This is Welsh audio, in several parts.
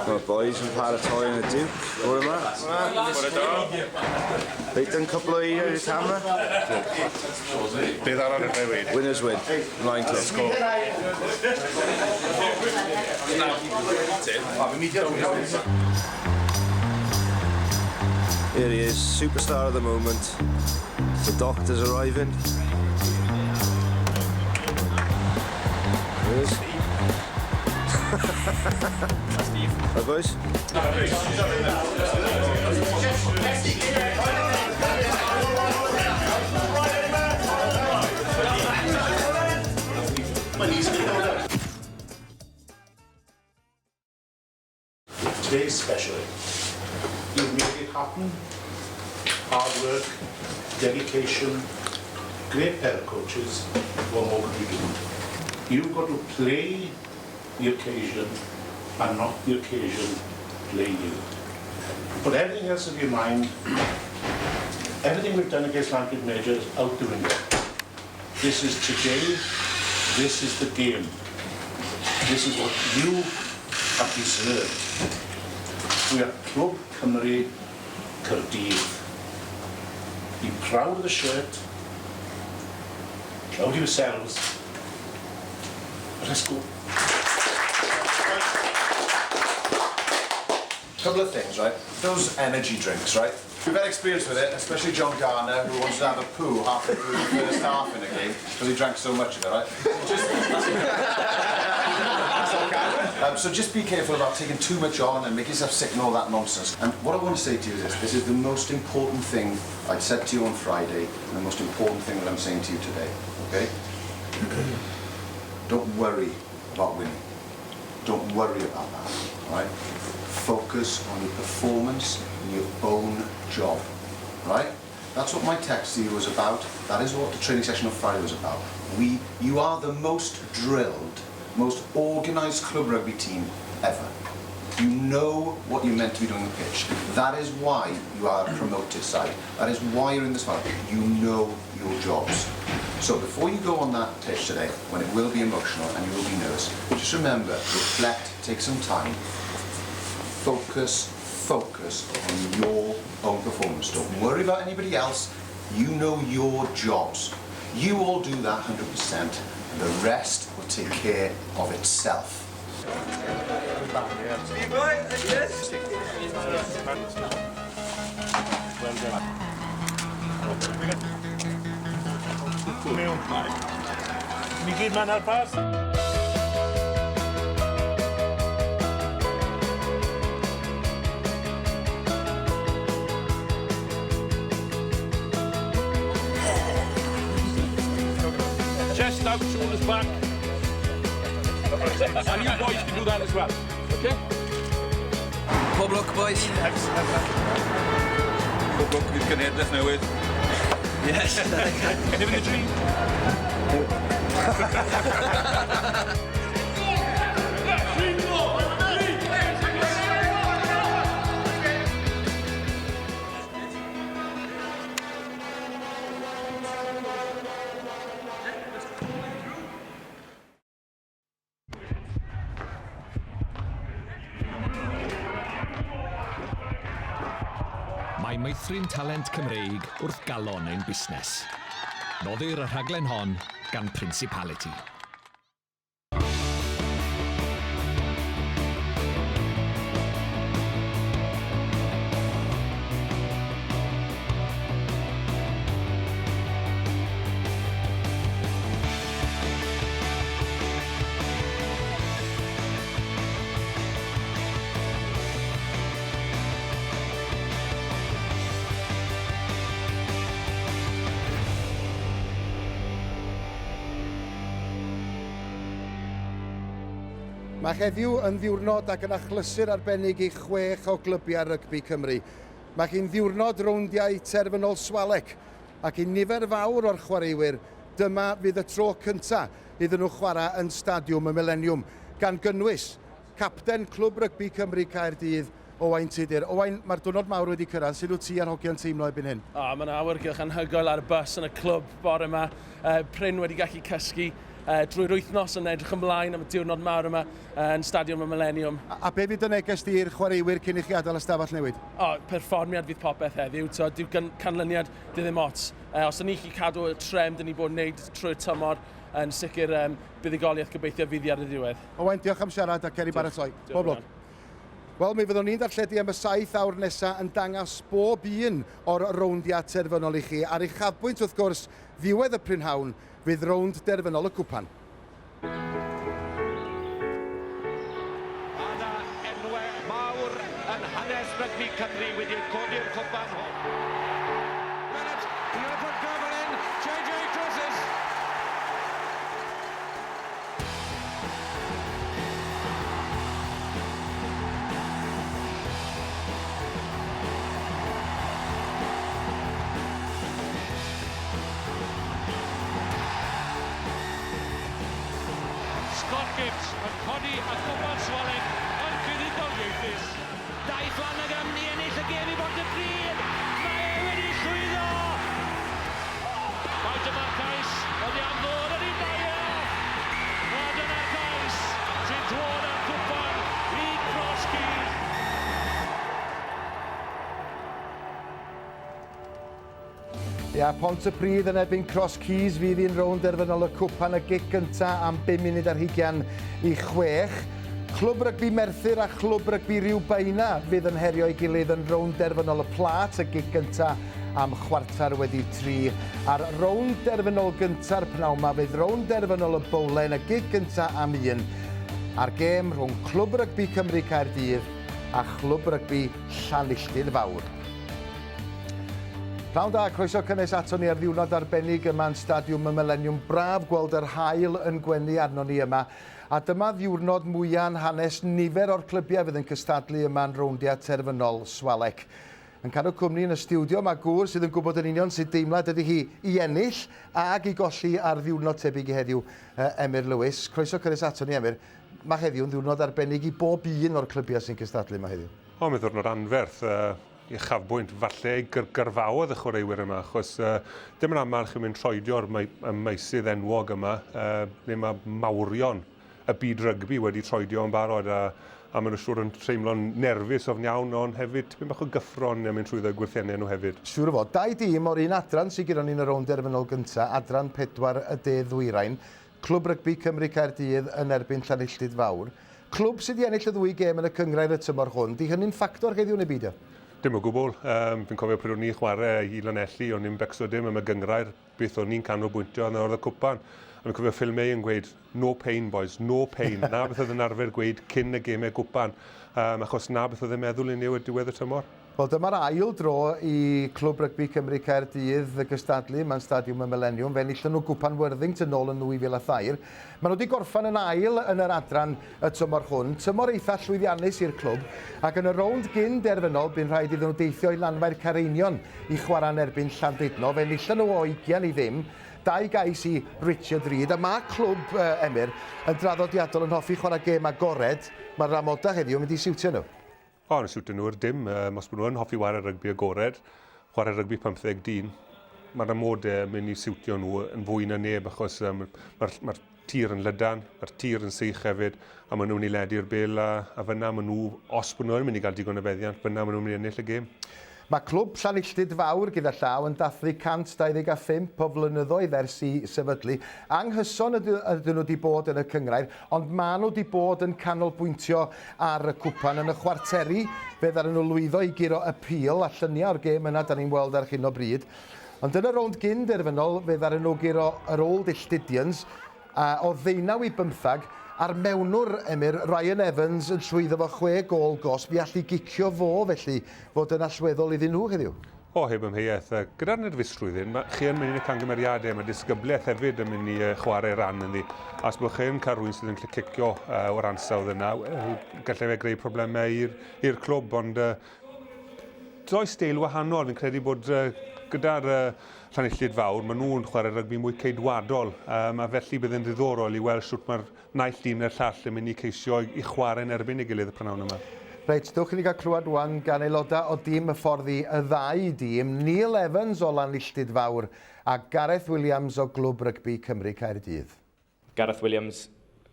Well, boys, we've had a toy and a Duke. What am I? Put it down. They've done a couple of years, camera. Be that on it, wait. Winners win. Line club. Score. Here he is, superstar of the moment. The doctor's arriving. Here he is. Hi, boys. Today's special. You've made it happen. Hard work, dedication, great pair of coaches. What more could you do? You've got to play the occasion and not the occasion play you. Put everything else in your mind. Everything we've done against Lancaster Major is out the window. This is today. This is the game. This is what you have deserved. We are Clwb Cymru Caerdydd. Be proud of the shirt, proud of yourselves. Let's go. Couple of things, right? Those energy drinks, right? We've had experience with it, especially John Garner, who wants to have a poo halfway through the first half in a game because he drank so much of it, right? So just be careful about taking too much on and make yourself sick and all that nonsense. And what I want to say to you is this is the most important thing I said to you on Friday and the most important thing that I'm saying to you today, okay? Don't worry about winning. Don't worry about that, all right? Focus on your performance and your own job, right? That's what my text to you was about. That is what the training session on Friday was about. You are the most drilled, most organised club rugby team ever. You know what you're meant to be doing on the pitch. That is why you are a promoted side. That is why you're in this fight. You know your jobs. So before you go on that pitch today, when it will be emotional and you will be nervous, just remember, reflect, take some time, focus on your own performance. Don't worry about anybody else. You know your jobs. You all do that 100%, and the rest will take care of itself. Ni gyd man ar pas? Chest out, shoulders back. And you boys can do that as well, okay? Pob lwc, boys. Pob lwc, fydd cenedlaeth newydd. Yes. Living the dream. Mae Meithrin Talent Cymreig wrth galon ein busnes. Noddir y rhaglen hon gan Principality. Mae heddiw yn ddiwrnod ac yn achlysur arbennig i 6 o glybiau rygbi Cymru. Mae hi'n ddiwrnod rowndiau terfynol Swalec ac i nifer fawr o'r chwaraewyr, dyma fydd y tro cyntaf iddyn nhw chwarae yn Stadiwm y Millennium, gan gynnwys capten Clwb Rygbi Cymru Caerdydd, Owain Tudur. Owain, mae'r diwrnod mawr wedi cyrraedd. Sut wyt ti a'n hogiau'n teimlo erbyn hyn? Mae'n awyrgylch anhygoel ar y bus yn y clwb bore yma. Pryn wedi gallu cysgu. drwy'r wythnos yn edrych ymlaen am y diwrnod mawr yma yn Stadiwm y Millennium. A be fydd y neges di'r chwaraewyr cyn i chi adael y stafell newid? Perfformiad fydd popeth heddiw. Dyw canlyniad dy ddim ots. Os ydyn ni chi cadw y trem dyn ni bod yn neud trwy'r tymor, yn sicr buddigoliaeth gobeithio fyddi ar y diwedd. Owain, diolch am siarad a ceri baratoi. Pob lwc. Wel, mi fyddwn ni'n darlledu am y 7 awr nesaf yn dangos bob un o'r rowndiad terfynol i chi. Ar ei chafbwynt, wrth gwrs, ddiwedd y prynhawn, fydd rownd derfynol y cwpan. Yna enwau mawr yn hanes rygbi Cymru wedi codi'r cwpan hwn. Bennett, Cynnydd gofal in, JJ crosses. Scott Gibbs yn codi a cwpan Swalek yn cynnig ieithus. Daeth Flanagan i ennill y gêm i bod y pryd. Mae e wedi llwyddo. Mae dyma'r cais. Oddi am ddod yn ei baio. A dyna'r cais sy'n dod â'r cwpan i Crosskeys. Ia, Pontypridd yn erbyn Crosskeys fydd i'n rownd derfynol y cwpan y gic gyntaf am 5 munud ar 26. Clwb rygbi Merthyr a clwb rygbi Rhywbaena fydd yn herio ei gilydd yn rownd derfynol y plat y gic gyntaf am 3:15. A'r rownd derfynol gyntaf'r pnawn yma fydd rownd derfynol y bowlen y gic gyntaf am 1 a'r gêm rhwng clwb rygbi Cymru Caerdydd a chlwb rygbi Llanilltir Fawr. Pnawn da, croeso cynnes ato ni ar ddiwrnod arbennig yma'n Stadiwm y Millennium. Braf gweld yr haul yn gwenu arno ni yma. A dyma ddiwrnod mwyaf hanes nifer o'r clybiau fydd yn cystadlu yma'n rowndiad terfynol Swalek. Yn cadw cwmni yn y stiwdio, mae gŵr sydd yn gwybod yn union sut deimlad ydy hi i ennill ac i golli ar ddiwrnod tebyg i heddiw, Emyr Lewis. Croeso cynnes ato ni, Emyr. Mae heddiw yn ddiwrnod arbennig i bob un o'r clybiau sy'n cystadlu yma heddiw. Mae'n ddiwrnod anferth. I chafbwynt falle gyrfaodd y chwaraewyr yma, achos dim yn aml chi'n mynd troedio'r meisydd enwog yma, ble mae mawrion y byd rygbi wedi troedio yn barod, a maen nhw'n siŵr yn treimlo'n nerfus ofn iawn, ond hefyd tipyn bach o gyffron yn mynd trwy gweithiennau nhw hefyd. Siŵr o fod, 2 dîm o'r un adran sy'n gyda ni'n y rownd derfynol gyntaf, adran 4 Ddwyrain, clwb rygbi Cymru Caerdydd yn erbyn Llanilltir Fawr. Clwb sydd wedi ennill y 2 gêm yn y cyngrair y tymor hwn, di hynny'n ffactor heddiw neu beidio? Dim o gwbl. Fi'n cofio pryd o'n ni chwarae i Lanelli, o'n ni'n becso dim am y gyngrair, beth o'n ni'n canolbwyntio yn o'r cwpan. A fi'n cofio Phil May yn gweud, no pain boys, no pain. Na beth oedd yn arfer gweud cyn y gemau gwpan, achos na beth oedd yn meddwl i ni wedi diwedd y tymor. Wel, dyma'r ail dro i clwb rygbi Cymru Caerdydd y gystadlu mewn Stadiwm y Millennium. Fe enillon nhw gwpan Worthington nôl yn 2003. Maen nhw wedi gorffan yn ail yn yr adran y tymor hwn. Tymor eitha llwyddiannus i'r clwb. Ac yn y rownd gyn derfynol, bydd rhaid iddyn nhw deithio i Lanfair Careinion i chwarae'n erbyn Llandudno. Fe enillon nhw o 20 i ddim. 2 gais i Richard Reid. A mae clwb Emyr yn draddodiadol yn hoffi chwarae gêm agored. Mae'r ramoda heddiw yn mynd i siwtio nhw. Yn siwtio nhw'r dim, os bod nhw'n hoffi chwarae rygbi agored, chwarae rygbi 15 dyn, mae'r amodau yn mynd i siwtio nhw yn fwy na neb, achos mae'r tir yn lydan, mae'r tir yn sych hefyd, a maen nhw'n mynd i ledu'r bel, a fyna maen nhw, os bod nhw'n mynd i gael digon o feddiant, fyna maen nhw'n mynd i ennill y gêm. Mae clwb Llanilltir Fawr gyda llaw yn dathlu 125 o flynyddoedd ers i sefydlu. Anghyson ydyn nhw wedi bod yn y cyngrair, ond maen nhw wedi bod yn canolbwyntio ar y cwpan yn y chwarteri. Fe ddaru nhw lwyddo i giro apîl a lluniau o'r gêm yna da ni'n weld ar hyn o bryd. Ond yn y rownd gyn derfynol, fe ddaru nhw giro yr Old Illtydians o 19 a'r mewnwr Emyr, Ryan Evans yn llwyddo fo 6 gol gosb i allu gicio fo felly fod yn allweddol iddyn nhw heddiw. Heb ymheuaeth. Gyda'r nerfusrwydd, chi yn mynd i'n camgymeriadau, mae disgybliaeth hefyd yn mynd i chwarae ran ynddi. A os bod chi'n cael rhywun sydd yn cicio o'r ansawdd yna, gallai fe greu problemau i'r clwb, ond does steil wahanol. Fi'n credu bod gyda'r Llanilltir Fawr, maen nhw'n chwarae rygbi mwy ceidwadol, a felly bydd yn ddiddorol i weld sut mae'r naill un i'r llall yn mynd i ceisio i chwarae'n erbyn ei gilydd y prynawn yma. Reit, dwch i ni gael clywed wan gan aelodau o dîm y fforddi y 2 dîm, Neil Evans o Llanilltir Fawr a Gareth Williams o Glwb Rygbi Cymru Caerdydd. Gareth Williams,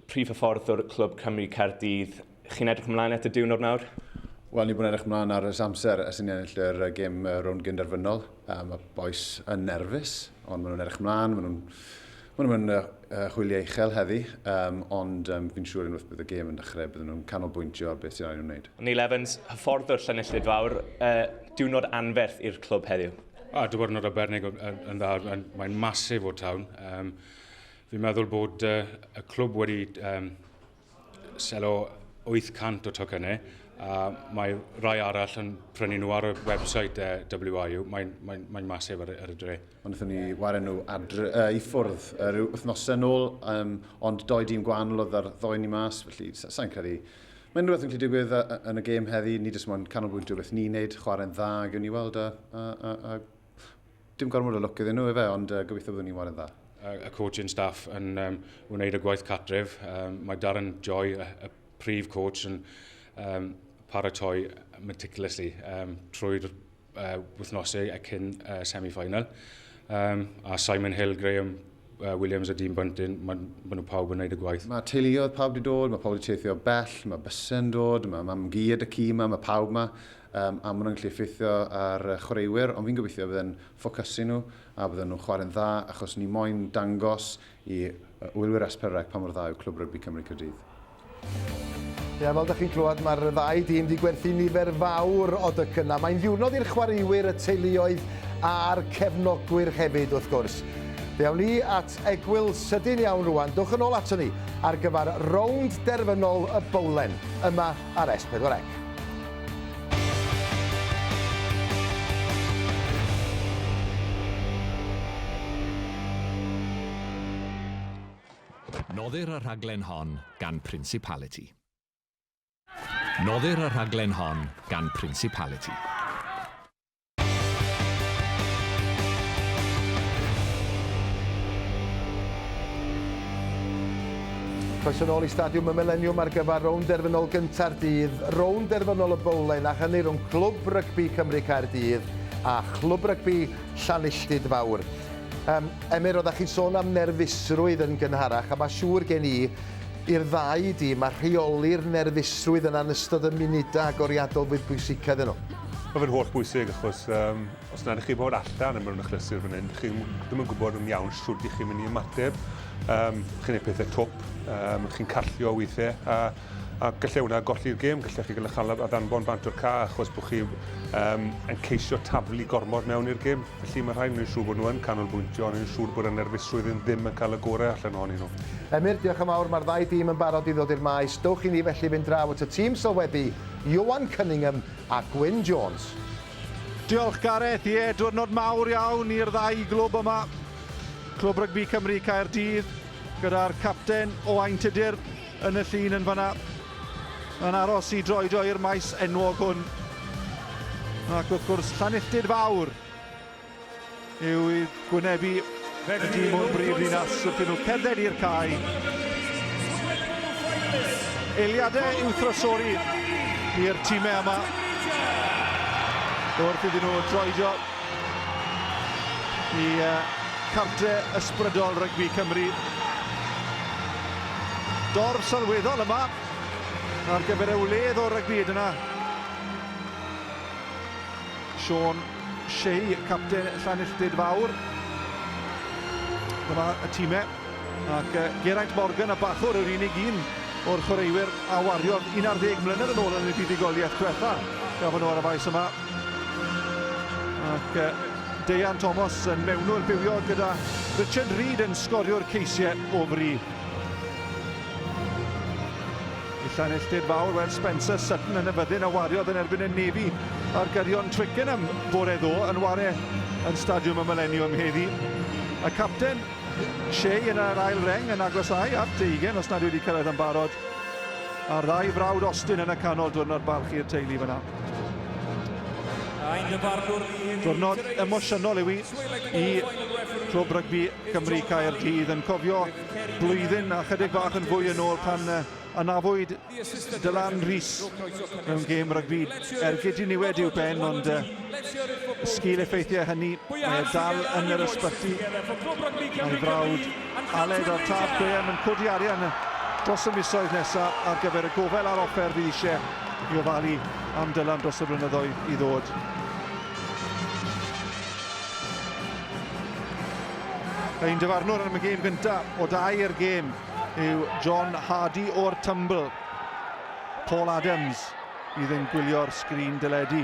prif hyfforddwr Clwb Cymru Caerdydd. Chi'n edrych ymlaen at y diwrnod nawr? Wel, ni bod yn edrych ymlaen ar ys amser ys ni'n ennill yr gêm rownd gynderfynol. Mae boes yn nerfus, ond maen nhw'n edrych ymlaen, maen nhw'n chwilio uchel heddi, ond fi'n siŵr unwaith bydd y gêm yn dechrau, bydden nhw'n canolbwyntio ar beth sy'n rhaid nhw'n wneud. Neil Evans, hyfforddwr Llynillid Fawr, diwrnod anferth i'r clwb heddiw. Diwrnod arbennig yn dda, mae'n masif o'r tawn. Fi'n meddwl bod y clwb wedi selo 800 o tocynnau, a mae rai arall yn prynu nhw ar y website WIU. Mae'n masif ar y dre. Ond wnaethon ni waren nhw i ffwrdd rhyw wythnosau nôl, ond 2 dîm gwahanol oedd ar ddoi ni mas, felly sa'n credu. Mae'n rhywbeth yn gallu digwydd yn y gêm heddi, ni jyst mo'n canolbwyntio beth ni'n neud, chwarae'n dda, gawn ni weld a dim gormod o lwc iddyn nhw efe, ond gobeithio byddwn ni'n chwarae'n dda. Y coaching staff yn wneud y gwaith catref. Mae Darren Joy, y prif coach, yn paratoi meticulously trwy'r wythnosau cyn semi-final. A Simon Hill, Graham Williams a dîm Bunting, maen nhw pawb yn gwneud y gwaith. Mae teuluoedd pawb wedi dod, mae pawb wedi teithio bell, mae bysau'n dod, mae Mam Gyd y ci yma, mae pawb yma, a maen nhw'n gallu effeithio ar chwaraewyr, ond fi'n gobeithio bydden ffocysu nhw a bydden nhw'n chwarae'n dda, achos ni moyn dangos i wylwyr Esperrec pa mor dda yw Clwb Rygbi Cymru Caerdydd. Ie, fel ydych chi'n clywed, mae'r ddau dîm wedi gwerthu nifer fawr o dycynnau. Mae'n ddiwrnod i'r chwaraewyr, y teuluoedd a'r cefnogwyr hefyd, wrth gwrs. Fewn ni at egwyl sydyn iawn rwan. Dwch yn ôl ato ni ar gyfer rownd derfynol y bowlen yma ar S4C. Noddir y rhaglen hon gan Principality. Noddir y rhaglen hon gan Principality. Croeso nôl i Stadiwm y Millennium ar gyfer rownd derfynol gynta'r dydd, rownd derfynol y bowlen, a hynny rhwng Clwb Rygbi Cymru Caerdydd a Chlwb Rygbi Llanilltid Fawr. Emyr, oeddech chi'n sôn am nerfusrwydd yn gynharach, a mae siŵr gen i i'r ddau dîm a rheoli'r nerfusrwydd yna yn ystod y munudau agoriadol fydd pwysicedd yn nhw. Mae fe'n holl bwysig achos os nad ych chi bod allan yn mewn achlysur fan hyn, chi ddim yn gwybod yn iawn shwt ych chi'n mynd i ymateb. Chi'n gwneud pethau twp, chi'n callio weithiau, a gallai hwnna golli'r gêm, gallai chi gael eich halaf a ddanfon bant o'r ca achos bod chi yn ceisio taflu gormod mewn i'r gêm. Felly mae rhaid yn siŵr bod nhw yn canolbwyntio, ond yn siŵr bod y nerfusrwydd ddim yn cael y gorau allan ohonyn nhw. Emyr, diolch yn fawr, mae'r ddau dîm yn barod i ddod i'r maes. Dowch i ni felly fynd draw at y tîm sylwebu, Iwan Cunningham a Gwyn Jones. Diolch Gareth, diwrnod mawr iawn i'r ddau glwb yma. Clwb Rygbi Cymru Caerdydd, gyda'r capten Owain Tudur yn y llun yn fanna. Yn aros i droedio i'r maes enwog hwn. Ac wrth gwrs, Llanilltid Fawr yw i gwynebu y dîm o'r brifddinas wrth i nhw cerdded i'r cae. Eiliadau i'w thrysori i'r tîmau yma wrth iddyn nhw droedio i cartre ysbrydol Rygbi Cymru. Dorf sylweddol yma ar gyfer y wledd o'r rygbyd yna. Sean Shea, capten Llanilltid Fawr. Dyma y tîmau. Ac Geraint Morgan, y bachwr, yw'r unig un o'r chwaraewyr a wariodd 11 mlynedd yn ôl yn y buddugoliaeth diwetha. Gafon nhw ar y faes yma. Ac Deian Thomas yn mewnwr bywio gyda Richard Reid yn sgorio'r ceisiau o fri. Llanilltid Fawr, wel Spencer Sutton yn y fyddin a wariodd yn erbyn y Navy ar gyrion Twickenham bore ddo yn ware yn Stadiwm y Millennium heddi. Y capten Shea yn yr ail reng yn agosau at 20 os nad wedi cyrraedd yn barod. A'r ddau frawd Austin yn y canol, diwrnod barch i'r teulu fyna. Diwrnod emosiynol yw i Clwb Rygbi Cymru Caerdydd yn cofio blwyddyn a chydig bach yn fwy yn ôl pan anafwyd Dylan Rhys mewn gêm rygbi. Ergyd i niwed i'w ben, ond sgil effeithiau hynny, mae dal yn yr ysbyty. Mae'n frawd Aled o'r tab Graham yn codi arian dros y misoedd nesaf ar gyfer y gofel ar offer fydd eisiau i ofalu am Dylan dros y blynyddoedd i ddod. Ein dyfarnwr yn y gêm gyntaf o 2 i'r gêm yw John Hardy o'r Tumble. Paul Adams fydd yn gwylio'r sgrin dyledu.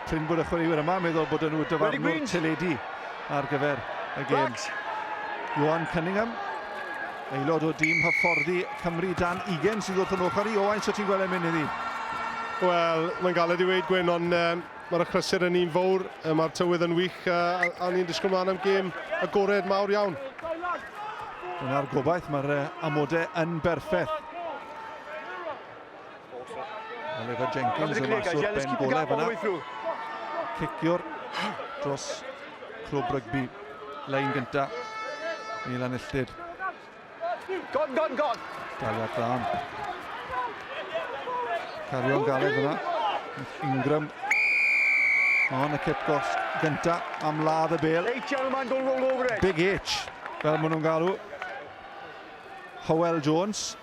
Pryn bod y chwaraewyr yma meddwl bod nhw dyfarnwr teledu ar gyfer y gêm. Iwan Cunningham, aelod o dîm hyfforddi Cymru Dan Ugen sydd wrth yn ochr i. Owain, so ti'n gweld e'n mynd iddi? Wel, mae'n galed i weid Gwyn, ond mae'r achrysur yn un fawr, mae'r tywydd yn wych, a ni'n disgwyl mlaen am gêm agored mawr iawn. Dyna'r gobaith, mae'r amodau yn berffaith. Oliver Jenkins yn maswr ben golef yna. Ciciwr dros clwb rygbi. Lein gynta. Milan Illtyd. Daliad glân. Carion galed yna. Ingram. On y kip gost gynta am ladd y bel. Big H, fel maen nhw'n galw. Howell Jones.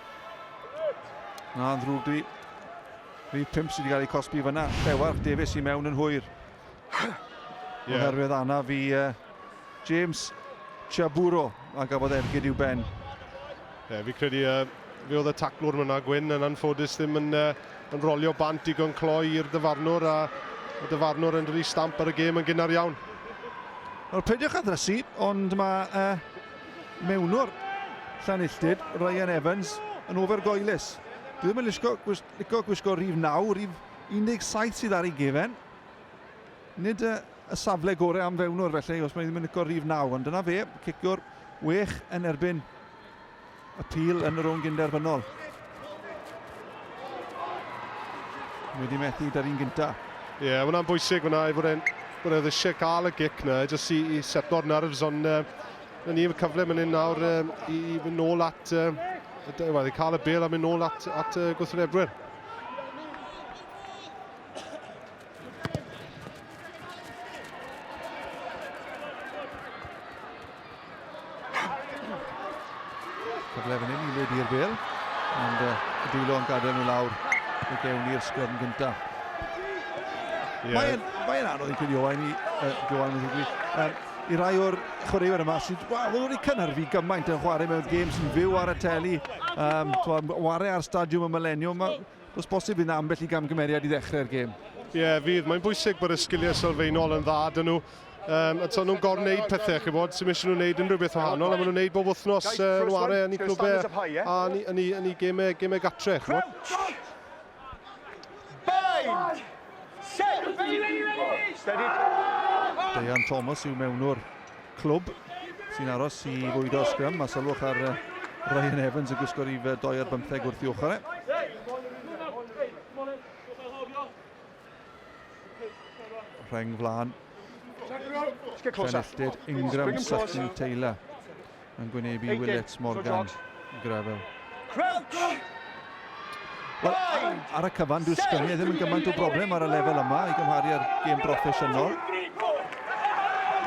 Na'n ddrwg dwi. Rhif 5 sydd wedi cael ei cosbi fyna. Ewarch Davies i mewn yn hwyr. Oherwydd anna fi James Chaburo a gafodd ergyd i'w ben. Fi credu fe oedd y taclwr myna Gwyn yn anffodus ddim yn rolio bant digon cloi i'r dyfarnwr, a y dyfarnwr yn rhy stamp ar y gêm yn gynnar iawn. Wel, peidiwch addrysu, ond mae mewnwr Llanilltyd, Ryan Evans, yn ofergoelus. Dwi ddim yn licio gwisgo rhif 9, rhif 17 sydd ar ei gefen. Nid y safle gorau am fewnwr felly, os mae ddim yn licio rhif 9, ond dyna fe, ciciwr wych yn erbyn y pîl yn yr o'n gynderfynol. Wedi methu dar un gynta. Ie, hwnna'n bwysig hwnna, bod e ddysio cael y gic na, jyst i setlo'r nerfs, ond ni efo cyfle mynd hyn nawr i mynd nôl at, i cael y bel a mynd nôl at gwrthwynebwyr. Cyfle fan hyn i led i'r bel, ond y dwylo yn gadael nhw lawr i gewn i'r sgwrn gyntaf. Mae'n anodd i'n credu Owain i rai o'r chwaraewyr yma sydd wedi cynnyrfu gymaint yn chwarae mewn gêm sy'n fyw ar y teli, chwarae ar stadiwm y Millennium. Does bosib fydd ambell i gamgymeriad i ddechrau'r gêm? Ie, fydd. Mae'n bwysig bod y sgiliau sylfaenol yn dda dyn nhw. So nhw'n gorwneud pethau, chi bod, sy'n eisiau nhw'n neud unrhyw beth wahanol, a maen nhw'n neud bob wythnos yn ware yn eu clwbau a yn eu gemau gatre. Dejan Thomas yw mewnwr clwb sy'n aros i fwydo sgrym, a sylwch ar Ryan Evans yn gwisgo rhif 2 ar 15 wrth i ochr e. Rheng flan. Llanilltyd, Ingram, Sutton, Taylor yn gwynebu Willets, Morgan, Grefel. Wel, ar y cyfan, dwi'n sgynnu ddim yn gymaint o broblem ar y lefel yma i gymharu ar gêm broffesiynol.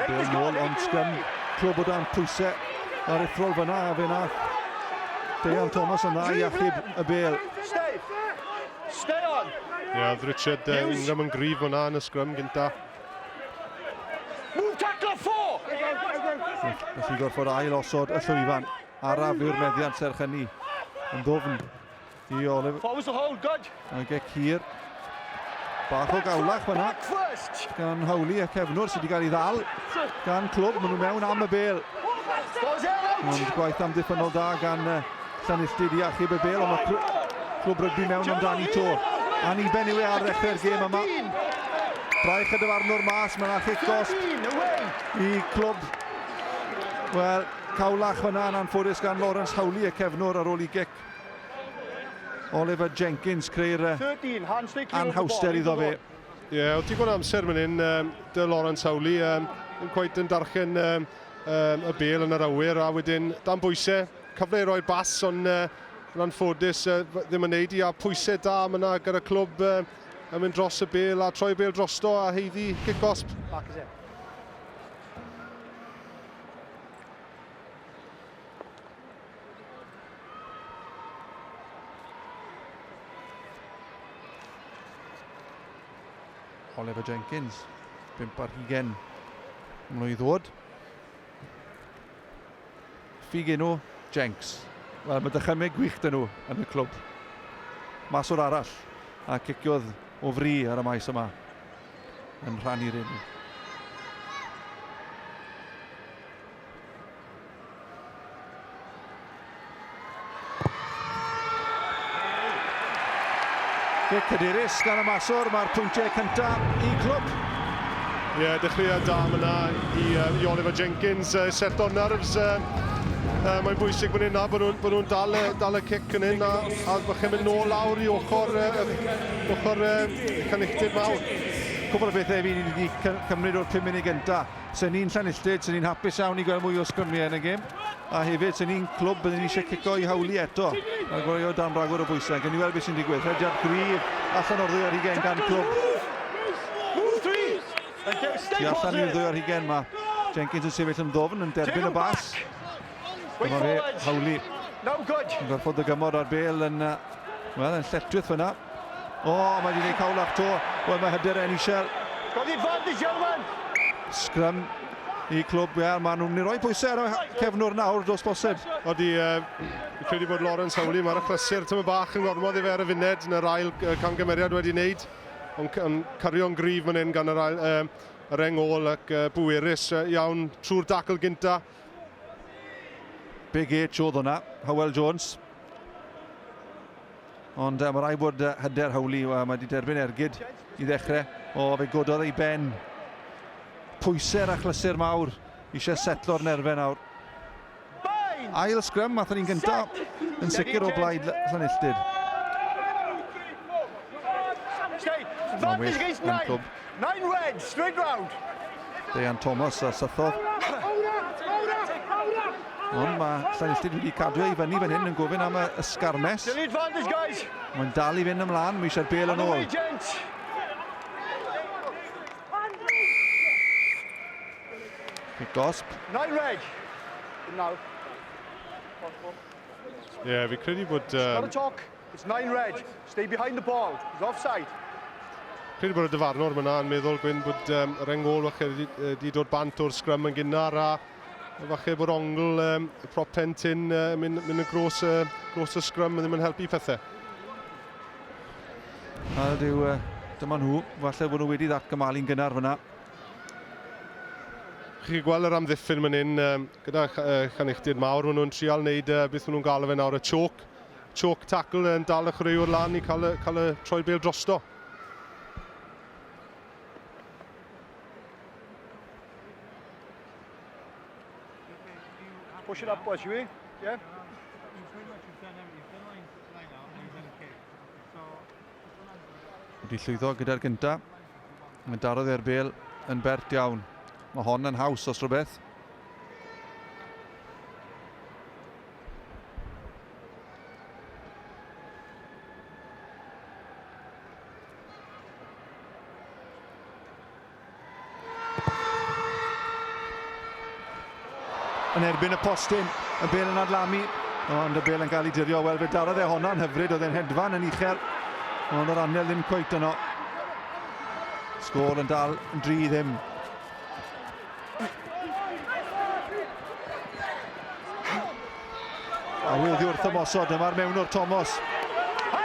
Bel nôl, ond sgyn clwb o dan pwysau ar eithrol fyna, a fe nath Dejan Thomas yna i achub y bel. Ie, oedd Richard Ingram yn gryf fyna yn y sgrym gynta. Felly gorfod ail osod y llwyfan. Araf yw'r meddiant serch hynny. Yn ddofn i Oliver. Age Cyr. Bach o gawlach fyna. Gan Hawley a Cefnwr sydd wedi cael ei ddal. Gan clwb, maen nhw mewn am y bel. Ond gwaith amddiffynol da gan Llanilltyd i achub y bel, ond mae clwb rygbi mewn amdani to. Aniben yw e ar ddechrau'r gêm yma. Braich y dyfarnwr mas, mae'n achub gost i clwb. Wel, cawlach fyna yn anffodus gan Lawrence Hawley y Cefnwr ar ôl i gic. Oliver Jenkins creu'r anhawster iddo fe. Ie, oedd digon amser fan hyn, dy Lawrence Hawley, yn cweit yn darchen y bel yn yr awyr, a wedyn dan bwysau, cyfle i roi'r bas, ond yn anffodus ddim yn neud i, a pwysau da mae yna gyda clwb yn mynd dros y bêl a troi bêl drosto a heiddi kick-gosb. Oliver Jenkins, 5 ar 20 mlwydd ddod. Figino, Jenks. Wel, mae dychymig gwych dyn nhw yn y clwb. Maswr arall a ciciodd o fri ar y maes yma yn rhannu'r enw. Cic cadurus gan y maswr, mae'r pwyntiau cyntaf i clwb. Ie, dechreuad da yna i Oliver Jenkins, set o nerfs. Mae'n bwysig fan hynna bod nhw'n dal y cic yn hyn a bod chi'n mynd nôl lawr i ochr cynnychtydd mawr. Cwbl o bethau fi wedi cymryd o'r 5 munud gyntaf. Sy'n ni'n Llanilltyd, sy'n ni'n hapus iawn i gweld mwy o sgrymau yn y gêm. A hefyd, sy'n ni'n clwb byddwn ni eisiau cico i hawli eto. A gwario dan ragor o bwysau. Gen i weld beth sy'n digwydd. Rhediad gryf allan o'r ddwy ar 20 gan clwb. Ti allan i'r ddwy ar 20 ma. Jenkins yn sefyll yn ddofn yn derbyn y bas. Dyma fe, hawli. Yn gorfod y gymod ar bêl yn lletwydd fyna. O, mae wedi gwneud cawlach to. Wel, mae hyder Enishel. Sgrym i clwb, maen nhw'n mynd i roi pwysau ar y cefnwr nawr dros bosib. Odi, credu bod Lawrence Howley, mae'r achlysur tyma bach yn gormod i fe ar y funed yn yr ail camgymeriad wedi wneud. Ond cario'n gryf fan hyn gan yr engol ac bwerus iawn trwy'r dacl gynta. Big H oedd hwnna, Howell Jones. Ond mae rai bod hyder Howley, mae wedi derbyn ergyd i ddechrau. O, fe gododd ei ben. Pwysau'r achlysur mawr, eisiau setlo'r nerfau nawr. Ail sgrym, mathon ni'n gyntaf, yn sicr o blaid Llanilltyd. Mae'n well yn clwb. 9 red, straight round. Deian Thomas a sythodd. Ond mae Llanilltyd wedi cadw ei fyny fan hyn yn gofyn am y sgarmes. Mae'n dal i fynd ymlaen, mae eisiau'r bêl yn ôl. Gosb. 9 red. Ie, fi credu bod... Not a talk, it's 9 red. Stay behind the ball, he's offside. Credu bod y dyfarnwr yma yn meddwl gwyn bod yr engol wedi dod bant o'r sgrym yn gynnar a falle bod ongl prop Pentyn mynd y gros y sgrym ddim yn helpu pethau. A dyma nhw, falle bod nhw wedi ddatgymalu'n gynnar fyna. Chi'n gweld yr amddiffyn fan hyn gyda Llanilltyd mawr, maen nhw'n trial wneud beth maen nhw'n galw fe nawr y choke tackle yn dal y chwaraewr lan i cael y troi bêl drosto. Push it up, boys, you in? Yeah? Wedi llwyddo gyda'r gyntaf. Mae'n darodd e'r bêl yn bert iawn. Mae hon yn haws os rhywbeth. Yn erbyn y postyn, y bêl yn adlamu, ond y bêl yn cael ei dirio. Wel, fe darodd e honna'n hyfryd, oedd e'n hedfan yn uchel, ond yr anel ddim cweit yno. Sgôl yn dal yn dri ddim. A wyldi wrth ymosod, dyma'r mewnwr Thomas.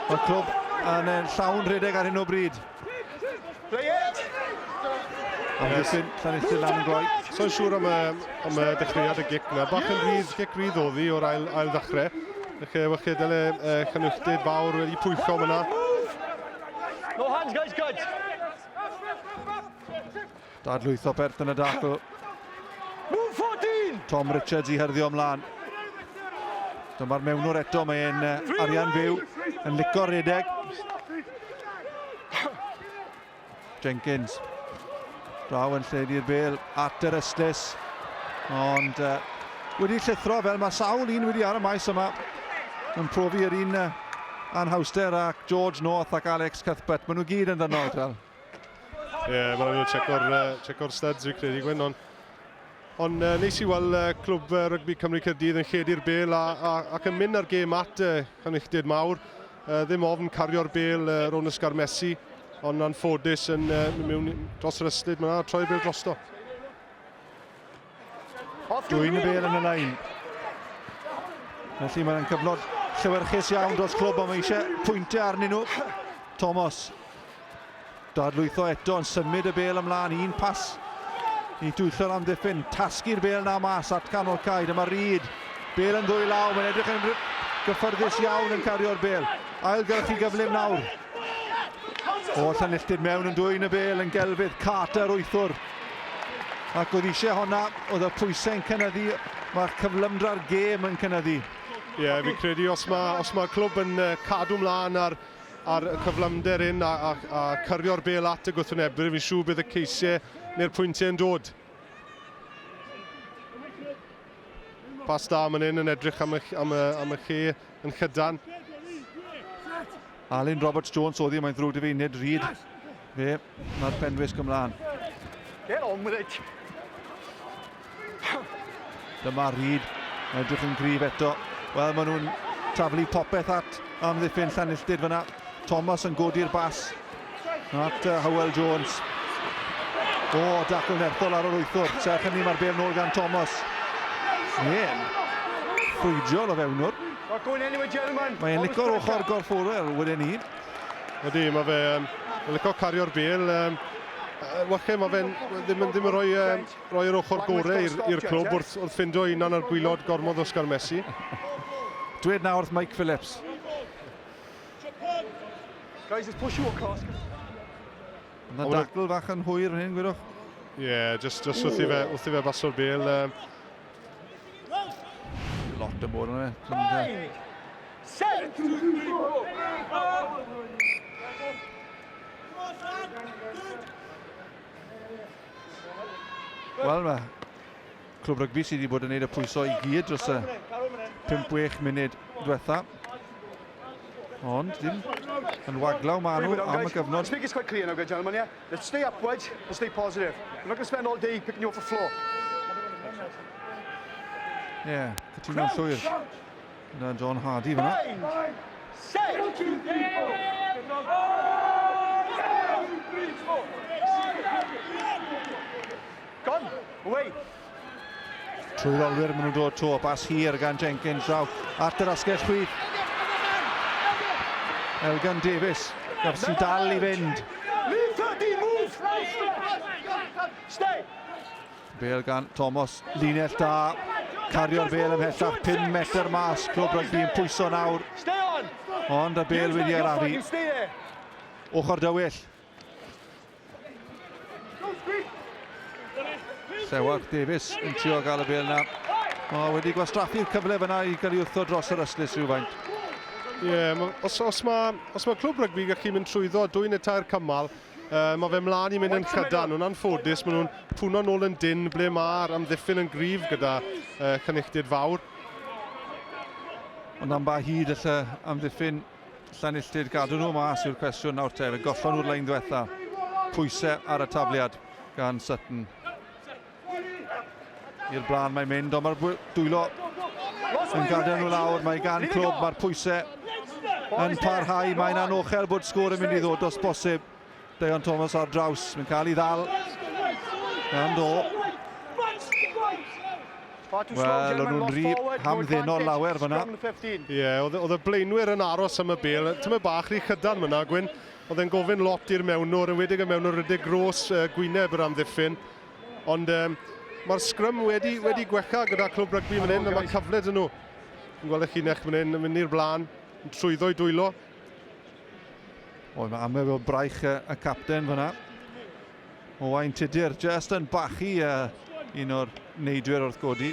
Mae'r clwb yn llawn rhedeg ar hyn o bryd. Amddiffyn, Llanilltyd lan yn gloi. So'n siŵr am y dechreuad y gic yna. Bach yn gic rydd oddi o'r ail ddechrau. Felly dyle Llanilltyd fawr wedi pwycho yma. No hands, guys, good. Dadlwytho Bert yn y dacl. Move 14! Tom Richards i herddio ymlaen. Dyma'r mewnwr eto, mae'n arian fyw, yn lico redeg. Jenkins. Draw yn lledu'r bêl at yr ystlys. Ond wedi llithro fel mae sawl un wedi ar y maes yma. yn profi yr un Anhawster ac George North ac Alex Cuthbert. Maen nhw gyd yn ddynol, Drel. Ie, maen nhw'n checo'r studs fi'n credu, Gwyn. Ond neis i weld clwb rygbi Cymru Caerdydd yn lledu'r bêl ac yn mynd ar gêm at Chanilltid mawr. Ddim ofn cario'r bêl rown ysgar Messi, ond anffodus yn mewn dros yr yslyd. Mae'n troi'r bêl drosto. Dwi'n y bêl yn y lein. Felly mae'n cyfnod llewyrchus iawn dros clwb, ond mae eisiau pwyntio arnyn nhw. Thomas. Dadlwytho eto yn symud y bêl ymlaen, un pas i dwyllon am ddiffyn, tasgu'r bêl na mas at canol cae, dyma Reid, bêl yn ddwy law, mae'n edrych yn gyffyrddus iawn yn cario'r bêl, ailgylchu gyflym nawr. O Llanilltid mewn yn dwy'n y bêl yn gelfydd, Carter wythwr. Ac oedd eisiau honna, oedd y pwysau'n cynyddu, mae'r cyflymdra'r gêm yn cynyddu. Ie, fi'n credu os mae clwb yn cadw mlaen ar cyflymder un a cyrio'r bêl at y gwrthwynebwyr, fi'n siŵr bydd y ceisiau neu'r pwyntiau yn dod. Pas da man yn edrych am y lle yn chydan. Alun Roberts-Jones oddi, mae'n ddrwg dyfeiniad Reid. Fe, mae'r penwys gymlaen. Get on with it. Dyma Reid, edrych yn gryf eto. Wel, maen nhw'n taflu popeth at amddiffyn Llanilltid fyna. Thomas yn godi'r bas at Hywel Jones. O, dacl nerthol ar yr wythwr. Serch hynny mae'r bêl nôl gan Thomas. Ie, ffrwydiol o fewnwr. Mae'n licor ochr gorfforol wedyn ni. Ydy, mae fe'n licio cario'r bêl. Wache, mae fe'n ddim yn roi'r ochr gorau i'r clwb wrth ffindo unan ar gwylod gormodd Oscar Messi. Dwed nawr wrth Mike Phillips. Guys, let's push you across. Yna dacl fach yn hwyr yn hyn, gwydwch? Ie, just wrth i fe baso'r bêl. Lot y bod yna. 9, 7, Wel, mae clwb rygbi sydd wedi bod yn gwneud y pwyso i gyd dros y 5-6 munud diwetha. Ond dim yn waglaw ma nhw am y gyfnod. Let's make this quite clear now, good gentlemen, yeah? Let's stay upwards and stay positive. We're not going to spend all day picking you off the floor. Ie, cytuno'n llwyr. Yna John Hardy fyna. 9, 7, Gone, away. Trwy'r olwyr maen nhw'n dod to, bas hir gan Jenkins draw at yr asgell chwith. Elgan Davies, gaf sy'n dal i fynd. Bêl gan Thomas, linell da, cario'r bêl ymhellach, 5 metr mas, clwb rygbi yn pwyso nawr. Ond y bêl wedi arafu. Ochr dywyll. Llewarth Davies yn trio gael y bêl na. Wedi gwastraffu'r cyfle fyna i gael ei wrtho dros yr yslys rhywfaint. Ie, os mae clwb rygbi gallu mynd trwyddo 2 neu 3 cymal, mae fe mlaen i mynd yn chydan. Nhw'n anffodus, maen nhw'n pwno nôl yn dyn ble mae'r amddiffyn yn gryf gyda Chanilltid fawr. Ond am ba hyd y amddiffyn Llanilltid gadw nhw mas yw'r cwestiwn nawr te. Fe gollon nhw'r lein diwetha. Pwysau ar y tafliad gan Sutton. I'r blaen mae'n mynd, ond mae'r dwylo yn gadael nhw lawr. Mae gan clwb, mae'r pwysau yn parhau. Mae'n anochel bod sgôr yn mynd i ddod os bosib. Deion Thomas ar draws, mae'n cael ei ddal. Gan do. Wel, o'n nhw'n rhi hamddenol lawer fyna. Ie, oedd y blaenwyr yn aros am y bêl. Tyma bach rhi chydan fyna, Gwyn. Oedd e'n gofyn lot i'r mewnwr, yn wedig y mewnwr rydych gros gwyneb yr amddiffyn. Ond mae'r sgrym wedi gwecha gyda clwb rygbi fan hyn, a mae cyfle dyn nhw. Yn gweld eich unech fan hyn, yn mynd i'r blaen, yn trwyddo i dwylo. O, mae am efo braich y capten fyna. Owain Tudur, just yn bachu un o'r neidwyr wrth godi.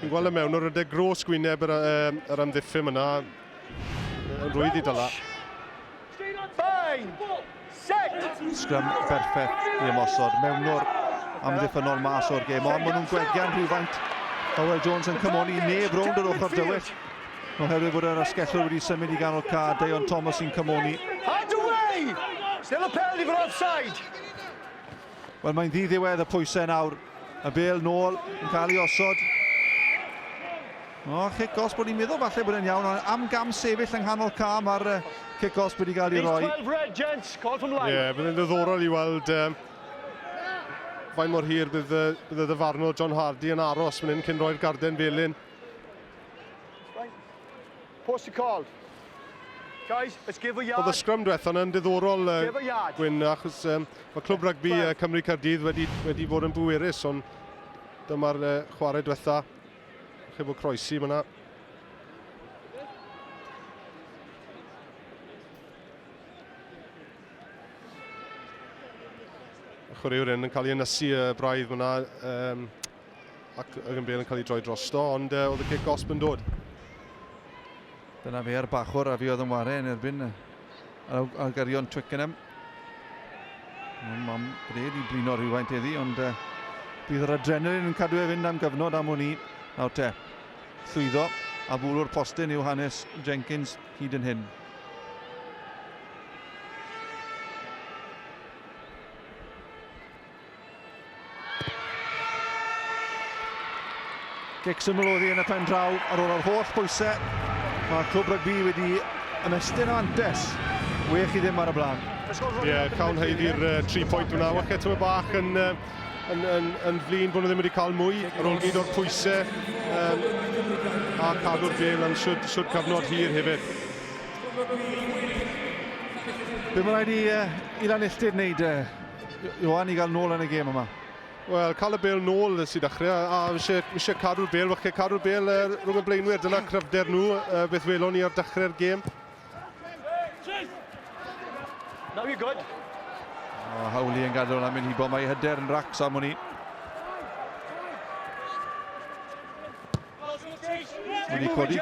Yn gweld y mewnwr rydych gros gwyneb yr amddiffyn yna. Yn rwydd i dyla. Sgrym berffeth i ymosod. Mewnwr amddiffynol mas o'r gêm, ond maen nhw'n gwegian rhywfaint. Hywel Jones yn cymoni neb rownd yr ochr dywyll. Oherwydd bod yr asgellwr wedi symud I ganol ca, Deion Thomas sy'n cymoni. Hands away! Still a penalty for offside. Wel, mae'n ddiddiwedd y pwysau nawr. Y bêl nôl yn cael ei osod. O, kick-off bod ni'n meddwl falle bod e'n iawn, ond am gam sefyll yng nghanol ca mae'r kick-off wedi cael ei roi. Ie, bydd yn ddiddorol I weld faint mor hir bydd y ddyfarnwr John Hardy yn aros fan hyn cyn roi'r garden felyn. Post to call. Guys, let's give a yard. Oedd y scrum diwethaf yn diddorol Gwyn, achos mae clwb rygbi Cymru Caerdydd wedi bod yn bwerus, ond dyma'r chwarae diwethaf. Chi bod croesi fyna. Chwaraewr yn cael ei ynysu braidd fyna ac yn bel yn cael ei droi drosto, ond oedd y kick-off yn dod. Dyna fe ar bachwr a fi oedd yn ware yn erbyn ar garion Twickenham. Mae'n bred I blino rhywfaint heddi, ond bydd yr adrenalin yn cadw e fynd am gyfnod am hwn I. Nawr te, llwyddo a bwlwr postyn yw Hannes Jenkins hyd yn hyn. Gics ymwyloddi yn y pen draw ar ôl yr holl bwysau. Mae clwb rygbi wedi ymestyn o antes. Wych I ddim ar y blaen. Ie, cawn heiddi'r 3 pwynt hwnna. Wach eto bach yn flin bod nhw ddim wedi cael mwy ar ôl gyd o'r pwysau a cadw'r bêl yn siwd cyfnod hir hefyd. Be mae'n rhaid I Lanilltyd wneud, Iwan, I gael nôl yn y gêm yma? Wel, cael y bêl nôl sy'n dechrau, a eisiau cadw'r bêl, falle cadw'r bêl rhwng y blaenwyr, dyna cryfder nhw, beth welon ni ar dechrau'r gêm. Now you're good. O, hawli yn gadael am yn hibo, mae hyder yn racs am hwnni. Wedi codi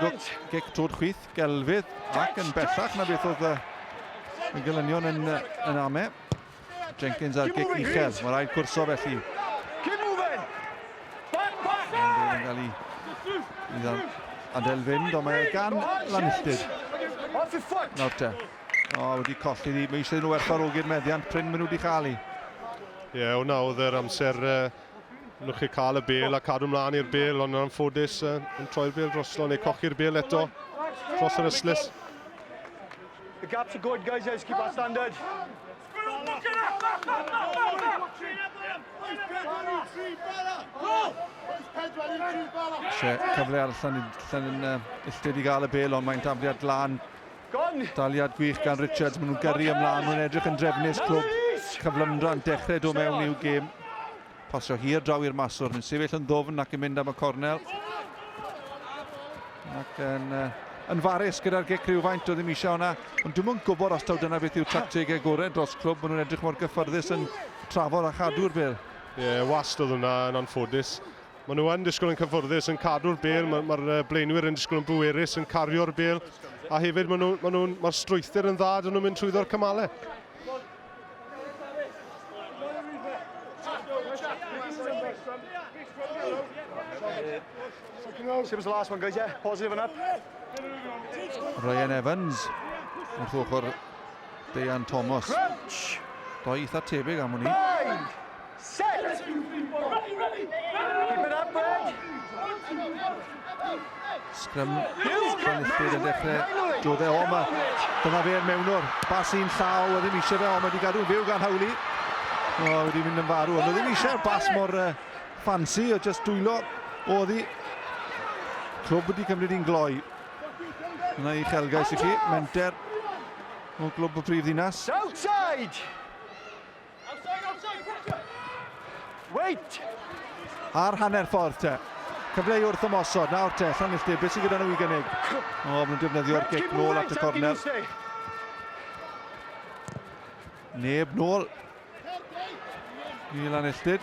gic trod chwith, gelfydd ac yn bellach na beth oedd y gelynion yn ame. Jenkins ar gic uchel, mae rhaid cwrso felly. Yn cael ei adael fynd, ond mae gan Lanilltyd. Nawr te. O, wedi colli ddi, mae eisiau nhw werthfawrogi'r meddiant, pryn maen nhw wedi chael ei. Ie, hwnna oedd yr amser nhw'n chi cael y bêl a cadw mlaen i'r bêl, ond yn anffodus yn troi'r bêl drosto, neu cochi'r bêl eto dros yr yslys. The gaps are good, guys. Let's keep our standard. Cyfle arall yn illtyd I gael y bêl, ond mae'n tafliad glân. Daliad gwych gan Richards, maen nhw'n gyrru ymlaen, maen nhw'n edrych yn drefnus clwb. Cyflymdra'n dechrau do mewn i'w gêm. Pasio hir draw i'r maswr, yn sefyll yn ddofn ac yn mynd am y cornel. Ac yn farus gyda'r gic rhywfaint o ddim eisiau hwnna. Ond dwi'n mwyn gwybod os taw dyna beth yw tactegau gorau dros clwb. Maen nhw'n edrych mor gyffyrddus yn trafod a chadw'r bêl. Ie, wast oedd hwnna yn anffodus. Maen nhw yn disgwyl yn cyffyrddus yn cadw'r bêl. Mae'r blaenwyr yn disgwyl yn bwerus yn cario'r bêl. A hefyd mae'r strwythyr yn dda dyn nhw'n mynd trwyddo'r cymalau. See was the last one, guys, yeah? Positive and up. Ryan Evans wrth ochr Deion Thomas. Doi eitha tebyg am hwnni. Set! Keep it up, Brad! Scrum Lanilltyd yn dechrau. Jode Oma. Dyna fe'r mewnwr. Bas un llaw, o ddim eisiau fe, Oma wedi gadw fyw gan hawli. O, wedi mynd yn farw, ond o ddim eisiau'r bas mor ffansi o just dwylo. O ddi. Clwb wedi cymryd i'n gloi. Yna I chelgais I chi, menter o glwb y prif ddinas. Outside! Wait! Ar hanner ffordd te. Cyfleu wrth ymosod, nawr te, Lanilltyd, beth sydd gyda nhw I gynnig? O, maen nhw'n defnyddio'r gic nôl at y cornel. Neb nôl I Lanilltyd.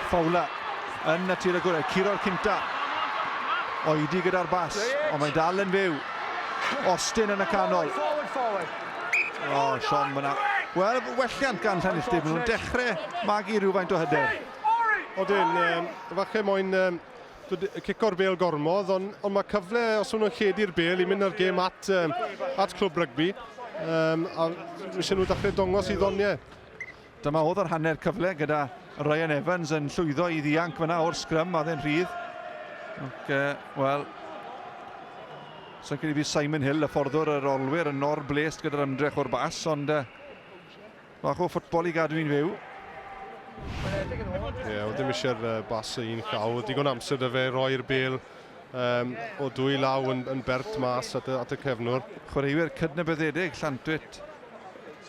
Fawla yn y tir agorau, curo'r cynta. Oedi gyda'r bas, ond mae'n dal yn fyw. Austin yn y canol. O, Sean fyna. Wel, welliant gan Lanilltyd, maen nhw'n dechrau magu rhywfaint o hyder. Odyn, falle moyn cico'r bêl gormodd, ond mae cyfle, os maen nhw'n lledu'r bêl, i mynd ar gêm at clwb rygbi. A eisiau nhw dechrau dongos i ddoniau. Dyma oedd yr hanner cyfle gyda Ryan Evans yn llwyddo i ddianc fyna o'r sgrym, a dde'n rhydd. Wel, sy'n credu bydd Simon Hill, y fforddwr yr olwyr, yn nor-blest gyda'r ymdrech o'r bas, ond bach o ffwtbol i gadw i'n fyw. Ie, oedd ddim eisiau'r bas un llaw. Digon amser dy fe roi'r bêl o dwy law yn bert mas at y cefnwr. Chwaraewyr cydnabyddedig Llantwit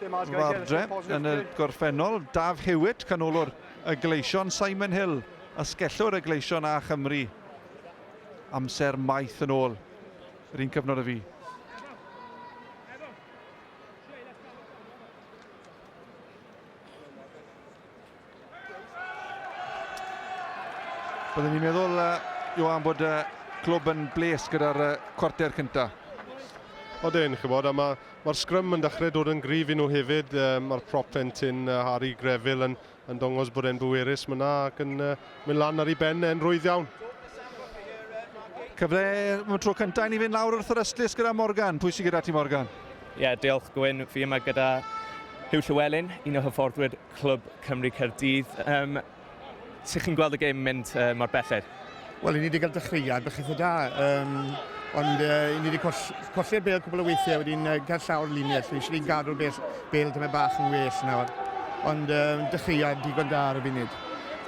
Fardre yn y gorffennol. Daf Hewitt, canolwr y gleision. Simon Hill, ysgellwr y gleision a Chymru. Amser maith yn ôl. Yr un cyfnod y fi. Byddwn ni'n meddwl, Iwan, bod clwb yn bles gyda'r cwarter cynta. Oedden, chybod, a mae'r sgrym yn dechrau dod yn gryf i nhw hefyd. Mae'r prop plentyn Harry Greville yn dongos bod e'n bwerus myna ac yn mynd lan ar ei ben e'n rwydd iawn. Cyfle, mae'n tro cyntaf ni fynd lawr wrth yr ystlys gyda Morgan. Pwy sy'n gyda ti, Morgan? Ie, diolch Gwyn. Fi yma gyda Hugh Llywelyn, un o hyfforddwyr Clwb Cymru Caerdydd. Sut chi'n gweld y gêm mynd mor belled? Wel, ni wedi cael dechreuad bach eitha da, ond ni wedi colli'r bêl cwbl o weithiau, wedi'n cael llawr luniau, so eisiau ni'n gadw'r bêl dyma bach yn well nawr. Ond dechreuad digon da ar y funud.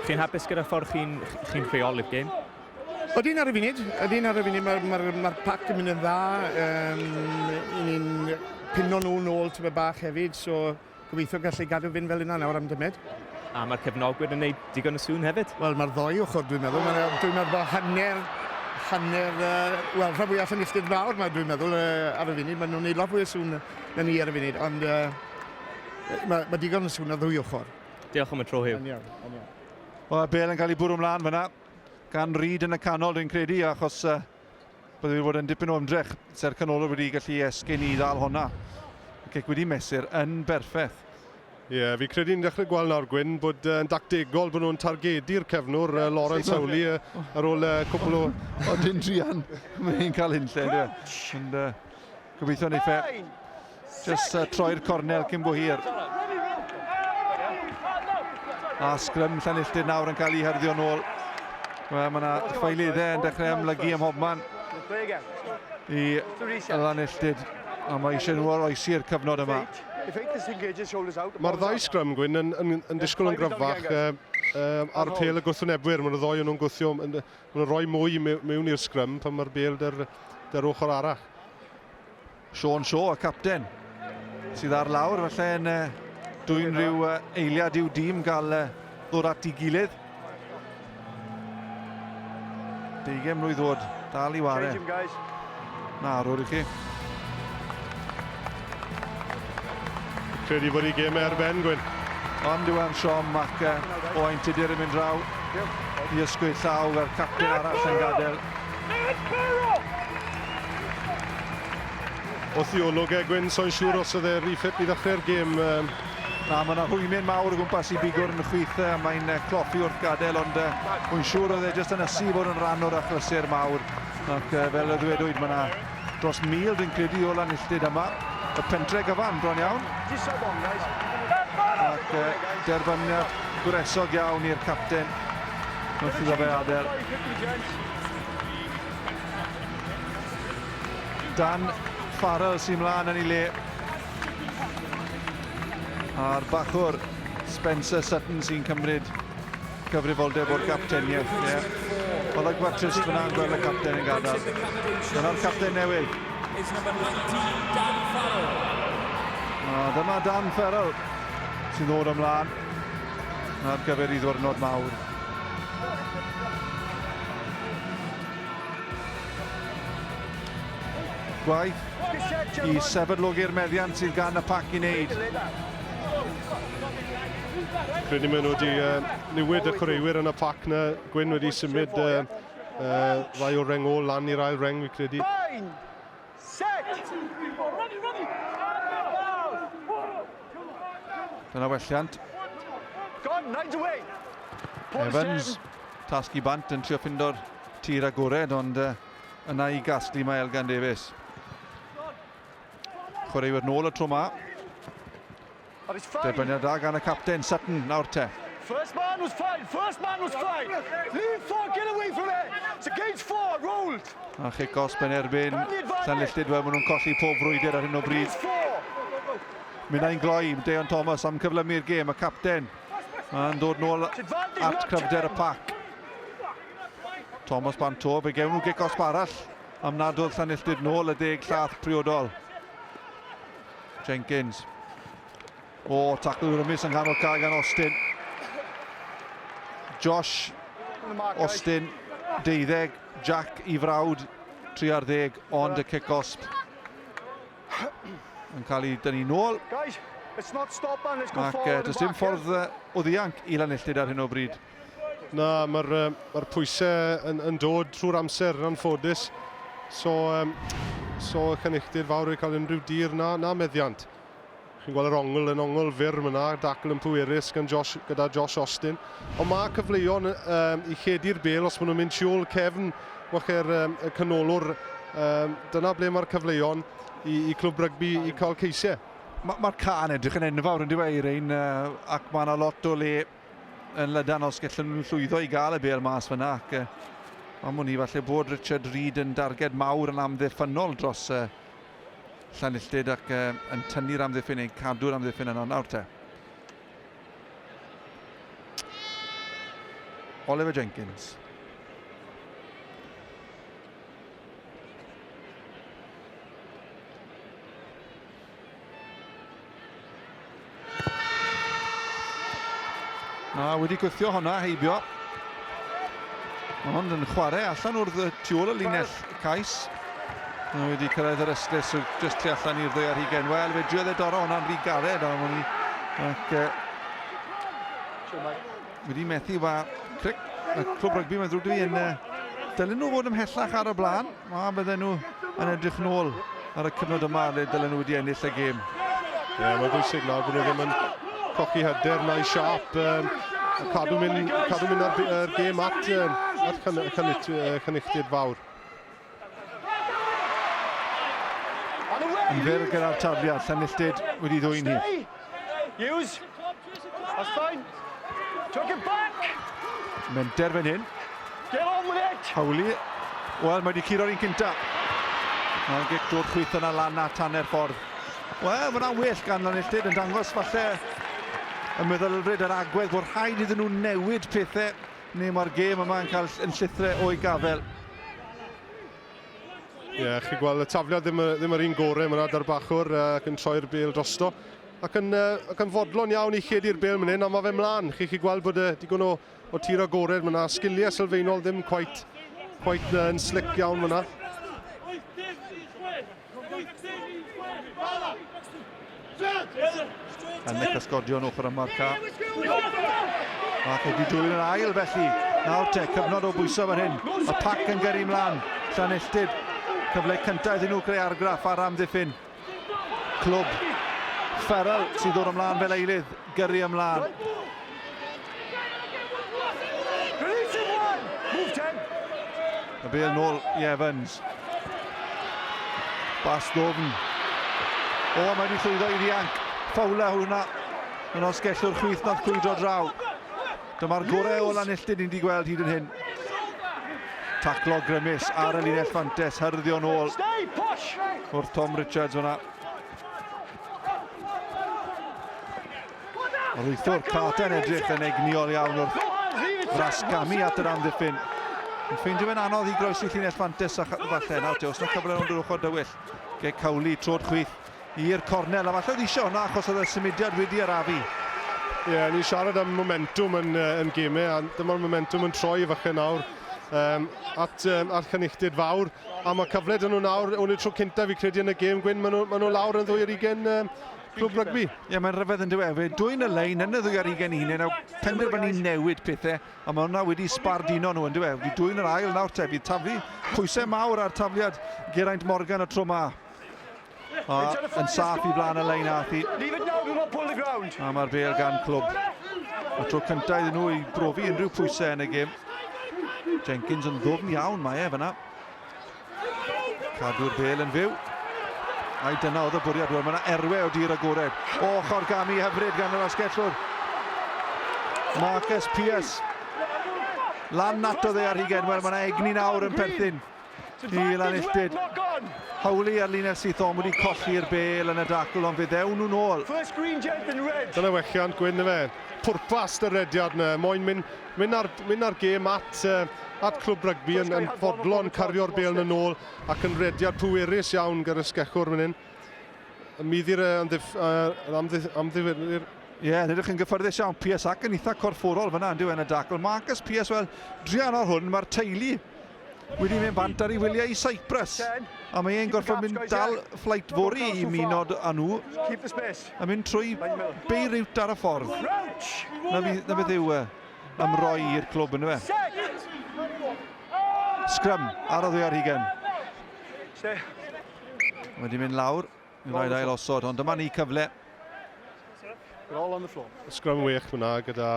Chi'n hapus gyda'r ffordd chi'n rheoli'r gêm? Oedden ar y funud, mae'r pac yn mynd yn dda, ni'n pino nhw nôl tyma bach hefyd, so gobeithio gallu gadw fynd fel yna nawr am dymud. A mae'r cefnogwyr yn gwneud digon o sŵn hefyd? Wel, mae'r ddoi ochr dwi'n meddwl. Dwi'n meddwl bod hanner, wel, rhan fwy allan illtyd fawr mae dwi'n meddwl ar y funud. Maen nhw'n gwneud lot fwy o sŵn na ni ar y funud, ond mae digon o sŵn ar ddwy ochr. Diolch am y tro Hugh. Wel, bêl yn cael ei bwrw ymlaen fyna, gan Reid yn y canol dwi'n credu, achos byddai wedi bod yn dipyn o ymdrech, ser canolwr wedi gallu esgyn i ddal honna. Cic wedi mesur yn berffaith. Ie, fi credu'n dechrau gweld nawr, Gwyn, bod yn dactegol bod nhw'n targedu'r cefnwr Lawrence Howley ar ôl cwbl o... O, dyn drian, mae'n cael hunlle, ynddo. Gobeithio neu ffe. Just troi'r cornel cyn bo hir. A sgrym Llanilltyd nawr yn cael ei herddio nôl. Mae yna ffeiliddau yn dechrau ymlygu ym mhobman i Llanilltyd. A mae eisiau nhw oroesi'r cyfnod yma. Mae'r ddau sgrym, Gwyn, yn disgwyl yn gryfach ar pêl y gwrthwynebwyr. Mae'r ddoi yn nhw'n gwthio, maen rhoi mwy mewn i'r sgrym pan mae'r bêl der ochr arall. Sean Shaw, y capten, sydd ar lawr, falle yn dwy'n rhyw eiliad i'w dîm gael ddod at ei gilydd. 20 mlwydd ddod, dal i ware. Na, rwy'r i chi. Credu bod i gemau ar ben, Gwyn. Ond yw am Siom ac Owain Tudur yn mynd draw i ysgwydd llaw ar capten arall yn gadael. O theologau, Gwyn, so'n siŵr os oedd e rifit i ddechrau'r gêm. Na, mae yna hwymyn mawr o gwmpas i bigwr yn y chwith, a mae'n cloffi wrth gadael, ond wy'n siŵr oedd e jyst yn ysu bod yn rhan o'r achlysur mawr. Ac fel y ddwedwyd, mae yna dros 1000 dwi'n credu o Llanilltyd yma. Y pentre gyfan, bron iawn. Ac derbyniad gwresog iawn i'r capten. Wrth iddo fe adael. Dan Farrell sy'n mlaen yn ei le. A'r bachwr Spencer Sutton sy'n cymryd cyfrifoldeb o'r capteniaeth. Oedd y gwatrist fyna'n gweld y capten yn gadael. Dyna'r capten newydd. Dyma Dan Farrell sy'n ddod ymlaen ar gyfer i ddwrnod mawr. Gwaith i sefydlogi'r meddiant sydd gan y pac i wneud. Credu maen nhw wedi newid y chwaraewyr yn y pac na. Gwyn wedi symud rai o reng o lan i'r ail reng, fi credu. Dyna welliant. Evans, tasgu bant yn trio ffindo'r tir agored, ond yna i gasglu mae Elgan Davies. Chwaraewyr nôl y tro ma. Derbyniad da gan y capten Sutton nawr te. First man was fine. Leave 4, get away from it. It's against 4, rolled. A Chicos ben erbyn Llanilltyd, wel maen nhw'n colli pob frwydr ar hyn o bryd. Mynd ein gloi, Deon Thomas am cyflymu'r gêm, y capten. Mae'n dod nôl at cryfder y pac. Thomas Banto, fe gewn nhw gicos arall am nad oedd Llanilltyd nôl y 10 llath priodol. Jenkins. O, tacl rymus yng nghanol cael gan Austin. Josh Austin, 12, Jack i frawd, 3 ar 10, ond y kick-osp yn cael ei dynnu nôl. Guys, let's not stop and let's go Ac forward. does dim ffordd o ddianc i Llanilltyd ar hyn o bryd. Na, mae'r pwysau yn dod trwy'r amser yn anffodus. So Llanilltyd fawr i cael unrhyw dir na meddiant. Chi'n gweld yr ongl yn ongl fyr yna, dacl yn pwerus gyda Josh Austin. Ond mae cyfleon i lledu'r bel os maen nhw'n mynd siôl cefn wacher y canolwr. Dyna ble mae'r cyfleon i clwb rygbi i cael ceisiau. Mae'r can edrych yn enfawr yn diweir ein, ac mae yna lot o le yn Lydan os gallen nhw'n llwyddo i gael y bel mas fyna. Mae mwyn i falle bod Richard Reid yn darged mawr yn amddiffynol dros Llanilltyd ac yn tynnu'r amddiffyn neu cadw'r amddiffyn yna nawr te. Oliver Jenkins. Wedi gwythio hwnna, heibio. Ond yn chwarae allan wrth y tu ôl y linell cais. Wedi cyrraedd yr ystlys, just tu allan i'r ddwy ar hugen. Wel, fe driodd doro hwnna'n rhy gared ac wedi methu fa cric. Y clwb rygbi mae'n ddrwg yn dylen nhw fod ymhellach ar y blaen. Bydden nhw yn edrych nôl ar y cyfnod yma le dylen nhw wedi ennill y gêm. Mae'n bwysig nawr bod nhw ddim yn cochi hyder na i siap. Cadw mynd ar gêm at Llanilltyd fawr. Yn fyr gyda'r tafliad, Llanilltyd wedi ddwy'n hi. Hughes, that's fine. Took it back. Menter fan hyn. Get on with it. Hawli. Wel, mae wedi curo'r un cynta. Mae'n gic dod chwyth yna lan at hanner ffordd. Wel, mae'n well gan Llanilltyd yn dangos falle y meddylfryd yr agwedd bod rhaid iddyn nhw newid pethau neu mae'r gêm yma yn cael yn llithrau o'i gafel. Chi'n gweld y tafliad ddim yr un gorau, mae'n adarbachwr ac yn troi'r bel drosto. Ac yn fodlon iawn i lledu'r bel mynd hyn, a mae fe mlaen. Chi'n gweld bod digon o tir agored, mae yna sgiliau sylfaenol ddim quite yn slick iawn fyna. Yn Nick Asgodion ochr yma'r ca. Ac wedi dwy'n yr ail felly. Nawr te, cyfnod o bwyso fan hyn. Y pac yn gyrru mlaen. Llanilltyd. Cyfle cyntaf iddyn nhw greu argraff ar amddiffyn. Clwb Ferrell sydd ddod ymlaen fel eilydd. Gyrru ymlaen. Y bel nôl i Evans. Bas ddofn. O, mae wedi llwyddo i ddianc. Ffawla hwnna. Yn os gellwr chwyth nath cwydro draw. Dyma'r gorau o Llanilltyd ni'n di gweld hyd yn hyn. Taclo grymus ar y linell fantes, hyrddio nôl wrth Tom Richards hwnna. Yr wythwr Carter yn edrych yn egniol iawn wrth frasgamu at yr amddiffyn. Yn ffeindio fe'n anodd i groesi linell fantes a falle nawr te, os na cyfle ond yr ochr dywyll. Ge Cawli trod chwyth i'r cornel, a falle oedd eisiau hwnna achos oedd y symudiad wedi arafu. Ni'n siarad am momentum yn gemau, a dyma'r momentum yn troi falle nawr at Llanilltyd fawr. A mae cyfle dyn nhw nawr, o'n y tro cyntaf fi credu yn y gêm gwyn, maen nhw lawr yn 2-20 clwb rygbi. Mae'n rhyfedd yn diweddfu. Dwy'n y lein yn y 2-20 hunain, a penderfynu newid pethau, a mae hwnna wedi sbardino nhw yn diweddfu. Dwy'n yr ail nawr te, fi taflu pwysau mawr ar tafliad Geraint Morgan y tro ma. Yn saff i flaen y lein athi. A mae'r bel gan clwb. A tro cyntaf iddyn nhw i brofi unrhyw pwysau yn y gêm. Jenkins yn ddwfn iawn mae fyna. Cadw'r bel yn fyw. A dyna oedd y bwriad. Mae yna erwe o dir agored. O, Chorgami hyfryd gan yr asgellwr. Marcus Pearce. Lan natodd e ar hugen. Wel, mae yna egni nawr yn perthyn i Lanilltyd. Hawli ar linell syth ond wedi colli'r bel yn y dacl, ond fe ddewn nhw'n ôl. Dyna welliant gwyn y fe. Pwrpas y rediad yna. Moyn mynd ar gêm at clwb rygbi yn fodlon cario'r bel yn ôl ac yn rediad pwerus iawn gyda'r sgellwr fan hyn. Middi'r amddifurwyr. Ie, nidwch chi'n gyffyrddus iawn. Pearce ac yn eitha corfforol fyna yn diwen y dacl. Marcus Pearce, wel, drian ar hwn, mae'r teulu wedi mynd bant ar ei wyliau i Cyprus. A mae e'n gorfod mynd dal fflight fori i munod â nhw. A mynd trwy Beirut ar y ffordd. Na beth yw ymroi i'r clwb yn y fe. Scrum ar y ddwy ar hugen. Wedi mynd lawr. Yn rhaid ail osod, ond dyma ni cyfle. Scrum wych hwnna gyda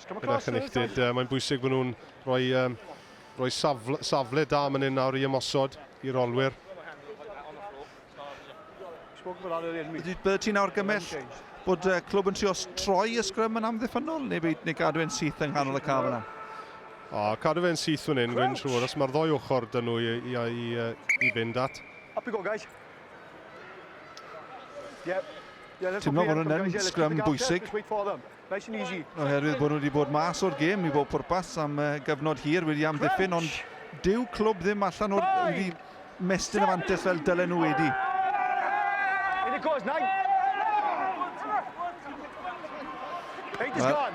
Chynilltyd. Mae'n bwysig bod nhw'n rhoi safle da man hyn nawr i ymosod i'r olwyr. Bydde ti'n awrgymell bod clwb yn trio troi y scrum yn amddiffynol neu gadw e'n syth yng nghanol y caf yna? Cadw fe'n syth fan hyn, Gwyn, siŵr, os mae'r ddoi ochr dyn nhw i fynd at. Up you go, guys. Ti'n meddwl bod hwnna'n scrum bwysig? Oherwydd bod nhw wedi bod mas o'r gêm i bob pwrpas am gyfnod hir wedi amddiffyn, ond dyw clwb ddim allan o'r wedi mestyn y fantes fel dylen nhw wedi.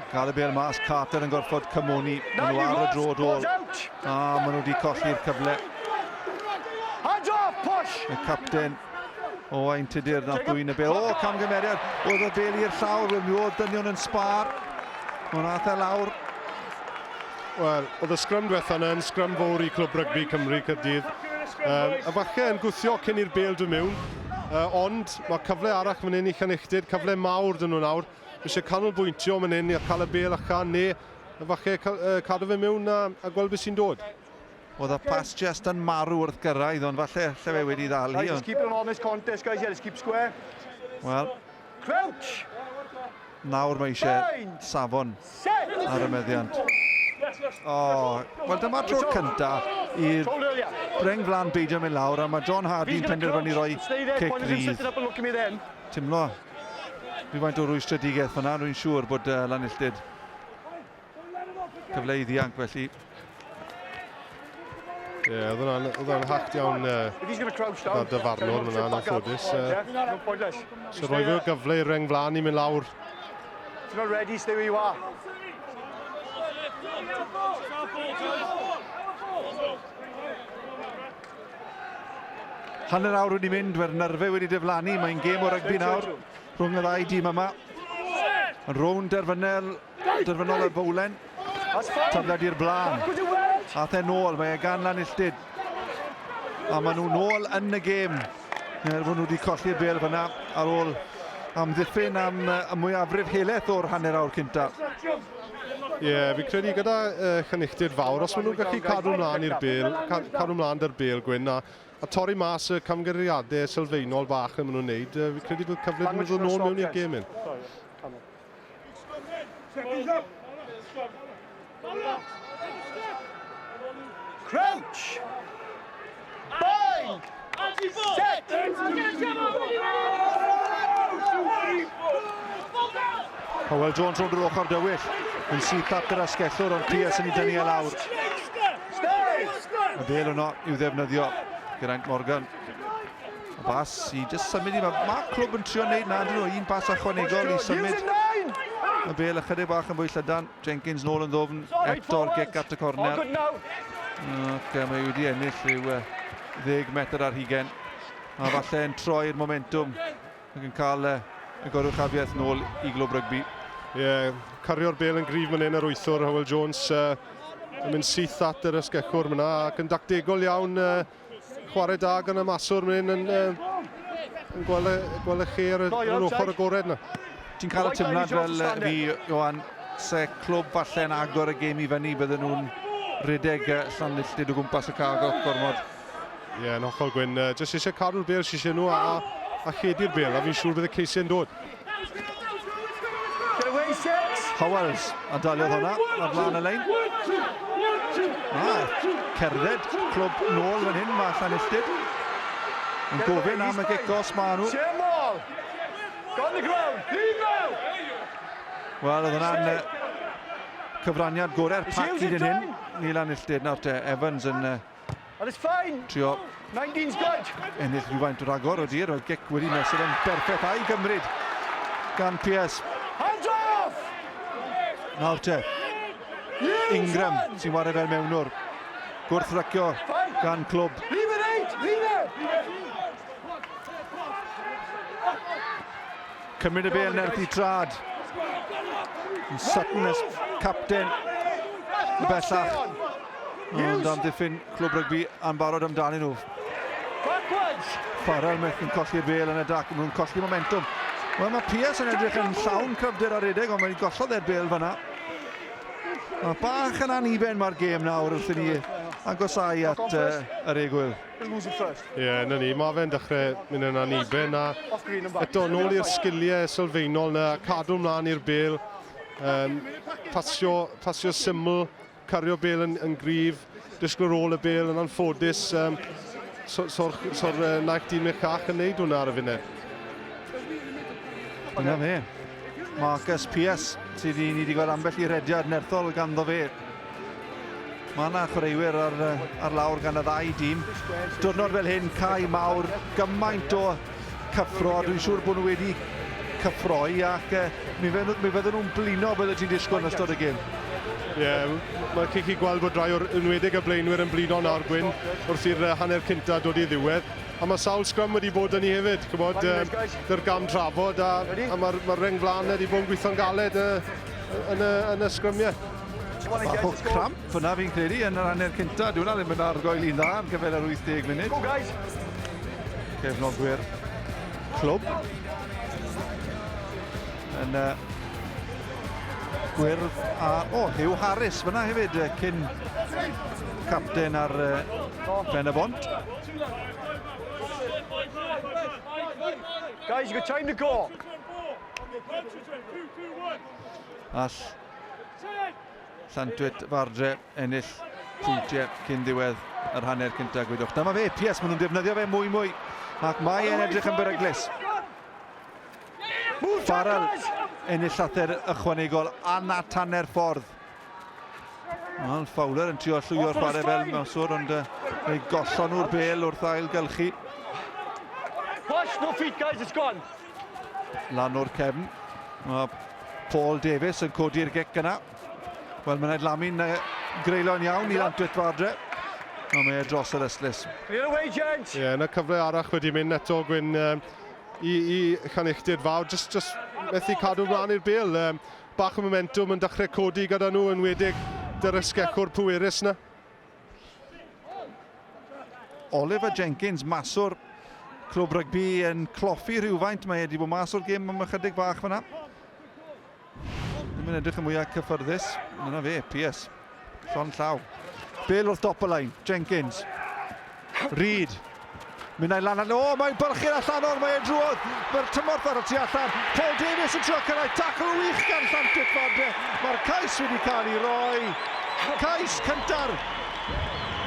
Cael y bel mas, Carter yn gorfod cymoni. Maen nhw ar y drod ôl. A maen nhw wedi colli'r cyfle. Y capten o Aintydir nath dwyn y bel. O, camgymeriad. Oedd y bel i'r llawr. Mi oedd dynion yn sbar. Ond nath e lawr. Wel, oedd y scrum diwetha yna yn scrum fawr i Clwb Rygbi Cymru Caerdydd. A falle yn gwthio cyn i'r bel dod mewn. Ond mae cyfle arall fan hyn i Chynilltyd. Cyfle mawr dyn nhw nawr. Eisiau canolbwyntio fan hyn i cael y bel allan, neu falle cadw fe mewn a gweld beth sy'n dod. Oedd y pas just yn marw wrth gyrraedd, ond falle lle fe wedi ddali. Just keep it an honest contest, guys. Yeah, just keep square. Wel. Crouch. Nawr mae eisiau safon ar y meddiant. Wel, dyma'r tro cyntaf i'r Breng Flan beidio mynd lawr, a mae John Hardy'n penderfynu roi cic rydd. Timlo, fi faint o rwystredigaeth fyna, rwy'n siŵr bod Lanilltyd cyfle i ddianc felly. Ie, oedd hwnna'n hacht iawn gyda dyfarnwr fyna yn anffodus. So roi fe gyfle i'r Breng Flan i mynd lawr. If you're not ready, stay where you are. Hanner awr wedi mynd, mae'r nyrfau wedi diflannu, mae'n gêm o rygbi nawr rhwng y ddau dîm yma. Yn rown derfynol y bowlen, taflad i'r blaen. Ath e nôl, mae e gan Lanilltyd. A maen nhw nôl yn y gêm. Er bod nhw wedi colli'r bel fyna ar ôl amddiffyn am mwyafrif helaeth o'r hanner awr cynta. Ie, fi credu gyda Chynilltyd fawr, os maen nhw'n gallu cadw ymlaen i'r bel, cadw ymlaen dy'r bel, Gwyn, a torri mas y camgymeriadau sylfaenol bach yn maen nhw'n neud, fi credu bod cyfle yn dod nôl mewn i'r gêm hyn. Crouch! Bind! Set! Hywel Jones rownd yr ochr dywyll. Yn syth at yr asgellwr, ond Pearce yn ei dynnu e lawr. Y bel yno i'w ddefnyddio Geraint Morgan. Y bas i just symud i. Mae clwb yn trio wneud na, dyn nhw, un bas ychwanegol i symud. Y bel ychydig bach yn fwy llydan. Jenkins nôl yn ddofn, eto'r gic at y cornel. Mae wedi ennill rhyw 10 metr ar hugen. A falle yn troi'r momentum ac yn cael y goruchafiaeth nôl i Glwb Rygbi. Ie, cario'r bel yn gryf man hyn ar wythwr, Hywel Jones yn mynd syth at yr ysgellwr myna ac yn dactegol iawn chwarae da gan y maswr man hyn yn gweld y cher yn ochr agored yna. Ti'n cael y teimlad fel fi, Iwan, se clwb falle'n agor y gêm i fyny, bydden nhw'n redeg Llanilltyd o gwmpas y cagog gormod. Ie, yn hollol Gwyn. Jyst eisiau cadw'r bêl sy'n nhw a chedi'r bêl, a fi'n siŵr bydd y ceisiau'n dod. Howells a daliodd hwnna ar flaen y lein. Cerdded, clwb nôl fan hyn, mae Llanilltyd. Yn gofyn am y gicos ma nhw. Wel, oedd hwnna'n cyfraniad gorau'r pac hyd yn hyn. Ni Llanilltyd nawr te, Evans yn trio ennill rhywfaint o ragor o dir. Oedd gic wedi mesur yn berffaith a'i gymryd gan Pierce. Nawr te, Ingram sy'n wario fel mewnwr. Gwrthrycio gan clwb. Cymryd y bêl nerth i trad. Sutton as capten bellach. Ond am ddiffyn clwb rygbi yn barod amdanyn nhw. Farrell methu yn colli'r bêl yn y dac, nhw'n colli momentum. Wel, mae Pierce yn edrych yn llawn cryfder ar redeg, ond mae'n gollodd e'r bêl fanna. Mae bach yn aniben mae'r gêm nawr wrth i ni agosau at yr egwyl. Ie, na ni, mae fe'n dechrau mynd yn aniben a eto nôl i'r sgiliau sylfaenol na, cadw mlaen i'r bêl, pasio syml, cario bêl yn gryf, disgwyl rôl y bêl yn anffodus, so'r naich dyn Mechach yn neud hwnna ar y funud. Dyna fe. Marcus Pierce sydd ni wedi gweld ambell i rediad nerthol ganddo fe. Mae yna chwaraewyr ar lawr gan y ddau dîm. Diwrnod fel hyn, cae mawr, gymaint o cyffro. Dwi'n siŵr bod nhw wedi cyffroi ac mi fydden nhw'n blino bydde ti'n disgwyl yn ystod y gêm. Ie, mae'n cic i gweld bod rai o'r enwedig y blaenwyr yn blino nawr Gwyn wrth i'r hanner cynta dod i ddiwedd. A mae sawl sgrym wedi bod yn ei hefyd, chybod, dy'r gam trafod a mae'r reng flan wedi bod yn gweithio'n galed yn y sgrymiau. Bach o cramp fyna fi'n credu yn yr hanner cynta. Dwi'n ddim yn argoel un dda ar gyfer yr 80 munud. Cefnogwyr clwb. Yn gwyrdd a... Hugh Harris fyna hefyd, cyn capten ar ben y bont. Guys, you've got time to go. All Llantwit Fardre ennill pwyntiau cyn ddiwedd yr hanner cynta gwydwch. Dyma fe, Pierce, maen nhw'n defnyddio fe mwy. Ac mae e'n edrych yn beryglus. Farrell ennill llathur ychwanegol a nat hanner ffordd. Wel, Fowler yn trio llwio'r chwarae fel mewswr, ond ei gollon nhw'r bêl wrth ailgylchu. Push, no feet, guys, it's gone. Lan o'r cefn. Mae Paul Davies yn codi'r gic yna. Wel, mae'n edlamu'n greulon iawn i Llantwit Fardre. Ond mae dros yr yslis. Clear away, gents. Ie, yna cyfle arall wedi mynd eto Gwyn i Llanilltyd fawr. Just methu cadw mlaen i'r bêl. Bach o momentum yn dechrau codi gyda nhw yn wedig dy'r esgechwr pwerus yna. Oliver Jenkins, maswr clwb rygbi yn cloffi rhywfaint. Mae wedi bod mas o'r gêm am ychydig bach fyna. Ddim yn edrych yn mwyaf cyffyrddus. Yna fe, Pierce. Llon llaw. Bêl wrth top y lein. Jenkins. Reid. Mynd a'i lan. Mae'n bylchu'n allanol. Mae'n drwodd. Mae'r tymorth ar y tu allan. Paul Davies yn trio cyrraedd. Tackle wych gan Llantwit Fardre. Mae'r cais wedi cael ei roi. Cais cyntar.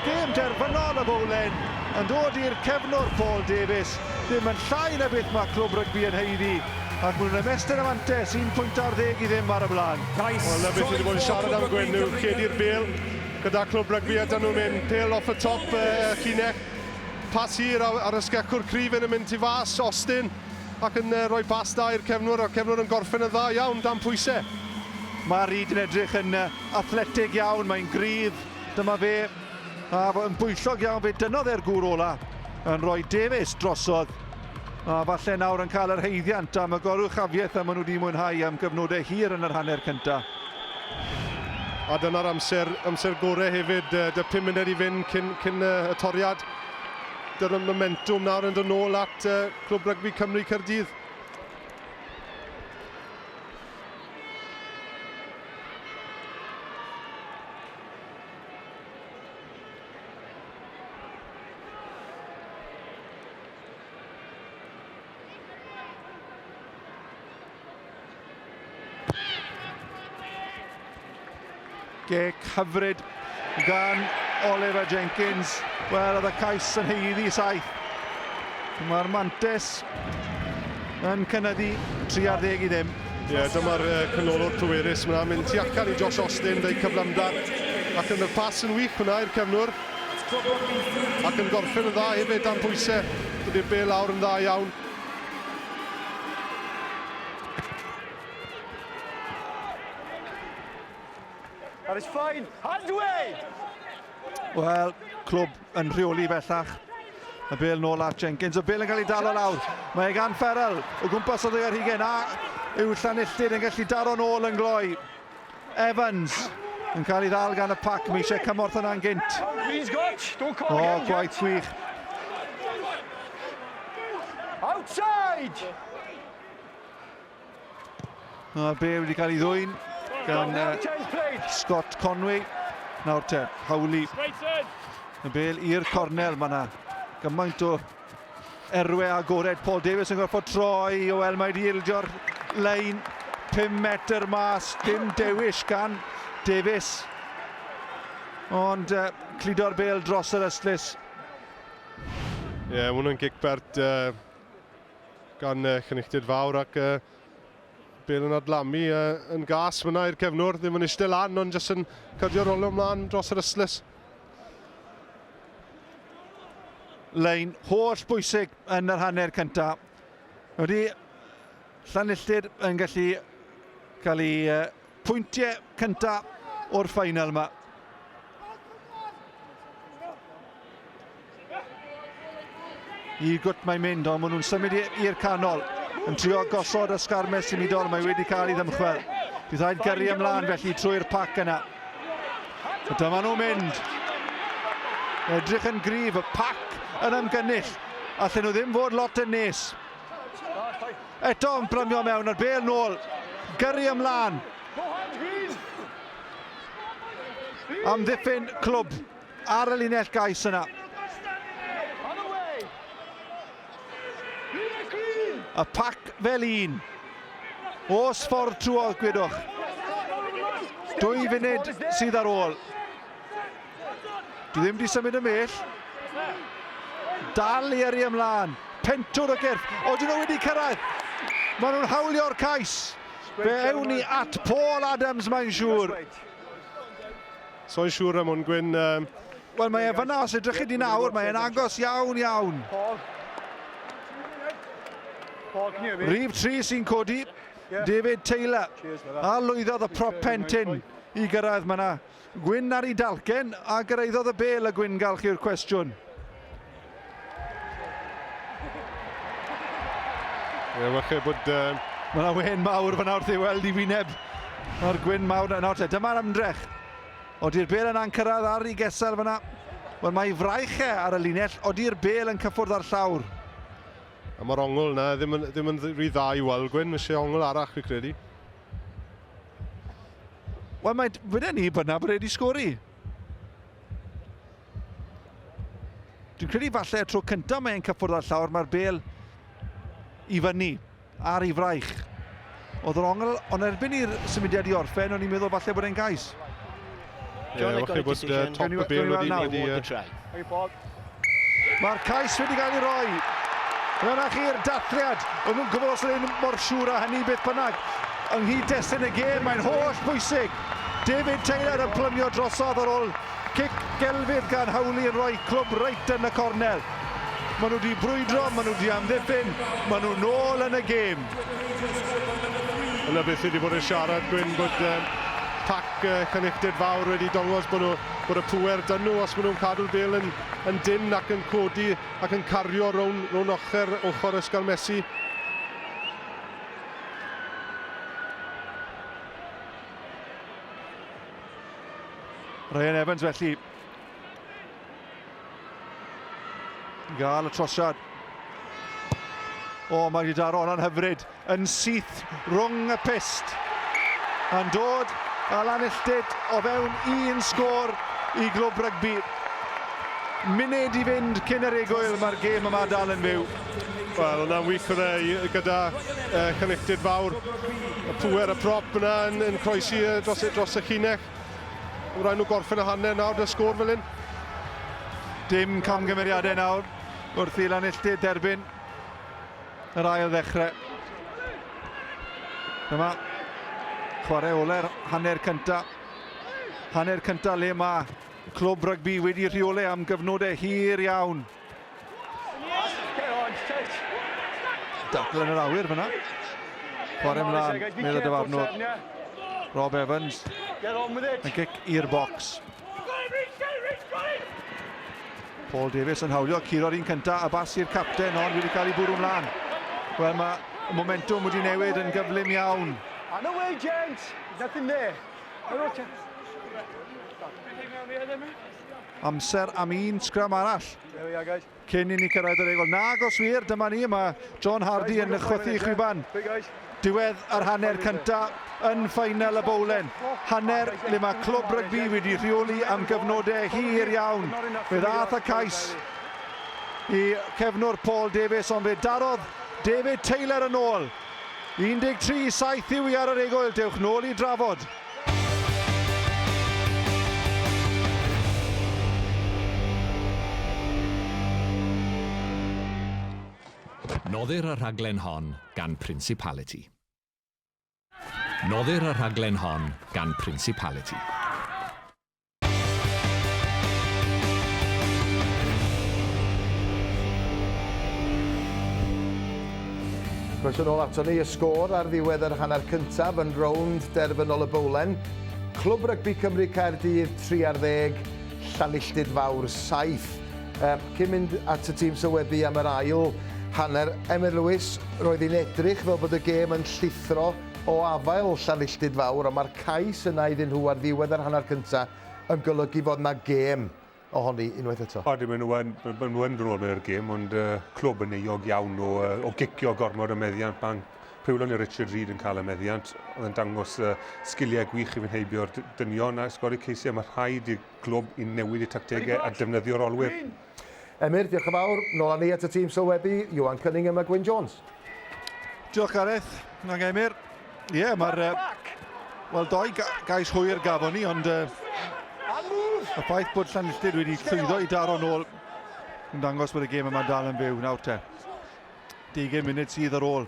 Gêm derfynol y bowlen. Yn dod i'r cefnwr Paul Davies. Ddim yn llai na beth mae clwb rygbi yn heiddi. Ac mwyn ymestyn am antes, 1 pwynt ar 10 i ddim ar y blaen. Wel, na beth wedi bod yn siarad am Gwyn, nhw chedi'r bêl gyda clwb rygbi a dyn nhw'n mynd pêl off y top Llinell. Pas hir ar ysgecwr Cryf yn mynd tu fas, Austin, ac yn rhoi bas da i'r cefnwr, a'r cefnwr yn gorffen yn dda iawn dan pwysau. Mae Reid yn edrych yn athletig iawn, mae'n gryf, dyma fe, a yn bwyllog iawn fe, dynodd e'r gŵr ola, yn rhoi Davies drosodd. A falle nawr yn cael yr heiddiant am y gorwchafiaeth a maen nhw wedi mwynhau am gyfnodau hir yn yr hanner cynta. A dyna'r amser gorau hefyd, dy 5 munud i fynd cyn y toriad. Dyna'r momentum nawr yn dod nôl at clwb rygbi Cymru Caerdydd. Gec hyfryd gan Oliver Jenkins. Wel, oedd y cais yn heiddi saith. Mae'r mantes yn cynyddu 3-10 i ddim. Ie, dyma'r canolwr pwerus yma, mynd tu allan i Josh Austin, dweud cyflymdar. Ac yn y pas yn wych hwnna i'r cefnwr. Ac yn gorffen yn dda hefyd am pwysau. Dydy'r bel lawr yn dda iawn. That is fine. Hands away! Wel, clwb yn rheoli bellach. Y bel nôl at Jenkins. Y bel yn cael ei dalo lawr. Mae gan Ferrell o gwmpas o ddwy'r hugen. A yw Llanillid yn gallu daro nôl yn gloi. Evans yn cael ei ddal gan y pac. Mae eisiau cymorth yna'n gynt. O, gwaith gwych. Outside! Y bel wedi cael ei ddwyn gan Scott Conway. Nawr te, Hawley. Y bel i'r cornel, mae yna gymaint o erwe agored. Paul Davies yn gorfod troi, wel mae wedi ildio'r lein 5 metr mas, dim dewis gan Davies. Ond cludo'r bel dros yr ystlys. Ie, mae hwnna'n gigbert gan Llynilltid fawr ac bel yn adlamu yn gas fyna i'r cefnwr, ddim yn eistedd lan, ond jyst yn cydio'r olwg ymlaen dros yr ystlys. Lein holl bwysig yn yr hanner cyntaf. Wedi Llanilltid yn gallu cael ei pwyntiau cyntaf o'r ffainal yma. I gwt mae'n mynd, ond maen nhw'n symud i'r canol. Yn trio gosod ysgarmes symudol, mae wedi cael ei ddymchwel. Bydd rhaid gyrru ymlaen felly trwy'r pac yna. Dyma nhw'n mynd. Edrych yn gryf, y pac yn ymgynnull. Allen nhw ddim fod lot yn nes. Eto yn brymio mewn, ar bel nôl. Gyrru ymlaen. Am ddiffyn clwb ar y linell gais yna. Y pac fel un. O sffordd trwodd, gwydwch. 2 funud sydd ar ôl. Dwi ddim wedi symud ymell. Dal i yrru ymlaen. Pentwr o gyrff. O, dyn nhw wedi cyrraedd. Maen nhw'n hawlio'r cais. Fe ewn ni at Paul Adams, mae'n siŵr. So'n siŵr am hwn, Gwyn. Wel, mae e fyna os edrych i di nawr. Mae e'n agos iawn, iawn. Rhif 3 sy'n codi, David Taylor. A lwyddodd y prop Pentyn i gyrraedd mae'na. Gwyn ar ei dalcen a gyrraeddodd y bel y Gwyn galch i'r cwestiwn. Ie, wache bod... Mae'na wen mawr fyna wrth ei weld i wyneb. Mae'r Gwyn mawr yna. Dyma'r ymdrech. Oedi'r bel yna'n cyrraedd ar ei gesel fyna. Wel, mae fraich ar y linell. Oedi'r bel yn cyffwrdd ar llawr. A mae'r ongl yna ddim yn rhy dda i weld, Gwyn. Mae eisiau ongl arall, fi credu. Wel, mae fyna ni byna bod wedi sgori. Dwi'n credu falle tro cyntaf mae'n cyffwrdd ar llawr, mae'r bel i fyny ar ei fraich. Oedd yr ongl, ond erbyn i'r symudiad i orffen, o'n i'n meddwl falle bod e'n gais. Ie, wache bod top y bel wedi... Mae'r cais wedi cael ei roi. Dyna chi'r dathliad. O'n nhw'n gwybod os ydyn mor siŵr a hynny beth bynnag. Ynghyd destyn y gêm, mae'n holl bwysig. David Taylor yn plymio drosodd ar ôl cic gelfydd gan Hawley yn rhoi clwb reit yn y cornel. Maen nhw wedi brwydro, maen nhw wedi amddiffyn, maen nhw nôl yn y gêm. Yna beth wedi bod yn siarad, Gwyn, bod pac Llynilltid fawr wedi dangos bod y pŵer dyn nhw os maen nhw'n cadw'r bel yn dyn ac yn codi ac yn cario rown ochr ysgalmesu. Ryan Evans felly. Gael y trosiad. O, mae wedi daro hwnna'n hyfryd. Yn syth rwng y pist. Yn dod a Llanilltid o fewn 1 sgôr i glwb rygbi. Munud i fynd cyn yr egwyl, mae'r gêm yma dal yn fyw. Wel, hwnna'n wych o dde gyda Llynilltid fawr. Y pŵer y prop yna yn croesi dros y llinell. rhaid nhw gorffen y hanner nawr, dy sgôr fel hyn. Dim camgymeriadau nawr wrth i Lanilltyd derbyn yr ail ddechrau. Dyma chwarae ole'r hanner cynta. Hanner cynta le mae clwb rygbi wedi rheolau am gyfnodau hir iawn. Datl yn yr awyr fyna. Chwarae mlaen, medd y dyfarnwr. Rob Evans yn gic i'r bocs. Paul Davies yn hawlio, curo'r un cynta, a bas i'r capten, ond wedi cael ei bwrw mlaen. Wel, mae y momentum wedi newid yn gyflym iawn. On the way, gents. Nothing there. Amser am un sgram arall. There we are, guys. Cyn i ni cyrraedd yr egol. Nag os wir, dyma ni, mae John Hardy yn chwythu chwiban. Diwedd yr hanner cynta yn ffainal y bowlen. Hanner le mae clwb rygbi wedi rheoli am gyfnodau hir iawn. Fe ddath y cais i cefnwr Paul Davies, ond fe darodd David Taylor yn ôl. 13-7 yw i ar yr egol, dewch nôl i drafod. Noddir y rhaglen hon gan Principality. Noddir y rhaglen hon gan Principality. Croeso nôl ato ni, y sgôr ar ddiwedd yr hanner cyntaf yn rownd derfynol y bowlen. Clwb Rygbi Cymru Caerdydd 3-10, Llanilltyd Fawr 7. Cyn mynd at y tîm sylwebu am yr ail hanner, Emyr Lewis, roedd hi'n edrych fel bod y gêm yn llithro o afael Llanilltyd Fawr, ond mae'r cais yna iddyn nhw ar ddiwedd yr hanner cyntaf yn golygu fod yna gêm ohoni unwaith eto. Odi, maen nhw yn dod nôl mewn gêm, ond clwb yn euog iawn o gicio gormod y meddiant. Pan Priwlon i Richard Reid yn cael y meddiant, oedd yn dangos sgiliau gwych i fynd heibio'r dynion, a sgori ceisiau mae rhaid i'r clwb i newid eu tactegau a defnyddio'r olwyr. Emyr, diolch yn fawr. Nôl â ni at y tîm sylwebu, Iwan Cunningham a Gwyn Jones. Diolch Gareth, nag Emyr. Ie, mae'r... Wel, doi gais hwyr gafon ni, ond... Y ffaith bod Llanilltyd wedi llwyddo i daro nôl yn dangos bod y gêm yma dal yn byw nawr te. 20 munud sydd ar ôl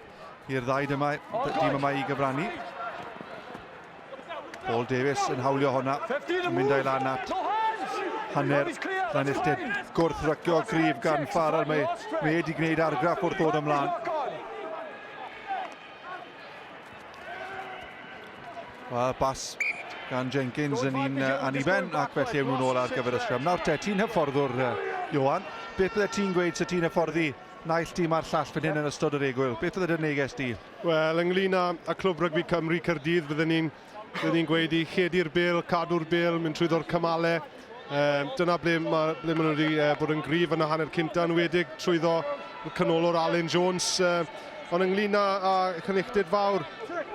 i'r ddau dîm yma i gyfrannu. Paul Davies yn hawlio honna, yn mynd o'i lan at hanner Llanilltyd. Gwrthrycio gryf gan Farrell, mae wedi gwneud argraff wrth ddod ymlaen. Wel, bas gan Jenkins yn un aniben, ac felly ewn nhw'n ôl ar gyfer y sgrym. Nawr te, ti'n hyfforddwr, Iwan. Beth bydde ti'n gweud sy'n ti'n hyfforddi naill tîm a'r llall fan hyn yn ystod yr egwyl? Beth bydde dy neges di? Wel, ynglyn â Clwb Rygbi Cymru Caerdydd, bydden ni'n gweud i chedi'r bêl, cadw'r bêl, mynd trwyddo'r cymalau. Dyna ble maen nhw wedi bod yn gryf yn y hanner cynta, yn wedig trwyddo canolor Alun Jones. Ond ynglyn â Llanilltyd Fawr,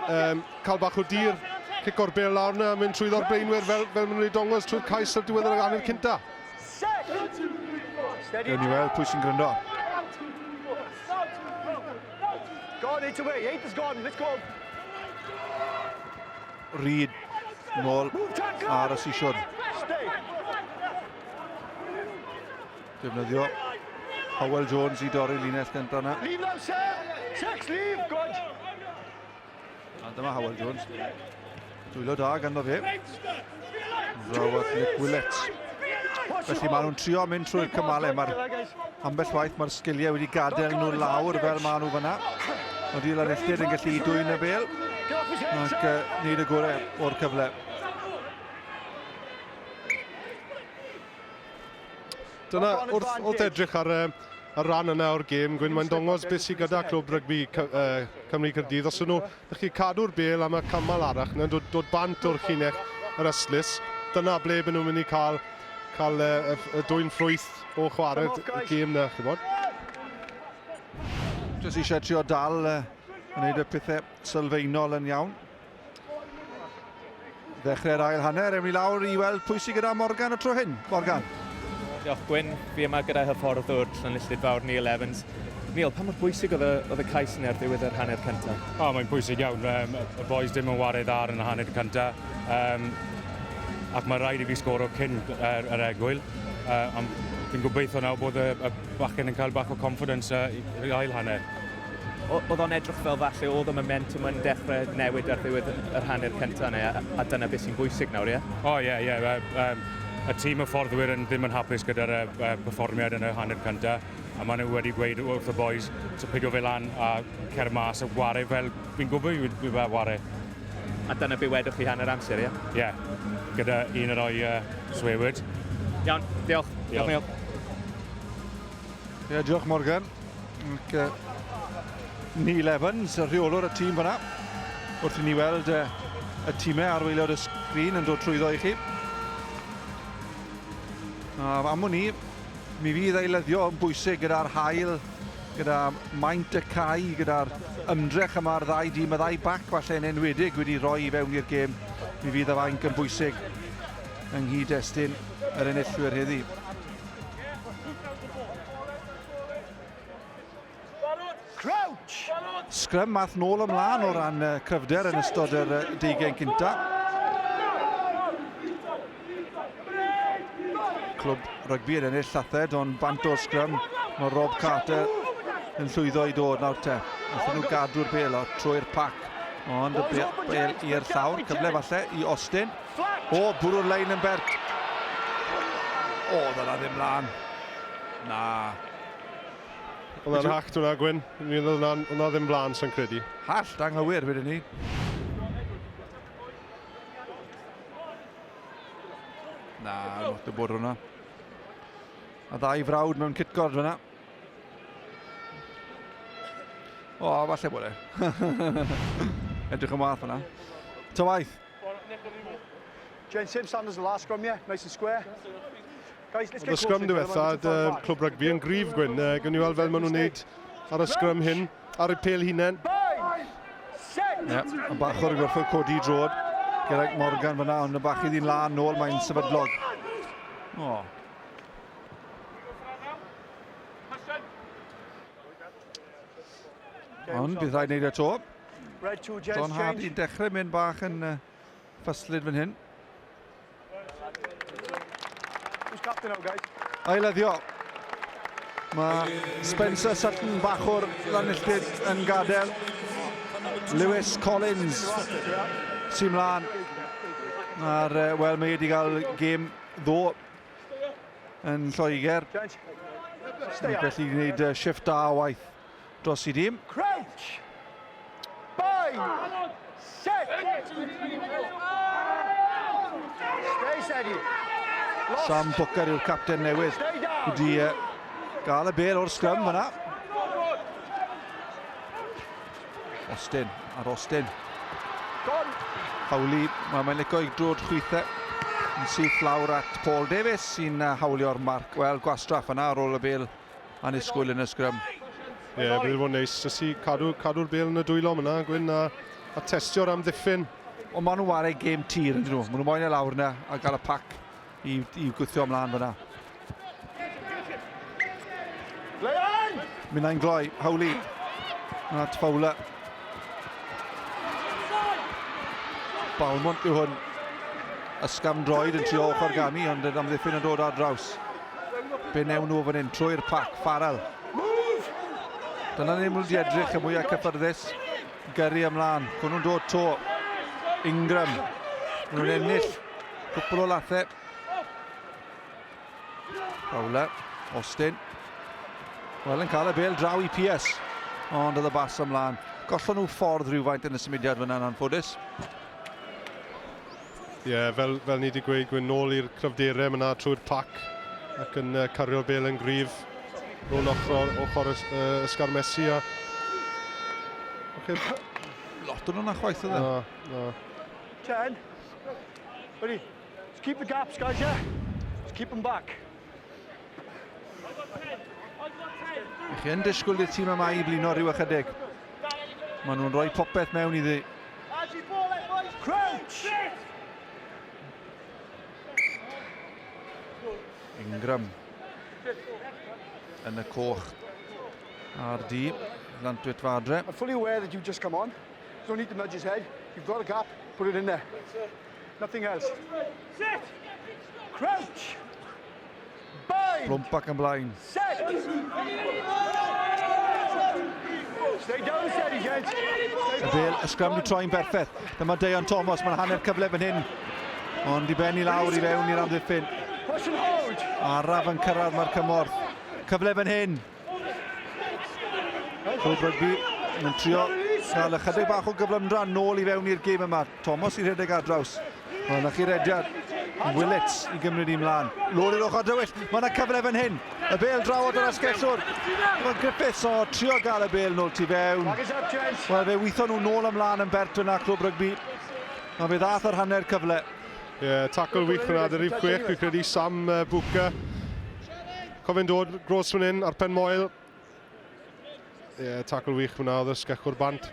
cael bach o dir, cico'r bêl lawr yna, mynd trwyddo'r blaenwyr fel maen nhw wedi dongos trwy'r cais ar diwedd yr hanner cynta. Gawn ni weld pwy sy'n gryndo. Go on, 8 away. 8 is gone. Let's go. Reid nôl ar y sisiwr. Defnyddio Howell Jones i dorri linell gyntaf yna. Leave them, sir. 6, leave. Good. A dyma Howell Jones. Dwylo da ganddo fe. Rawat Nick Willett. Felly maen nhw'n trio mynd trwy'r cymalau. Ambell waith mae'r sgiliau wedi gadael nhw lawr fel maen nhw fyna. Oedd i Llanilltyd yn gallu dwyn y bêl ac wneud y gorau o'r cyfle. Dyna, wrth edrych ar y ran yna o'r gêm, Gwyn, mae'n dongos beth sydd gyda Clwb Rygbi Cymru Caerdydd. Os ydyn nhw ddech cadw'r bêl am y cymal arall, yna'n dod bant o'r llinell yr yslys, dyna ble byd nhw'n mynd i cael y dwy'n ffrwyth o chwarae y gêm na, chi bod? Jyst eisiau trio dal yn gwneud y pethau sylfaenol yn iawn. Ddechrau'r ail hanner, ewn ni lawr i weld pwy sydd gyda Morgan y tro hyn. Morgan. Diolch Gwyn, fi yma gyda hyfforddwr Llanilltyd Fawr Neil Evans. Neil, pa mor bwysig oedd y cais yn ar ddiwedd yr hanner cyntaf? Mae'n bwysig iawn. Y boys dim yn wario dda yn y hanner cyntaf. ac mae rhaid I fi sgoro cyn yr egwyl. Fi'n gobeithio nawr bod y bachgen yn cael bach o confidence I ail hanner. Oedd o'n edrych fel falle oedd y momentum yn dechrau newid ar ddiwedd yr hanner cyntaf neu, a dyna beth sy'n bwysig nawr, ie? O, ie. Y tîm y fforddwyr ddim yn hapus gyda'r perfformiad yn y hanner cyntaf, a maen nhw wedi gweud wrth y boys, so pigo fe lan a cer mas a wario fel fi'n gwybod I fe wario. A dyna be wedwch chi hanner amser, ie? Ie, gyda un yr o'i swewyd. Iawn, diolch. Diolch. Ie, diolch Morgan. Neil Evans, y rheolwr y tîm fyna. Wrth I ni weld y tîmau ar waelod y sgrin yn dod trwyddo I chi. Am hwn mi fydd eilyddio yn bwysig gyda'r hael, gyda maint y cae, gyda'r ymdrech yma'r ddau dîm, y ddau bac falle yn enwedig wedi rhoi I fewn i'r gêm. Mi fydd y fainc yn bwysig yng nghyd-destun yr enillwyr heddi. Sgrym math nôl ymlaen o ran cryfder yn ystod yr 20 cynta. Clwb rygbi yn ennill llathed, ond bant o'r sgrym. Mae Rob Carter yn llwyddo I dod nawr te. Nathon nhw gadw'r bel trwy'r pac. Ond y bel i'r llawr, cyfle falle I Austin. O, bwrw'r lein yn bert. O, dyna ddim mlaen. Na. Oedd e'n hacht hwnna, Gwyn. Hwnna ddim blaen sy'n credu. Hall anghywir, wedyn ni. Na, not y bwrw hwnna. A ddau frawd mewn kitgord hwnna. O, falle bod e. Edrych yn wath hwnna. Tywaith. Jane Sim Sanders the last scrum, yeah? Nice and square. Guys, let's get Y sgrym diwethaf, clwb rygbi yn gryf, Gwyn. Gwyn I weld fel maen nhw'n wneud ar y sgrym hyn, ar y pel hunain. Y bachwr yn gorfod codi drod. Geraint Morgan fyna, ond y bach I ddyn lan nôl, mae'n sefydlog. O. Ond bydd rhaid wneud y to. Don Hardy dechrau mynd bach yn ffyslid fan hyn. Eilyddio. Mae Spencer Sutton, bachwr Llanilltyd yn gadael. Lewis Collins sy'n mlaen. Wel, mae wedi cael gêm ddo yn Lloegr. Felly gwneud shift da o waith dros I dîm. Crouch! Bind! Set! Stay steady. Sam Booker yw'r capten newydd. Wedi gael y bel o'r sgrym fyna. Austin ar Austin. Hawli, mae'n licio I drod chwythau. Yn syth lawr at Paul Davies sy'n hawlio'r marc. Wel, gwastraff yna ar ôl y bel anisgwyl yn y sgrym. Ie, bydd fod neis. Jyst I cadw'r bel yn y dwylo yna, Gwyn, a testio'r amddiffyn. Ond maen nhw'n wario gêm tir yn dyn nhw. Maen nhw'n moyn y lawr yna a gael y pac I gwythio ymlaen fyna. Mynd a'n gloi, Hawli. At Fowler. Balmont yw hwn. Ysgam droed yn trio ochr gami, ond yn amddiffyn yn dod ar draws. Be newn nhw fan hyn, trwy'r pac, Farrell. Dyna ni'n mwyn di edrych y mwyaf cyffyrddus. Gyrru ymlaen, hwn nhw'n dod to. Ingram. Nhw'n ennill cwpl o lathau. Fowler, Austin. Wel, yn cael y bel draw I Pierce. Ond oedd y bas ymlaen. Gollon nhw ffordd rhywfaint yn y symudiad fyna'n anffodus. Ie, fel ni wedi gweud, Gwyn, nôl i'r cryfderau yna trwy'r pac ac yn cario'r bel yn gryf rôl ochr ysgar Messi a... Lot o'n hwnna chwaith oedd e? No. 10. Ready? Let's keep the gaps, guys, yeah? Let's keep them back. Chi yn disgwyl i'r tîm yma I blino rhyw ychydig. Maen nhw'n rhoi popeth mewn iddi. Crouch! Ingram yn y coch ar D, Lantwit Fadre. I'm fully aware that you've just come on. There's no need to nudge his head. You've got a gap, put it in there. Nothing else. Sit. Crouch. Bind. Blwmp ac yn blaen. Set. Stay down and steady, gents. Y Bale, y sgrym di troi'n berffaith. Dyma Deion Thomas, mae'n hanner cyfle fan hyn. Ond i benni lawr i fewn i'r amddiffyn. Push and hold. Araf yn cyrraedd mae'r cymorth. Cyfle fan hyn. Clwb rygbi yn trio cael ychydig bach o gyflymdra nôl i fewn i'r gêm yma. Thomas i rhedeg ar draws. Mae yna chi rediad. Willits i gymryd i mlaen. Lôr i'r ochr dywyll. Mae yna cyfle fan hyn. Y Bale drafod yr asgellwr. Mae Griffiths o trio gael y Bale nôl tu fewn. Wel, fe weithio nhw nôl ymlaen yn bert yna Clwb Rygbi. A fe ddath yr hanner cyfle. Tackle wych fyna, dy rif chwech, dwi'n credu Sam Bwca. Cofyn dod gros fan hyn ar pen moel. Tackle wych fyna, oedd y sgechwr bant.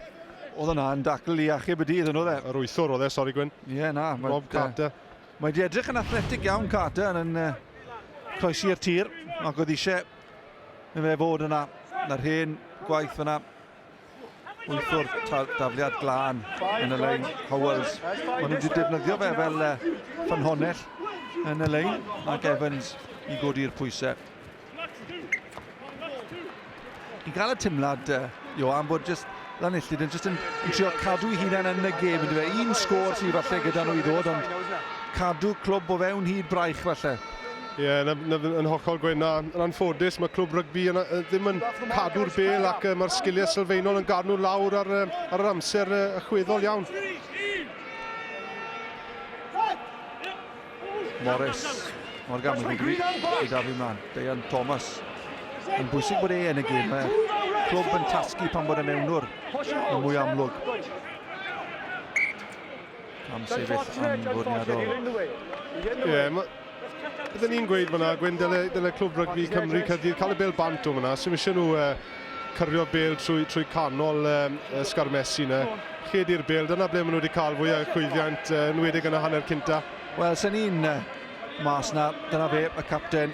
Oedd yna yn dacl i achub y dydd yn oedd e? Yr wythwr oedd e, sori Gwyn. Na. Rob Carter. Mae di edrych yn athletic iawn Carter yn croesi'r tir. Ac oedd eisiau i fe fod yna. Na'r hen gwaith fyna. Wythwr dafliad glân yn y lein Howells. Maen nhw wedi defnyddio fe fel ffynhonnell yn y lein. Ac Evans i godi'r pwysau. I gael y timlad, Johan, bod jyst Llanillid yn jyst yn trio cadw ei hunain yn y gêm. Un sgôr sydd falle gyda nhw i ddod, ond cadw clwb o fewn hyd braich falle. Yn hollol Gwyn, yn anffodus, mae Clwb Rygbi ddim yn cadw'r Bale ac mae'r sgiliau sylfaenol yn gadw lawr ar yr amser chweddol iawn. Morris, Morgan Rygbi, i Dafi mlaen. Deion Thomas. Yn bwysig bod yn y gêm. Clwb yn tasgu pan bod y mewnwr yn mwy amlwg. Am sefyll anfwrniadol. Byddwn ni'n gweud fyna, Gwyn, dyle Clwb Rygbi Cymru Caerdydd cael y Bale bant o fyna. Sy'n eisiau nhw cyrio Bale trwy canol sgarmesu yna. Ched i'r Bale, dyna ble maen nhw wedi cael fwy o chwyddiant yn wedig yn y hanner cynta. Wel, sy'n ni'n mas na, dyna fe, y capten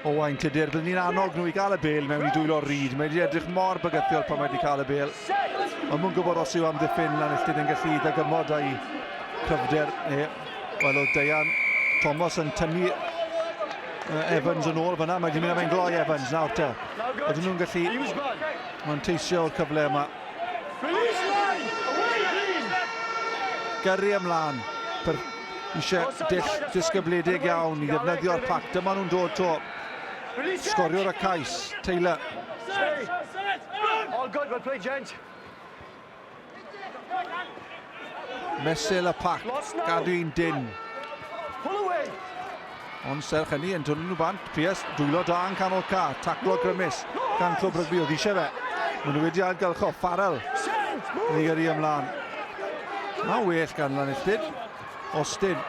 Owain Tudur. Byddwn ni'n annog nhw i gael y Bale mewn i dwylo Reid. Mae wedi edrych mor bygythiol pan mae wedi cael y Bale. Ond mwyn gwybod os yw amddiffyn Llanillid yn gallu ddygymod â'i cryfder. Wel, o Deion Thomas yn tynnu Evans yn ôl fyna. Mae wedi mynd am ein gloi Evans nawr te. Ydyn nhw'n gallu manteisio o'r cyfle yma. Gyrru ymlaen. Eisiau disgybledig iawn i ddefnyddio'r pac. Dyma nhw'n dod to. Sgoriwr y cais. Taylor. All good, well played, gents. Mesul y pac. Gadw i'n dyn. Pull away. Ond serch hynny yn dod nhw bant. Pierce, dwylo da yn canol ca. Taclo grymus gan Clwb Rygbi. Oedd eisiau fe. Maen nhw wedi ailgylcho. Farrell. Ni gyrru ymlaen. Mae well gan Llanillid. Austin.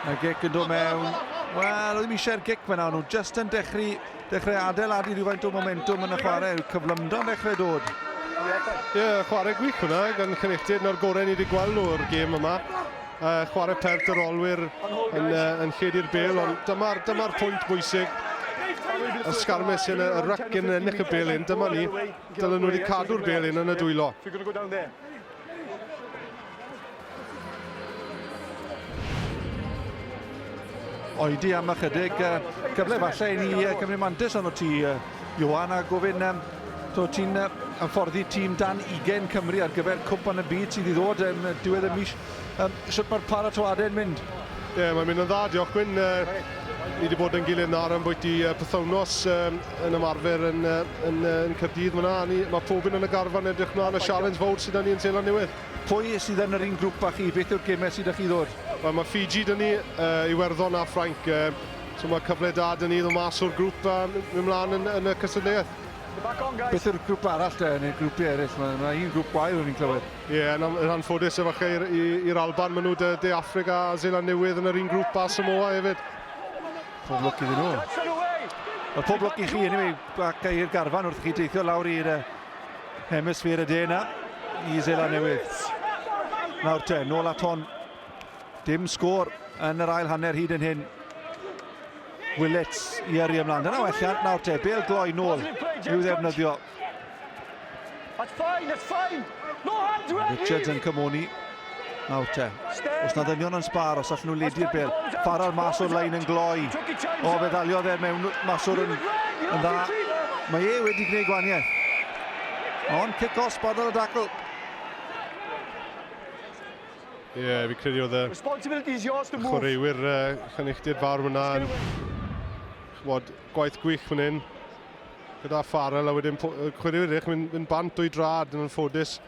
Mae gic yn dod mewn. Wel, oedd eisiau'r gic fyna. Nhw just yn dechrau adeiladu rhywfaint o momentum yn y chwarae. Cyflymdo'n dechrau dod. Chwarae gwych hwnna, gan Llanillid na'r gorau ni wedi gweld nhw'r gêm yma. Chwarae pert yr olwyr yn lled i'r Bale, ond dyma'r pwynt bwysig. Y sgarmes yn y ryc yn ennill y Bale un, dyma ni. Dylen nhw wedi cadw'r Bale un yn y dwylo. Oedi am ychydig cyfle falle i ni Cymru mantis ond o ti, Johan, a gofyn ti'n ymfforddi tîm dan 20 Cymru ar gyfer cwpan y byd sydd i ddod yn diwedd y mis. Sut mae'r paratoadau'n mynd? Mae'n mynd yn dda, diolch Gwyn. Ni wedi bod yn gilydd nawr am bwyty pythownos yn ymarfer yn Caerdydd fyna. Mae pob un yn y garfan edrych mlaen y challenge fawr sydd yn ni yn Seland Newydd. Pwy sydd yn yr un grŵp â chi? Beth yw'r gemau sydd â chi ddod? Mae Fiji dyn ni, Iwerddon a Ffrainc. So mae cyfle da dyn ni ddod mas o'r grŵp ymlaen yn y cystadleuaeth. Beth yw'r grŵp arall neu grwpiau eraill? Mae un grŵp gwael o'n i'n clywed. Yn anffodus efallai i'r Alban, maen nhw de Affrica a Seland Newydd yn yr un grŵp a Samoa hefyd. Pob lwc iddyn nhw. Wel, pob lwc i chi, anyway, ac i'r garfan wrth chi deithio lawr i'r hemisffer y de yna i Seland Newydd. Nawr te, nôl at hon. Dim sgôr yn yr ail hanner hyd yn hyn. Willits i yrru ymlaen. Dyna welliant nawr te, Bale gloi nôl i'w ddefnyddio. That's fine, that's fine. No hands, Richards yn cymoni. Nawr te, os na ddynion yn sbar, os allan nhw ledi'r bel. Farrell mas o'r lein yn gloi. O, fe ddaliodd e mewn mas o'r yn dda. Mae e wedi gwneud gwaniaeth. Ond kick-off badal y dacl. Ie, fi credu oedd y chwaraewyr chynnychdir fawr fyna yn gwaith gwych fan hyn. Gyda Farrell a wedyn chwaraewyr eich mynd bant o'i drad yn ffodus.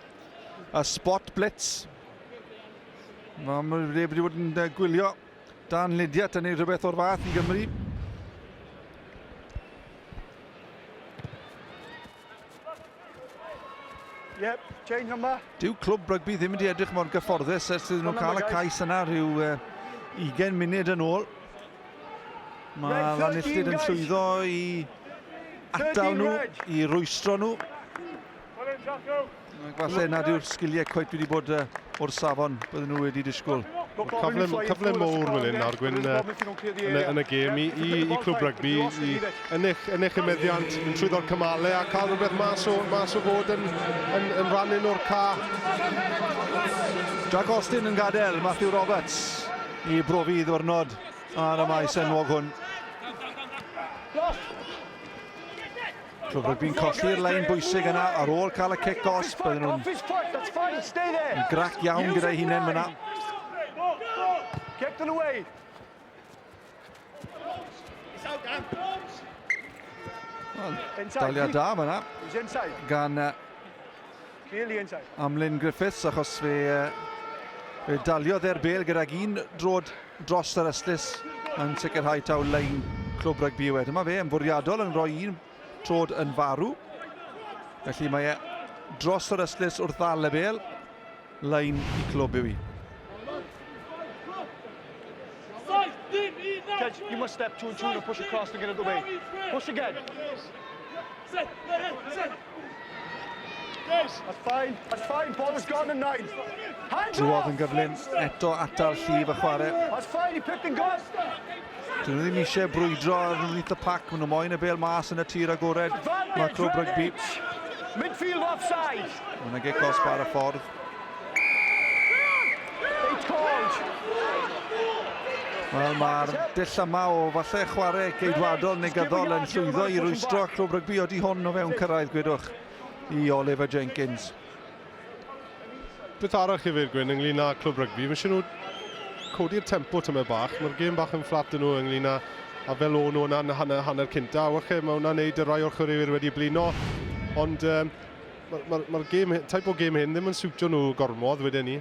A spot blitz. Mae wedi bod yn gwylio Dan Lydiat yn ei rhywbeth o'r fath i Gymru. Yep, change number. Dyw clwb rygbi ddim wedi edrych mor gyfforddus ers iddyn nhw cael y cais yna rhyw 20 munud yn ôl. Mae Lanilltid yn llwyddo i atal nhw, i rwystro nhw. Falle nad yw'r sgiliau coet wedi bod o'r safon bydden nhw wedi disgwyl. Cyfle mowr fan hyn nawr Gwyn yn y gêm i clwb rygbi i ennill y meddiant yn trwyddo'r cymalau a cael rhywbeth mas o fod yn rannyn o'r ca. Jack Austin yn gadael, Matthew Roberts i brofi ddwrnod ar y maes enwog hwn. Clwb rygbi'n colli'r lein bwysig yna ar ôl cael y kick-off. Bydden nhw'n grac iawn gyda'i hunain fyna. Kicked it away. Daliad da fyna gan Amlyn Griffiths achos fe daliodd e'r bel gyda'r un drod dros yr ystlys yn sicrhau taw lein clwb rygbi wedyn. Mae fe yn fwriadol yn rhoi un trod yn farw. Felly mae e dros yr ystlys wrth ddal y bel. Lein i clwb yw i. You must step two and push across to get it away. Push again. That's fine. Ball was gone in 9. Drwodd yn gyflym eto atal llif y chwarae. That's fine, he picked and got. Dyn nhw ddim eisiau brwydro ar ymwneud y pac. Maen nhw moyn y bel mas yn y tir agored. Mae clwb rygbi. Midfield offside. Mae'n kick-off ar y ffordd. Wel, mae'r dull yma o falle chwarae geidwadol negyddol yn llwyddo i rwystro clwb rygbi odi hwn o fewn cyrraedd gwedwch i Oliver Jenkins. Beth arall hefyd Gwyn ynglyn â clwb rygbi, mae eisiau nhw codi'r tempo tyma bach. Mae'r gêm bach yn fflat yn nhw ynglyn â fel o'n nhw yna'n hanner cynta. Wache, mae hwnna'n neud y rai o'r chwaraewyr wedi blino. Ond mae'r taip o gêm hyn ddim yn siwtio nhw gormodd wedyn ni.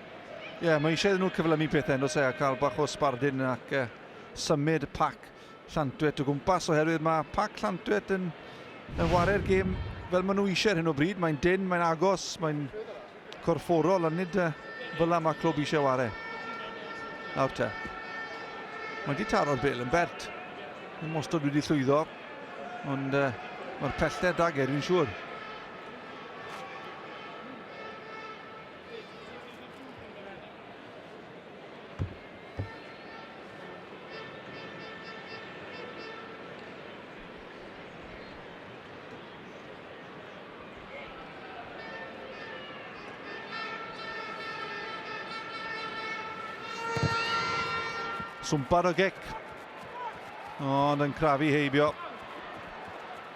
Ie, mae eisiau iddyn nhw cyflymu pethau endos a cael bach o sbardun ac symud pac Llantwet o gwmpas oherwydd mae pac Llantwet yn wario'r gêm fel maen nhw eisiau ar hyn o bryd. Mae'n dyn, mae'n agos, mae'n corfforol, a nid fel yma clwb eisiau wario. Nawr te. Mae wedi taro'r bel yn bert. Yn mostod wedi llwyddo, ond mae'r pellter dager, dwi'n siŵr. Swmpar o gic. Ond yn crafu heibio.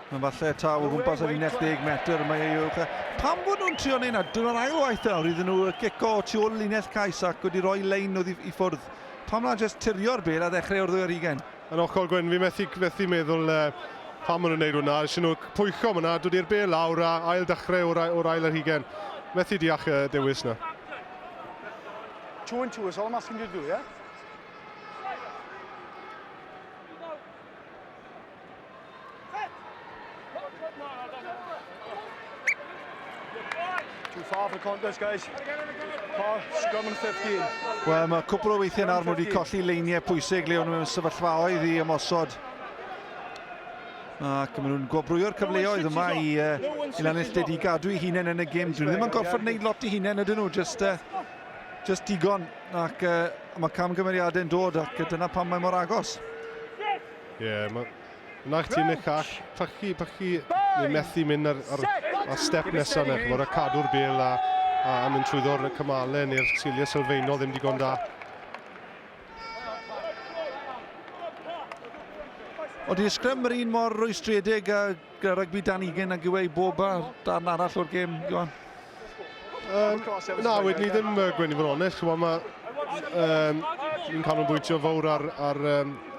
Mae'n falle taw o gwmpas ar 10 metr. Mae ei uwch. Pam bod nhw'n trio neud na? Dyna'r ail waith nawr. Iddyn nhw gico tu ôl linell cais ac wedi rhoi lein i ffwrdd. Pam na jyst tirio'r bel a ddechrau o'r 2:20? Yn ochr Gwen, fi methu meddwl pam maen nhw'n neud hwnna. Eisiau nhw pwycho yna, dod i'r bel lawr a ail dechrau o'r ail yr 20. Methu deall dewis na. 2 and 2 is all I'm asking you to do, yeah? Too far for the contest, guys. Scrum and 15. Wel, mae cwpl o weithiau nawr wedi colli leiniau pwysig le o'n nhw'n sefyllfaoedd i ymosod. Ac maen nhw'n gwobrwyo'r cyfleoedd yma i Lanilltid i gadw i hunain yn y gêm. Dyn nhw ddim yn gorfod wneud lot i hunain ydyn nhw, just digon. Ac mae camgymeriadau'n dod ac dyna pam mae mor agos. Ie, Yna chdi'n eich all, pachu, neu methu mynd ar step nesaf neu, chymod, a cadw'r bel a a mynd trwyddo'r cymalau neu'r siliau sylfaenol ddim digon da. Oeddi ysgrym yr un mor rwystredig gyda rygbi dan ugen ag yw ei bob darn arall o'r gêm, Iwan? Na, wedyn ni ddim gwenu fo'n onest. Ni'n canolbwyntio fawr ar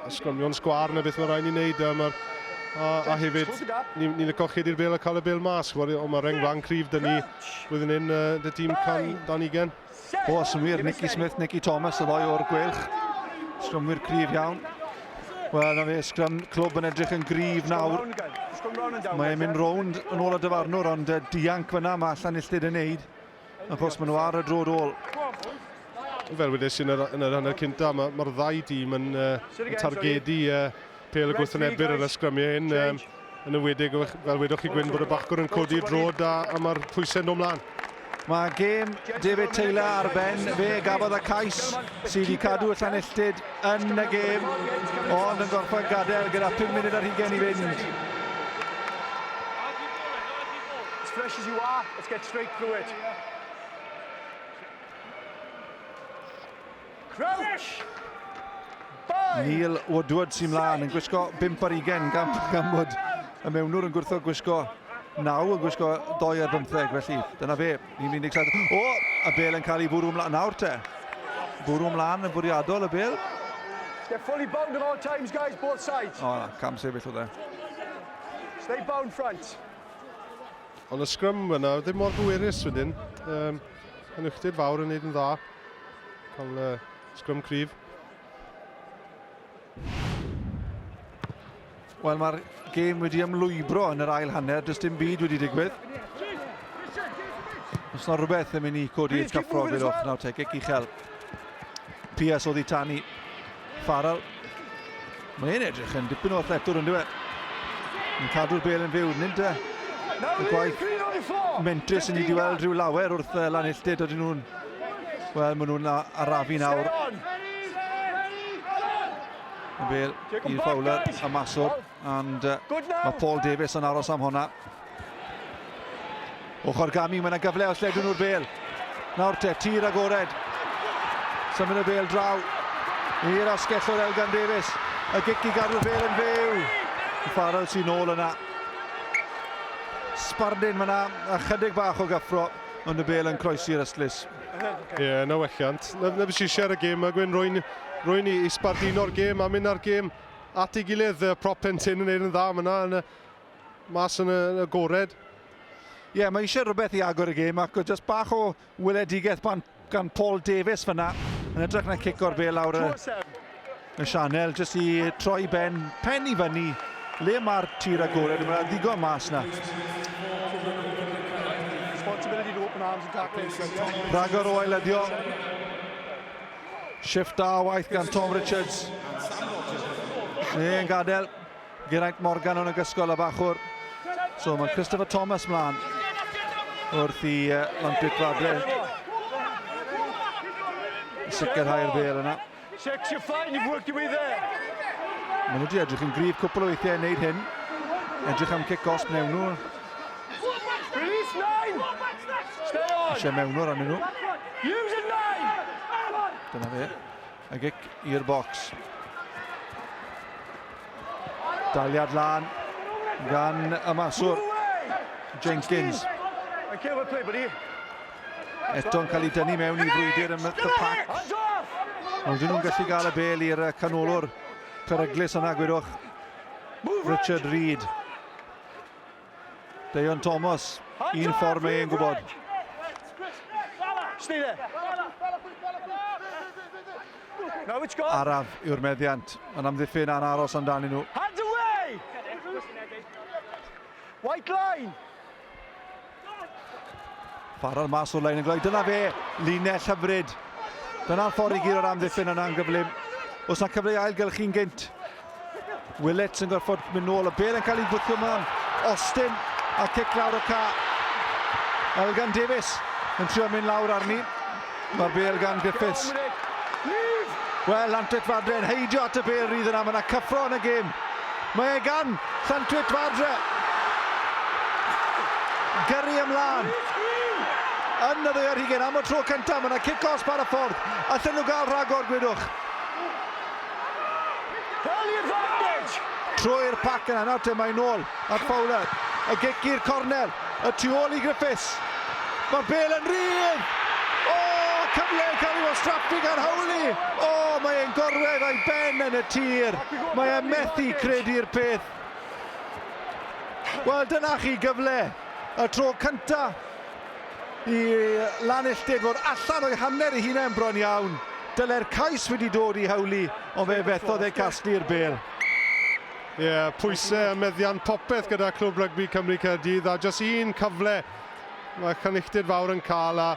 ysgrymion sgwar na beth mae rhaid ni'n neud. A hefyd, ni'n licio chedi'r bel a cael y bel mas. Ond mae reng fan cryf dyn ni blwyddyn hyn dy tîm dan ugen. O, sy'n wir, Nicky Smith, Nicky Thomas, y ddoi o'r gwylch. Sgrymwyr cryf iawn. Wel, na fe, sgrym clwb yn edrych yn gryf nawr. Mae'n mynd rownd yn ôl y dyfarnwr, ond dianc fyna mae Llanilltyd yn neud. Achos maen nhw ar y drod ôl. Fel wedes i yn yr hanner cynta, mae'r ddau dîm yn targedu pel y gwrthwynebydd yr ysgrymiau hyn. Yn ymwedig, fel wedwch chi Gwyn, bod y bachgwr yn codi'r drod a mae'r pwysau'n dod mlaen. Mae gêm David Taylor ar ben, fe gafodd y cais sydd wedi cadw y Llanilltyd yn y gêm, ond yn gorffen gadael gyda 5 munud ar hugen i fynd. As fresh as you are, let's get straight through it. Crouch! Neil Woodward sy'n mlaen yn gwisgo 5 ar hugen gan bod y mewnwr yn gwrthod gwisgo 9 yn gwisgo 2 ar 15, felly dyna fe, 17. O, y bel yn cael ei bwrw mlaen nawr te. Bwrw mlaen yn bwriadol y bel. Get fully bound at all times, guys, both sides. O, cam sefyll o dde. Stay bound front. Ond y sgrym yna, ddim mor bwerus wedyn. Yn ychdyd fawr yn neud yn dda. Cael sgrym cryf. Wel, mae'r gêm wedi ymlwybro yn yr ail hanner, does dim byd wedi digwydd. Os yna rhywbeth yn mynd i codi'r cyffro gwyddoch nawr te, gic uchel. Pias oedd i tannu Farrell. Mae e'n edrych yn dipyn o athletwr yn dweud. Yn cadw'r bel yn fyw, nid y gwaith mentrus yn ei di weld rhyw lawer wrth Llanilltyd ydyn nhw'n... Wel, maen nhw'n arafu nawr. Y bel i'r Fowler a Maswr, and mae Paul Davies yn aros am hwnna. Ochr Gami, mae yna gyfle os ledwn nhw'r bel. Nawr te, tir agored. Symud y bel draw. I'r asgellwr Elgan Davies. Y gic i gadw'r bel yn fyw. Farrell sy'n ôl yna. Sbardyn mae yna, a chydig bach o gyffro, ond y bel yn croesi'r ystlys. Ie, na welliant. Na beth eisiau ar y gêm, mae Gwyn rwy'n i sbardino'r gêm a mynd ar gêm at ei gilydd. Prop Pentyn yn neud yn dda yna, mas yn y gored. Ie, mae eisiau rhywbeth i agor y gêm ac just bach o weledigaeth gan Paul Davies fyna. Yn edrych na cic o'r bel lawr y sianel, jyst i troi pen i fyny. Le mae'r tir agored, mae'n ddigon mas na. Rhagor o ailedio. Shift da waith gan Tom Richards. Neu'n gadael. Geraint Morgan o'n ygysgol y bachwr. So mae Christopher Thomas mlaen wrth i Llantydd Fradre. Sicrhau'r bel yna. Six, you're fine, you've worked your way there. Maen nhw wedi edrych yn gryf cwpl o weithiau yn neud hyn. Edrych am kick-off mewn nhw. Release 9! Stay on! Eisiau mewnwr arnyn nhw. Use it 9! Dyna fe. Y gic i'r bocs. Daliad lan gan y maswr Jenkins. Eto'n cael ei dynnu mewn i frwydr yn y pac. Ond dyn nhw'n gallu gael y bel i'r canolwr peryglus yna gwydwch. Richard Reid. Deion Thomas. Un ffordd mae e'n gwybod. Araf yw'r meddiant. Yn amddiffyn a'n aros amdani nhw. Hands away! White line! Farrell mas o'r lein yn gloi. Dyna fe, linell hyfryd. Dyna'r ffordd i gyd o'r amddiffyn yna'n gyflym. Os yna cyfle ailgylchu'n gynt. Willets yn gorfod mynd nôl. Y bel yn cael ei bwthio mewn. Austin a cic lawr y ca. Elgan Davies yn trio mynd lawr arni. Mae'r bel gan Griffiths. Wel, Llantydd Fradre yn heidio at y bel rydd yna. Mae yna cyffro yn y gêm. Mae e gan Llantydd Fradre. Gyrru ymlaen. yn y ddeir hugen am y tro cyntaf. Mae yna kick-offs par y ffordd. Allen nhw gael rhagor, gwedwch. Trwy'r pac yna, nawr te mae'n nôl at Fowler. Y gic i'r cornel, y tu ôl i Griffiths. Mae'r bel yn rydd. O, cyfle yn cael ei wastraffu gan Howley. O, mae e'n gorwedd a'i ben yn y tir. Mae e'n methu credu'r peth. Wel, dyna chi gyfle. Y tro cynta i Lanilltid fod allan o'i hanner ei hunain bron iawn. Dyle'r cais wedi dod i Howley, ond fe fethodd ei casglu'r bel. Pwysau a meddiant popeth gyda Clwb Rygbi Cymru Caerdydd, a jyst un cyfle mae Llanilltid fawr yn cael a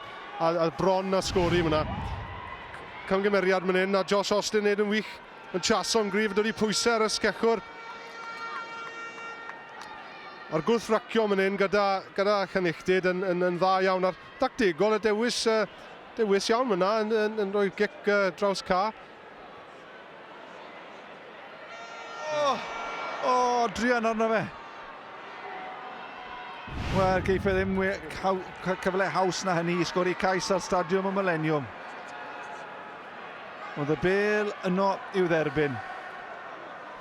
bron a sgori fyna. Camgymeriad fan hyn, a Josh Austin wneud yn wych, yn chaso'n gryf, dod i pwysau ar y sgechwr. A'r gwrthracio fan hyn gyda Llanilltid yn dda iawn, a'r dactegol y dewis iawn fyna yn rhoi gic draws ca. O, drian arno fe. Wel, geiff e ddim cyfle haws na hynny i sgori cais ar stadiwm y Millennium. Oedd y bel yno i'w dderbyn.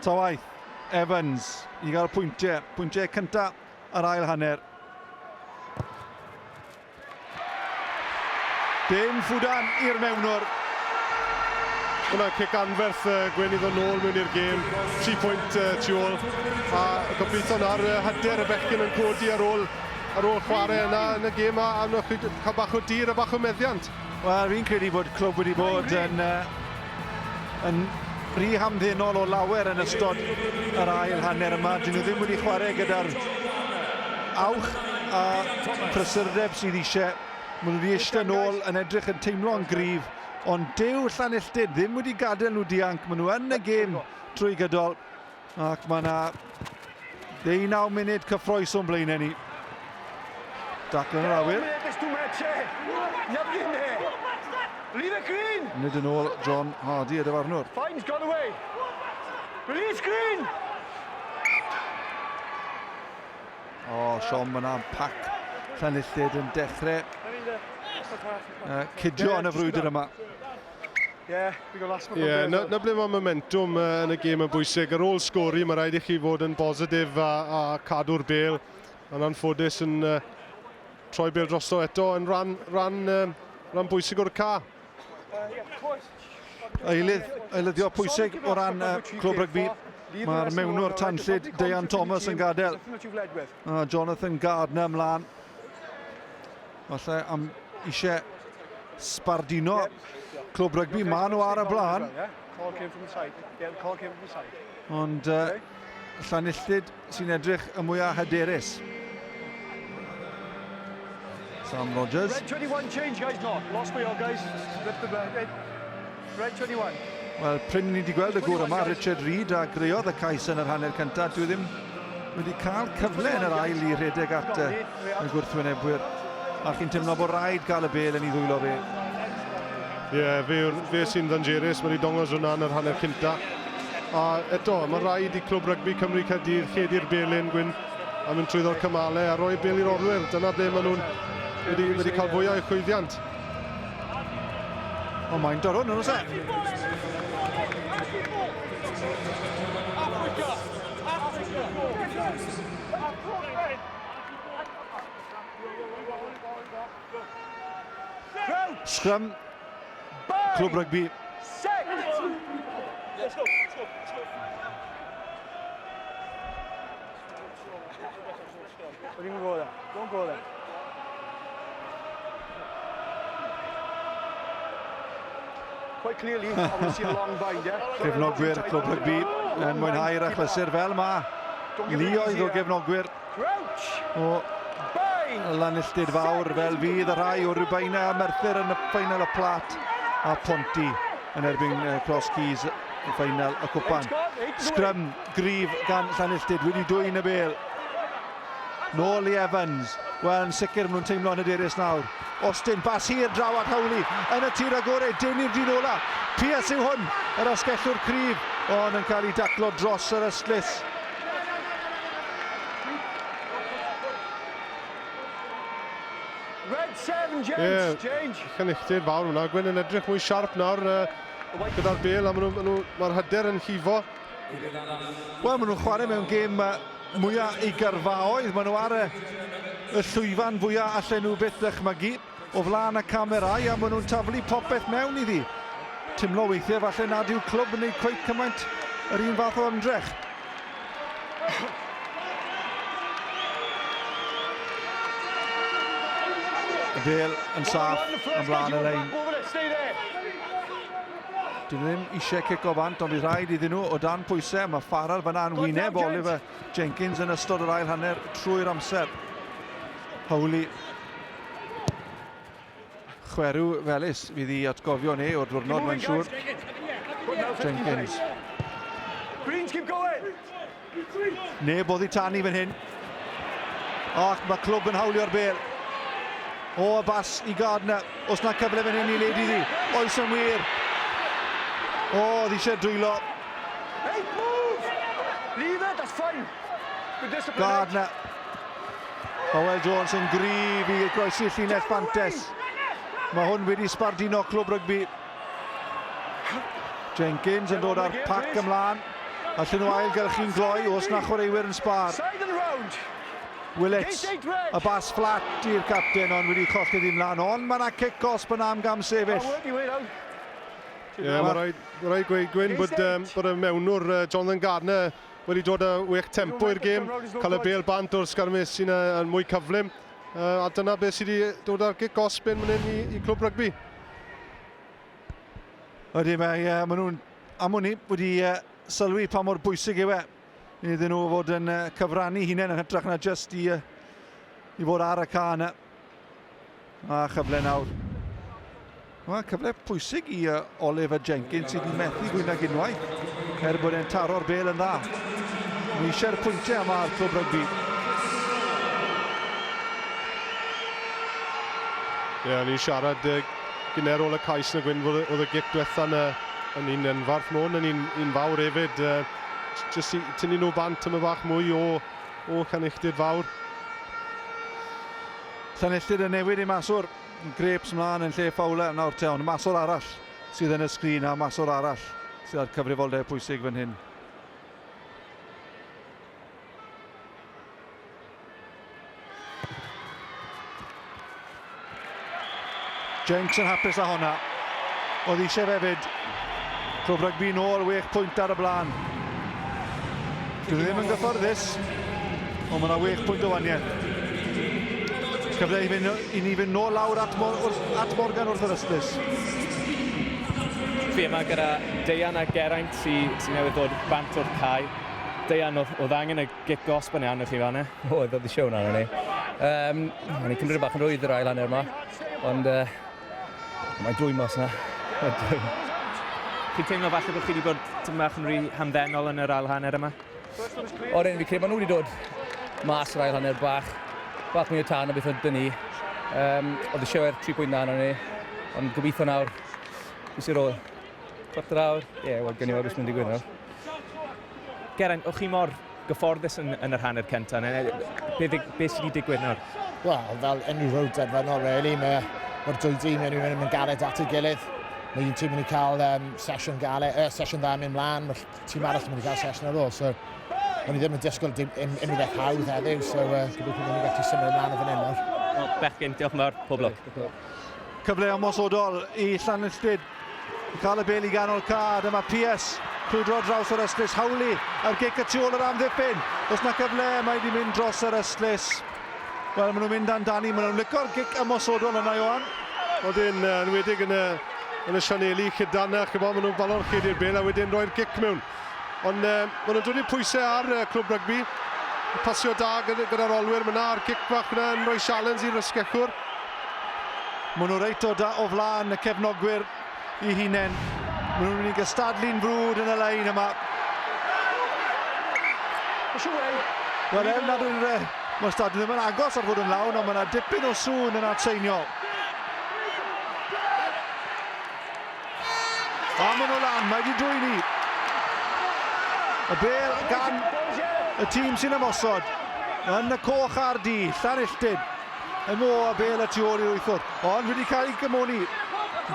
Ta waith, Evans i gael pwyntiau cynta ar ail hanner. Dim ffwdan i'r mewnwr. Hwna cic anferth Gwen i ddod nôl mewn i'r gêm, 3 pwynt tu ôl, a gobeithio na'r hyder y bechgyn yn codi ar ôl chwarae yna yn y gêm a cael bach o dir a bach o meddiant. Wel, fi'n credu bod clwb wedi bod yn rhy hamddenol o lawer yn ystod yr ail hanner yma. Dyn nhw ddim wedi chwarae gyda'r awch a prysurdeb sydd eisiau. Maen nhw wedi eistedd nôl yn edrych yn teimlo'n gryf. Ond dew Llanilltid ddim wedi gadael nhw dianc. Maen nhw yn y gêm trwy gydol. Ac mae yna 19 munud cyffroes o'n blaenau ni. Daclan yr awyr. Nid yn ôl John Hardy y dyfarnwr. Fine's gone away. Release Green. O, Sean, mae yna pac Llanilltid yn dechrau cydio yn y frwydr yma. Na ble mae momentum yn y gêm yn bwysig. Ar ôl sgori, mae rhaid i chi fod yn bositif a cadw'r bel. Yn anffodus yn troi bel drosto eto yn ran bwysig o'r ca. Eilyddio pwysig o ran Clwb Rygbi. Mae'r mewnwr tanllyd Dean Thomas yn gadael. A Jonathan Gardner ymlaen. Falle am eisiau sbardino Clwb Rygbi, maen nhw ar y blaen. Ond Llanilltid sy'n edrych y mwyaf hyderus. Sam Rogers. Red 21 change, guys, not. Lost by all, guys. Red 21. Wel, pryn ni wedi gweld y gŵr yma, Richard Reid, a greodd y cais yn yr hanner cyntaf. Dwi ddim wedi cael cyfle yn yr ail i redeg at y gwrthwynebwyr. A chi'n teimlo bod rhaid gael y bel yn ei ddwylo fe. Fe sy'n ddangerus, mae wedi dongos hwnna yn yr hanner cynta. A eto, mae rhaid i Clwb Rygbi Cymru Caerdydd chedi'r belyn Gwyn a mynd trwyddo'r cymalau a rhoi bel i'r orwyr. Dyna ble maen nhw'n wedi cael fwyaf i'w chwyddiant. O, mae'n dorwn yn oes e? Scrum Clwb Rygbi. Don't go there. Don't go there. Quite clearly, I will see a long bind, yeah? Gefnogwyr Clwb Rygbi yn mwynhau'r achlysur fel ma. Lioedd o gefnogwyr o Llanilltid fawr fel fydd y rhai o Rwbeina a Merthyr yn y ffeinal y plat a Ponty yn erbyn Cross Keys y ffeinal y cwpan. Scrum gryf gan Llanilltid wedi dwy'n y bel. Nôl i Evans. Wel, yn sicr maen nhw'n teimlo'n hyderus nawr. Austin, bas hir draw at Howley yn y tir agorau, dynnu'r dyn ola. Piers yw hwn, yr asgellwr cryf, ond yn cael ei daclo dros yr ystlys. Red 7, James. Change. Chynulliad fawr hwnna. Gwyn yn edrych mwy siarp nawr gyda'r Bale, a mae'r hyder yn llifo. Wel, maen nhw'n chwarae mewn gêm mwyaf i gyrfaoedd. Maen nhw ar y llwyfan fwyaf allan nhw byth ddychmygu o flaen y camerau, a maen nhw'n taflu popeth mewn iddi. Timlo weithiau falle nad yw clwb yn gwneud cweit cymaint yr un fath o ymdrech. Y Bale yn saff ymlaen y lein. Dyn nhw ddim eisiau cico bant, ond bydd rhaid iddyn nhw o dan pwysau. Mae Farrell fyna'n wyneb Oliver Jenkins yn ystod yr ail hanner trwy'r amser. Howley. Chwerw felys fydd i atgofio ni o'r diwrnod, mae'n siŵr. Jenkins. Neb oedd i tannu fan hyn. Ac mae clwb yn hawlio'r Bale. O, y bas i Gardner. Os na cyfle fan hyn i leid iddi. Oes yn wir. O, oedd eisiau dwylo. Gardner. Howell Jones yn gryf i groesi llinell Fantes. Mae hwn wedi sbardino clwb rygbi. Jenkins yn dod ar pac ymlaen. Allen nhw ailgylchu'n gloi os na chwaraewyr yn sbar. Willits, y bas fflat i'r capten, ond wedi colli ddim lan. Ond mae yna cic-os byna am gam sefyll. Mae rhaid gweud Gwyn bod y mewnwr Jonathan Gardner wedi dod â wych tempo i'r gêm, cael y Bale bant o'r sgarmes sy'n mwy cyflym. A dyna beth sydd wedi dod â'r cic-os ben mynd i clwb rygbi. Ydy, mae nhw'n am hwnni wedi sylwi pa mor bwysig yw e. Iddyn nhw fod yn cyfrannu hunain yn hytrach na jyst i fod ar y ca yna. A chyfle nawr. Mae cyfle pwysig i Oliver Jenkins sydd wedi methu gwyn ag unwaith. Bod e'n taro'r Bale yn dda. Mae eisiau'r pwyntiau yma ar clwb rygbi. Ni'n siarad gyda'r ôl y cais na Gwyn oedd y gic diwetha yn un enfawr môn, yn un fawr hefyd. Jyst i tynnu nhw bant yma bach mwy o chynulliad fawr. Llanellid yn newid i maswr. Grapes mlaen yn lle ffawle nawr te, ond maswr arall sydd yn y sgrin a maswr arall sydd ar cyfrifoldeb pwysig fan hyn. Jenks yn hapus â honna. Oedd eisiau hefyd. Clwb rygbi nôl, 6 pwynt ar y blaen. Dwi ddim yn gyfforddus, ond mae yna 6 pwynt o waniaeth. Cyfle i ni fynd nôl lawr at Morgan wrth yr ystlys. Fi yma gyda Deian a Geraint sy'n newydd ddod bant o'r cae. Deian oedd angen y gic-os fan iawn i chi fanna. Oedd y siown arno ni. O'n i'n cymryd bach yn rwydd yr ail hanner yma, ond mae'n dwy mas na. Chi'n teimlo falle bod chi wedi bod tym bach yn rhy hamddenol yn yr ail hanner yma? O'r un fi credu, maen nhw wedi dod mas yr ail hanner bach mwy o tan o beth ydyn ni. Oedd y sioer 3 pwynt na arno ni, ond gobeithio nawr, beth sy'n ôl? Cwarter awr? Wel, gen i weld beth sy'n digwydd nawr. Geraint, o'ch chi mor gyfforddus yn yr hanner cynta? Beth sydd wedi digwydd nawr? Wel, fel unrhyw road derfynol, really. Mae'r dwy dîm yn galed at ei gilydd. Mae un tîm yn mynd i cael sesiwn dda mynd mlaen, mae'r tîm arall yn mynd i cael sesiwn ar ôl. So, o'n i ddim yn disgwyl unrhyw beth hawdd heddiw, so gobeithio bod ni'n gallu symud ymlaen o fan hyn nawr. Bechgyn, diolch yn fawr, pob lwc. Cyfle ymosodol i Llanellid. Cael y Bale i ganol ca, dyma PS. Crwydro draws yr ystlys, Howley ar gic y tu ôl yr amddiffyn. Os na cyfle, mae wedi mynd dros yr ystlys. Wel, maen nhw'n mynd amdani, maen nhw'n licor gic ymosodol yna, Iwan. Wedyn, yn wedig yn y Sianeli Llydan, maen nhw'n balon chedi'r Bale a wedyn roi'r gic mewn. Ond maen nhw'n dod i'r pwysau ar clwb rygbi. Pasio da gyda'r olwyr, mae yna'r gic bach yna yn rhoi sialens i'r ysgellwr. Maen nhw reit o flaen y cefnogwyr i hunain. Maen nhw'n mynd i gystadlu'n frwd yn y lein yma. Wel, nad yw'r stadion ddim yn agos ar fod yn lawn, ond mae yna dipyn o sŵn yn atseiniol. A maen nhw lan, mae wedi dwy ni. Y Bale gan y tîm sy'n ymosod. Yn y coch ar di, Llanelltid. Emo a Bale a tu ôl i'r wythwr. Ond wedi cael ei gymoni.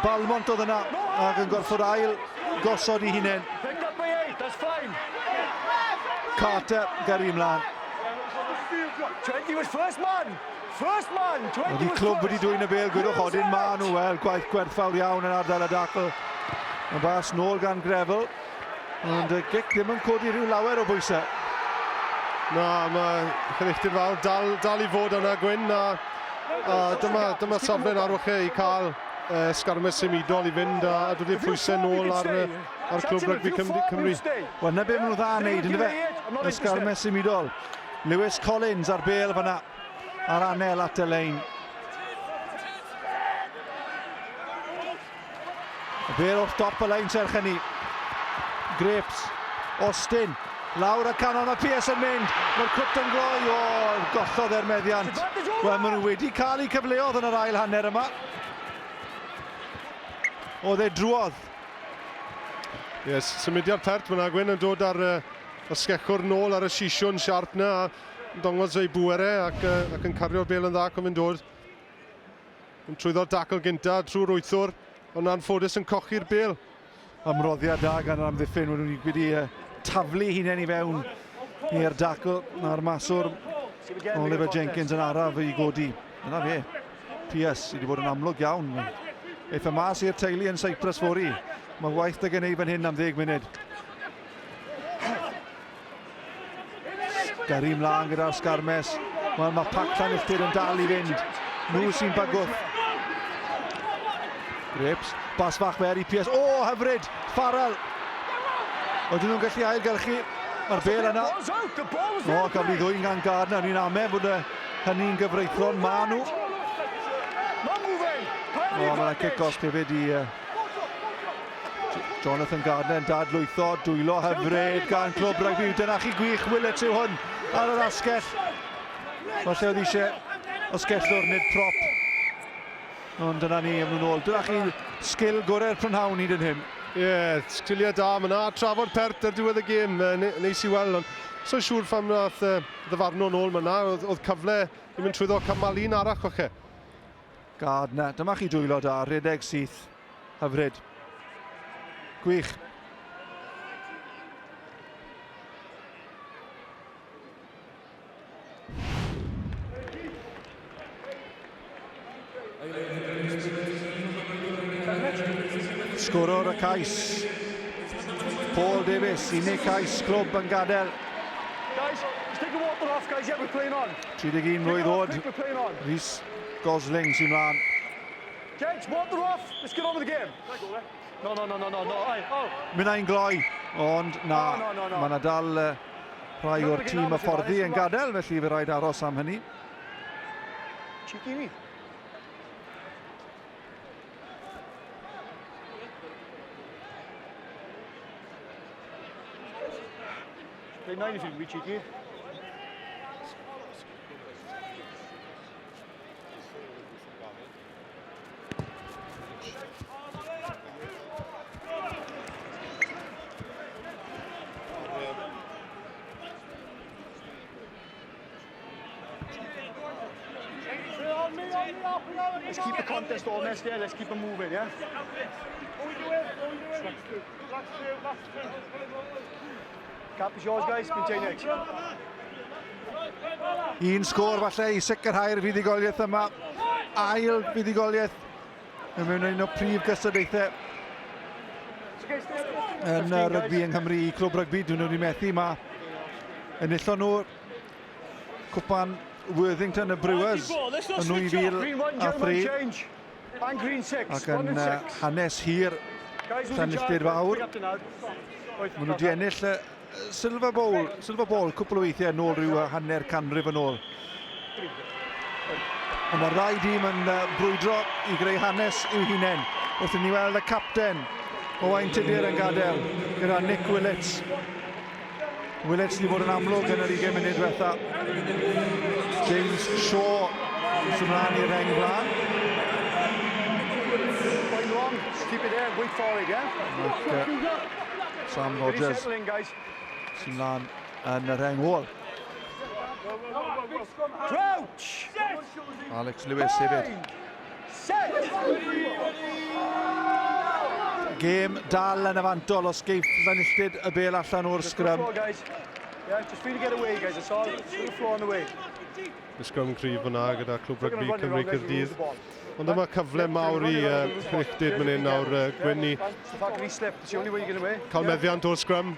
Balmont oedd yna ac yn gorfod ail gosod i hunain. Picked up by 8, that's fine. Carter gyrru ymlaen. 20 was first man. First man. 20 Wedi was clwb first. wedi dwy'n y Bale, gwydwch odyn ma nhw, wel, gwaith gwerthfawr iawn yn ardal y dacl. Yn bas nôl gan Grefel. Ond y gic ddim yn codi rhyw lawer o bwysau. Na, mae Chynilltyn Fawr dal i fod yna Gwyn, a dyma safle'n arwch i cael sgarmes symudol i fynd a dod i'r pwysau nôl ar clwb rygbi Cymru. Wel, na be maen nhw dda wneud, yn fe? Y sgarmes symudol. Lewis Collins ar Bale fanna, ar anel at y lein. Bale off top y lein serch hynny. Grapes, Austin, lawr y canon, mae Pierce yn mynd. Mae'r cwt yn gloi, gollodd e'r meddiant. Wel, maen nhw wedi cael eu cyfleoedd yn yr ail hanner yma. Oedd e drwodd. Yes, symudiad pert fyna Gwyn yn dod ar sgechwr nôl ar y sisiwn siarp na a dongos ei bwere ac yn cario'r Bale yn dda ac yn mynd dod. Yn trwyddo'r dacl gynta trwy'r wythwr, ond anffodus yn cochi'r Bale. Ymroddiad da gan yr amddiffyn, wedi wedi taflu hunain i fewn i'r dacl na'r maswr Oliver Jenkins yn araf i godi. Dyna fe, Pierce wedi bod yn amlwg iawn. Eith y mas i'r teulu yn Cyprus fori. Mae waith dy gynnu fan hyn am 10 munud. Gyrru mlaen gyda'r sgarmes. Wel, mae Pac Llanilltir yn dal i fynd. Nhw sy'n bagwth. Grips, bas fach fer i Pierce. O, hyfryd, Farrell. Oedden nhw'n gallu ailgylchu. Mae'r Bale yna. O, gafel i ddwy'n gan Gardner. Ni'n ame bod hynny'n gyfreithlon. Ma nhw. O, mae'na kick-off hefyd i Jonathan Gardner yn dadlwytho, dwylo hyfryd gan clwb rygbi. Dyna chi gwych Willets yw hwn ar yr asgell. Falle oedd eisiau osgellwr nid prop. Ond dyna ni am nhw'n ôl. Dyna chi sgil gorau'r prynhawn hyd yn hyn. Ie, sgiliau da, mae yna trafod pert ar diwedd y gêm, neis i weld. So'n siŵr pham nath ddyfarno nôl mae yna, oedd cyfle i mynd trwyddo cymal un arach o'ch e. Gardner, dyma chi dwylo da, redeg syth, hyfryd. Gwych. Sgwrwr y cais. Paul Davis, unig cais clwb yn gadael. Guys, just take the water off, guys. Yeah, we're playing on. 31 mlwydd oed. We're playing on. Rhys Gosling sy'n mlaen. Gents, water off. Let's get on with the game. No. Mynd ein gloi, ond na, mae yna dal rhai o'r tîm y fforddi yn gadael, felly fe rhaid aros am hynny. Cheeky me. Play 9 if you can be cheeky. Let's keep the contest honest there, let's keep them moving, yeah? Cap is yours, guys, continue. Un sgôr falle i sicrhau'r fuddugoliaeth yma. Ail fuddugoliaeth yn mewn un o prif gystadlaethau yn rygbi yng Nghymru i clwb rygbi. Dwi'n nhw wedi methu ma enillon nhw cwpan Worthington y Brewers yn 2003 ac yn hanes hir Llanilltir Fawr. Maen nhw wedi ennill Silver Bowl cwpl o weithiau nôl rhyw hanner canrif yn ôl. Ond mae'r ddau dîm yn brwydro i greu hanes i'w hunain. Wrth i ni weld y capten Owain Tudur yn gadael gyda Nick Willets. Willets wedi bod yn amlwg yn yr 20 munud diwetha. James Shaw sy'n mlaen i'r heng blaen. Going long, keep it there, wait for it, yeah? Sam Rogers sy'n mlaen yn yr heng ôl. Crouch! Alex Lewis hefyd. Gêm dal yn afantol os geith Llanilltid y bel allan o'r sgrym. Yeah, just free to get away, guys. That's all. Just the floor on the way. Y sgrym cryf fyna gyda Clwb Rygbi Cymru Caerdydd. Ond yma cyfle mawr i Llanilltid mynd hyn nawr Gwyn i cael meddiant o'r sgrym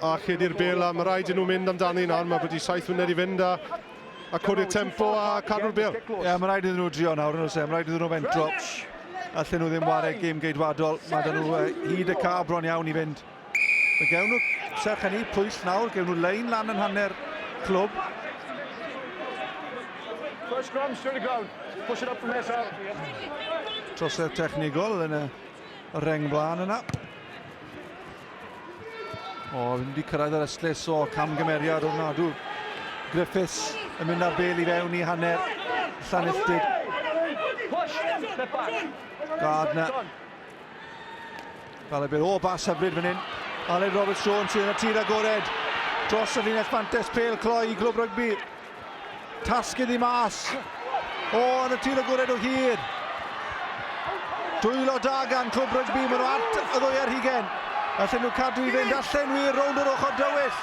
a chedi'r bel a mae rhaid i nhw mynd amdani nawr. Mae wedi 7 munud i fynd a codi'r tempo a cadw'r bel. Ie, mae rhaid iddyn nhw drio nawr yn oes e. Mae rhaid iddyn nhw fentro. Allen nhw ddim wario gêm geidwadol. Mae dyn nhw hyd y ca bron iawn i fynd. Mae gewn nhw serch hynny pwyll nawr. Gewn nhw lein lan yn hanner clwb. First scrum, straight to ground. Push it up from there, sir. Trosedd technigol yn y reng blaen yna. O, fi'n wedi cyrraedd yr yslis o camgymeriad o'r nadw. Griffiths yn mynd ar bel i fewn i hanner Llanilltid. Gardner. Fel y bel o bas hyfryd fan hyn. Aled Roberts-Jones sydd yn y tir agored. Dros y llinell fantes pêl cloi i Glwb Rygbi. Tasgydd i mas. O, yn y tir agored o hir. Dwylo da gan Clwb Rygbi. Maen nhw at y ddwy ar hugen. Allen nhw cadw i fynd allan wir rownd yr ochr dywyll.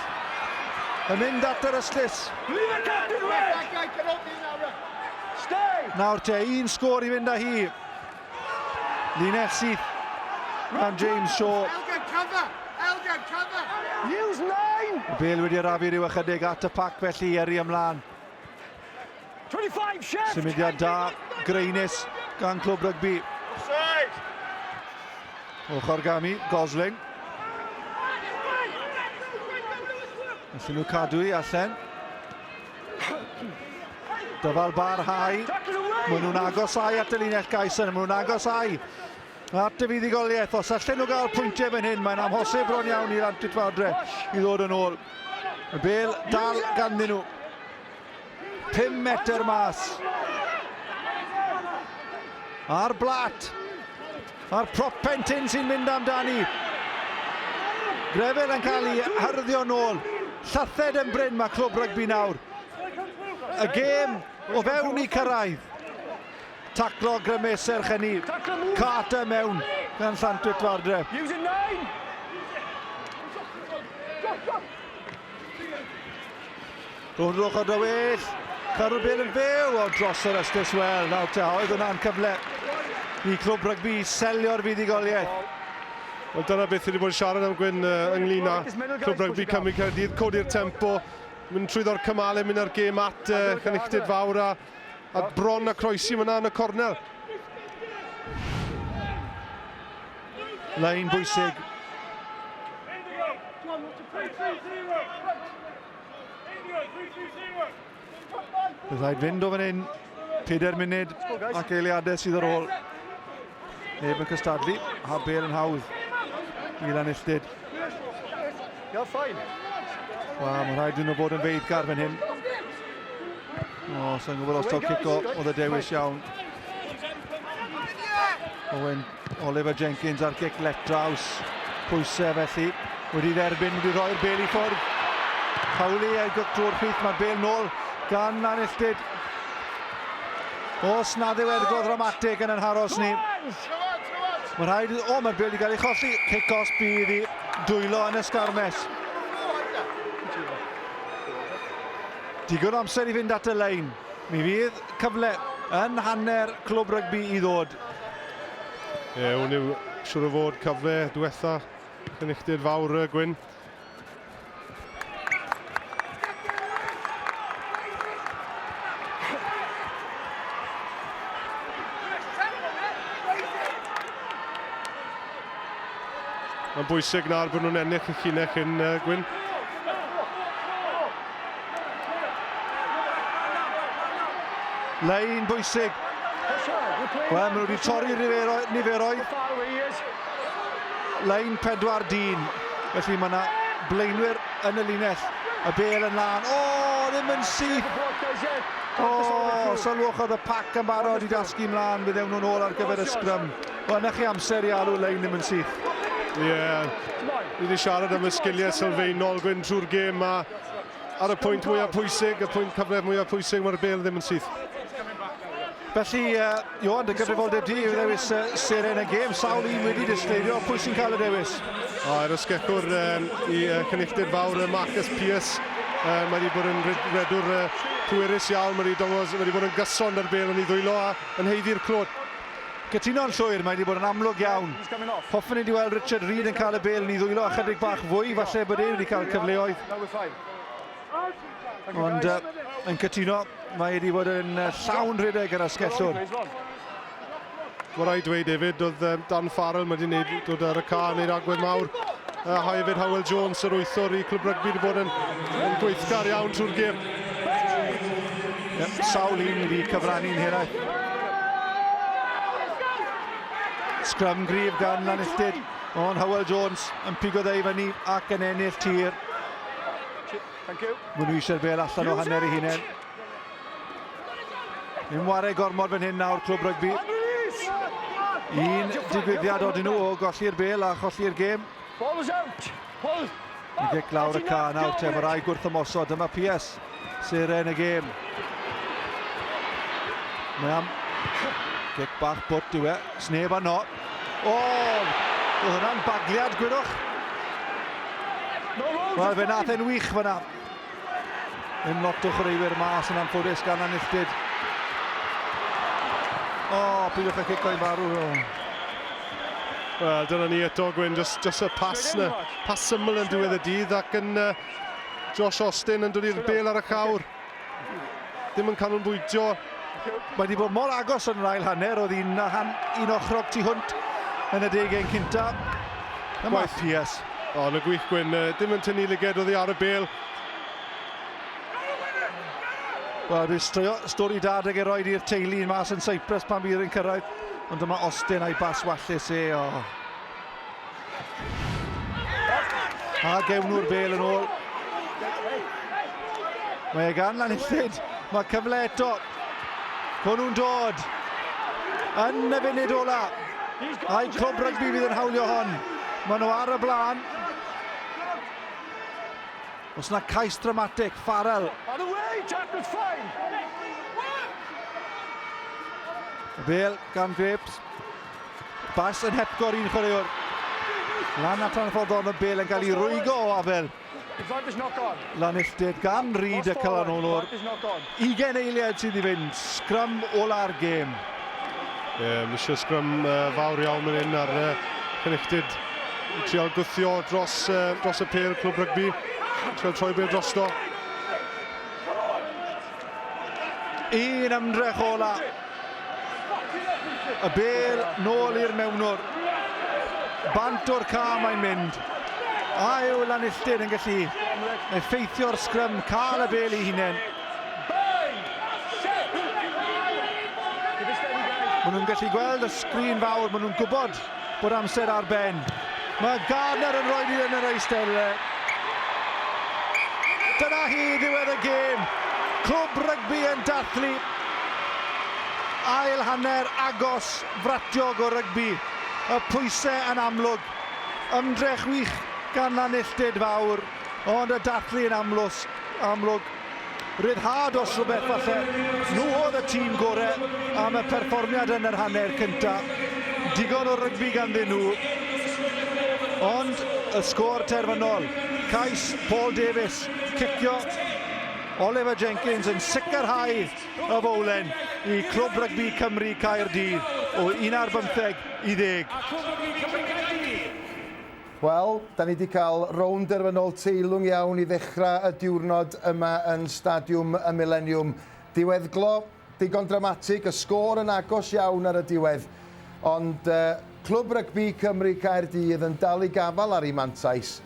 Yn mynd at yr yslis. Nawr te, un sgôr i fynd â hi. Linell syth gan James Shaw. Elgin, cover! Use 9! Bale wedi arafu ryw ychydig at y pac felly eri ymlaen. 25, shift! Symudiad da, Greinus gan Clwb Rygbi. Ochr Gami, Gosling. Allen nhw cadw i allan. Dyfal barhau. Maen nhw'n agosau at y linell gais yna. Maen nhw'n agosau at y fuddugoliaeth. Os allan nhw gael pwyntiau fan hyn, mae'n amhosib bron iawn i'r Antwerp i ddod yn ôl. Y bel dal ganddyn nhw. 5 metr mas. A'r blat. A'r prop Pentyn sy'n mynd amdani. Grefel yn cael ei hyrddio nôl. Llathed yn bryn mae Clwb Rygbi nawr. Y gêm o fewn i cyrraedd. Taclo grymus erch hynny. Carter mewn gan Llantwit Fardre. Rwy'n rwch o dywyll. Carw'r bel yn fyw o dros yr ystis wel. Nawr te, oedd hwnna'n cyfle i Clwb Rygbi selio'r fuddugoliaeth. Wel, dyna beth wedi bod yn siarad am Gwyn ynglyn â Clwb Rygbi Cymru Caerdydd, codi'r tempo, mynd trwyddo'r cymalau, mynd ar gêm at Llanilltid fawr a bron a croesi fyna yn y cornel. Lein bwysig. Bydd rhaid fynd o fan hyn, 4 munud ac eiliadau sydd ar ôl. Neb yn cystadlu, a bel yn hawdd i Llanilltid. You're fine. Wel, mae rhaid nhw bod yn feiddgar fan hyn. O, sy'n gwybod os taw cico oedd y dewis iawn. Owen Oliver Jenkins ar gic let draws. Pwysau felly. Wedi dderbyn, wedi rhoi'r bel i ffwrdd. Hawli ei drwy'r chwith, mae'r bel nôl gan Llanilltid. Os na ddiweddglo ddramatig yn haros ni. Mae'n rhaid, mae'r bel i gael ei cholli. Cic-os bydd i dwylo yn ysgarmes. Digon amser i fynd at y lein. Mi fydd cyfle yn hanner Clwb Rygbi i ddod. Ie, hwn yw siŵr o fod cyfle diwetha Llanilltid fawr Gwyn. Mae'n bwysig nawr bod nhw'n ennill y llinell yn Gwyn. Lein bwysig. Wel, maen nhw wedi torri niferoedd. Lein 4 dyn. Felly mae yna blaenwyr yn y linell. Y bel yn lan. O, ddim yn syth. O, sylwch oedd y pac yn barod i dasgu mlaen. Bydd ewn nhw'n ôl ar gyfer y sgrym. Wel, na chi amser i alw Lein ddim yn syth. Ie, wedi siarad am y sgiliau sylfaenol Gwyn trwy'r gêm a ar y pwynt mwyaf pwysig, y pwynt cyfle mwyaf pwysig, mae'r bel ddim yn syth. Felly, Iwan, dy gyfrifoldeb di yw ddewis seren y gêm. Sawl un wedi disgleirio. Pwy sy'n cael y dewis? Yr ysgellwr i cynnychtyr fawr Marcus Pearce. Mae wedi bod yn redwr pwerus iawn. Mae wedi bod yn gyson ar bel yn ei ddwylo a yn heiddi'r clod. Cytuno'n llwyr, mae wedi bod yn amlwg iawn. Hoffwn i wedi weld Richard Reid yn cael y bel yn ei ddwylo ychydig bach fwy. Falle bod e wedi cael cyfleoedd. Ond yn cytuno, mae wedi bod yn llawn rhedeg yr ysgellwr. Mae rhaid dweud hefyd, oedd Dan Farrell wedi dod ar y car, wneud agwedd mawr. Hefyd Hywel Jones, yr wythwr i clwb rygbi, wedi bod yn gweithgar iawn trwy'r gêm. Sawl un wedi cyfrannu'n hynny. Scrum grif gan Lanilltyd, ond Hywel Jones yn pigo dde i fyny ac yn ennill tir. Mae nhw eisiau'r bel allan o hanner i hunain. Ni'n warau gormod fan hyn nawr, clwb rygbi. Un digwyddiad oedden nhw o golli'r bel a cholli'r gêm. Ni'n gic lawr y ca nawr te, mae rai gwrth ymosod. Dyma Pearce, seren y gêm. Mae am gic bach bwt yw e, sneb a not. Oedd hwnna'n bagliad, gwydwch. Wel, fe nath e'n wych fyna. Yn lot o chwaraewyr mas yn anffodus gan Lanilltyd. Pidwch y cic o'i farw. Wel, dyna ni eto, Gwyn, just y pas na. Pas syml yn diwedd y dydd ac yn Josh Austin yn dod i'r bel ar y llawr. Ddim yn canolbwyntio. Mae wedi bod mor agos yn yr ail hanner, oedd un ochrog tu hwnt yn y degau'n cynta. Yma Pearce. Yn y gwych, Gwyn, dim yn tynnu lyged oedd hi ar y bel. Wel, dwi'n stori dadeg e roed i'r teulu mas yn Cyprus pan bydd yn cyrraedd. Ond dyma Austin a'i bas wallus e. A gewnw'r bel yn ôl. Mae e gan Lanilltyd. Mae cyfle eto. Hwn nhw'n dod. Yn y funud ola. A'i clwb rygbi fydd yn hawlio hon. Mae nhw ar y blaen. Os yna cais dramatic, Farrell. Y bel gan Phipps. Bas yn hepgor un chwaraewr. Lan at anffordd o'n y bel yn cael ei rwygo o afel. Lanilltyd gan Reid y calanolwr. 20 eiliad sydd i fynd. Scrum ola'r gêm. Mysio scrum fawr iawn yn un ar Lanilltyd. Trial gwthio dros y pêl clwb rygbi. Trial troi bel drosto. Un ymdrech ola. Y bel nôl i'r mewnwr. Bant o'r ca mae'n mynd. A yw Lanilltyd yn gallu effeithio'r scrum, cael y bel i hunain. Maen nhw'n gallu gweld y sgrin fawr, maen nhw'n gwybod bod amser ar ben. Mae Gardner yn rhoi yn yr eisteddau. Dyna hi ddiwedd y gêm. Clwb rygbi yn dathlu. Ail hanner agos fratiog o rygbi. Y pwysau yn amlwg. Ymdrech wych gan Lanilltyd fawr. Ond y dathlu yn amlwg. Ryddhad os rhywbeth falle. Nhw oedd y tîm gorau am y perfformiad yn yr hanner cyntaf. Digon o rygbi ganddyn nhw. Ond y sgôr terfynol. Cais Paul Davies. Cicio Oliver Jenkins yn sicrhau y fowlen i clwb rygbi Cymru Caerdydd o 11 i 10. Wel, da ni wedi cael rownd derfynol teilwng iawn i ddechrau y diwrnod yma yn Stadiwm y Millennium. Diweddglo, digon dramatig, y sgôr yn agos iawn ar y diwedd. Ond clwb rygbi Cymru Caerdydd yn dal i gafal ar ei mantais.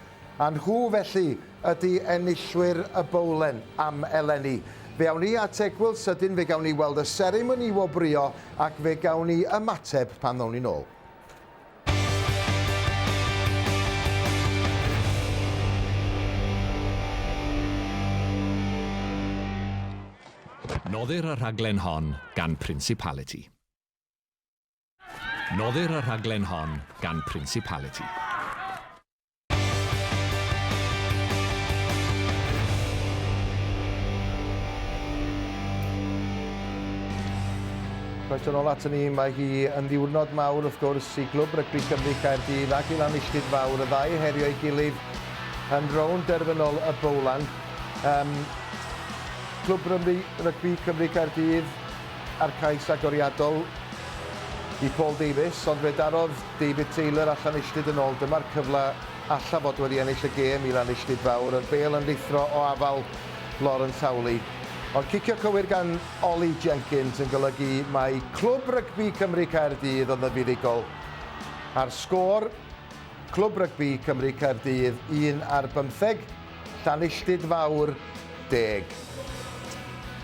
A nhw felly ydy enillwyr y bowlen am eleni. Fe awn ni at egwyl sydyn, fe gawn ni weld y seremoni o brio ac fe gawn ni ymateb pan ddawn ni nôl. Noddir y rhaglen hon gan Principality. Noddir y rhaglen hon gan Principality. Roedd yn ôl at ni, mae hi yn ddiwrnod mawr wrth gwrs i Glwb Rygbi Cymru Caerdydd ac i Lanilltyd Fawr, y ddau herio ei gilydd yn rownd derfynol y Bowlan. Glwb Rygbi Cymru Caerdydd ar cais agoriadol i Paul Davies, ond fe darodd David Taylor a Lanilltyd yn ôl. Dyma'r cyfle alla fod wedi ennill y gêm i Lanilltyd Fawr. Y bêl yn rithro o afal Lawrence Hawley. Ond cicio cywir gan Ollie Jenkins yn golygu mae Clwb Rygbi Cymru Caerdydd yn ddifudigol. Ar sgôr, Clwb Rygbi Cymru Caerdydd 1-15, Lanilltyd Fawr 10.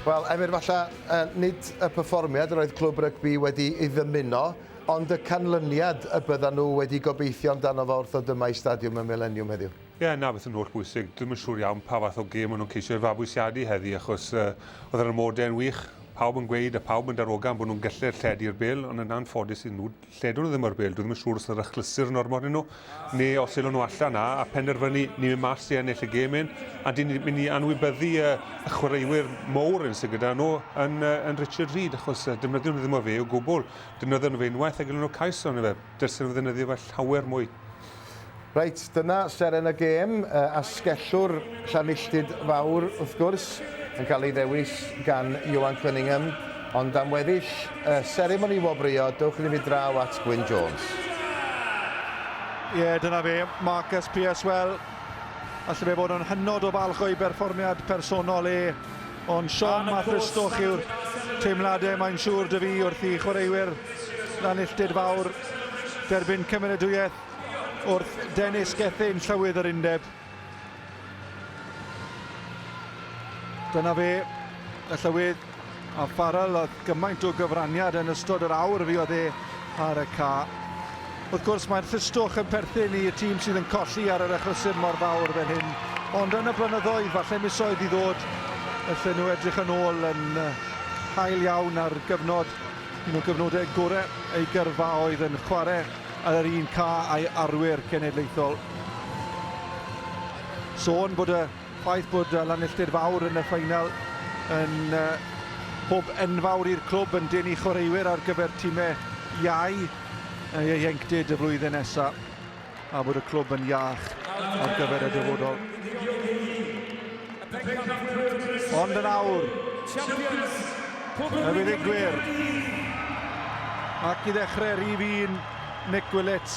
Wel, Emyr, falle nid y perfformiad roedd Clwb Rygbi wedi ei ddymuno, ond y canlyniad y byddan nhw wedi gobeithio amdano fo wrth o dyma i stadiwm y Millennium heddiw. Ie, na beth yn holl bwysig. Dwi'n yn siŵr iawn pa fath o gêm maen nhw'n ceisio fabwysiadu heddi, achos oedd yr ymodau'n wych. Pawb yn gweud a pawb yn darogan bod nhw'n gallu'r lledu'r bêl, ond yn anffodus i nhw lledwn nhw ddim o'r bêl. Dwi'n ddim yn siŵr os ydych achlysur yn ormod yn nhw, neu os ydyn nhw allan na, a penderfynu ni'n mynd mas i ennill y gêm un, a ni'n mynd i anwybyddu y chwaraewyr mowr yn sydd gyda nhw yn Richard Reid, achos defnyddio nhw ddim o fe o gwbl. Defnyddio nhw fe unwaith a gyda nhw cais o'n fe, dylsyn nhw ddefnyddio fe llawer mwy. Reit, dyna seren y gêm, asgellwr Lanilltyd Fawr wrth gwrs, yn cael ei ddewis gan Iwan Cunningham, ond am weddill seremoni wobrio, dewch i ni fi draw at Gwyn Jones. Ie, dyna fe, Marcus Pearce, wel, allai fe bod yn hynod o falch o'i berfformiad personol ond Sean Mathristoch yw'r teimladau mae'n siŵr dy fi wrth i chwaraewyr Lanilltyd Fawr derbyn cymeradwyaeth wrth Dennis Gethin llywydd yr undeb. Dyna fe, y llywydd a Farrell oedd gymaint o gyfraniad yn ystod yr awr fi oedd ar y ca. Wrth gwrs mae'r Llystwch yn perthyn i'r tîm sydd yn colli ar yr achlysur mor fawr fel hyn, ond yn y blynyddoedd falle misoedd i ddod allan nhw edrych yn ôl yn hael iawn ar gyfnod, un o gyfnodau gorau ei gyrfa oedd yn chwarae ar yr un ca a'i arwyr cenedlaethol. Sôn bod y ffaith bod Lanilltyd Fawr yn y ffeinal yn hwb enfawr i'r clwb yn denu chwaraewyr ar gyfer tîmau iau ei ieuenctid y flwyddyn nesaf, a bod y clwb yn iach ar gyfer y dyfodol. Ond yn awr, y fuddigwyr, ac i ddechrau rhif un Nick Willits,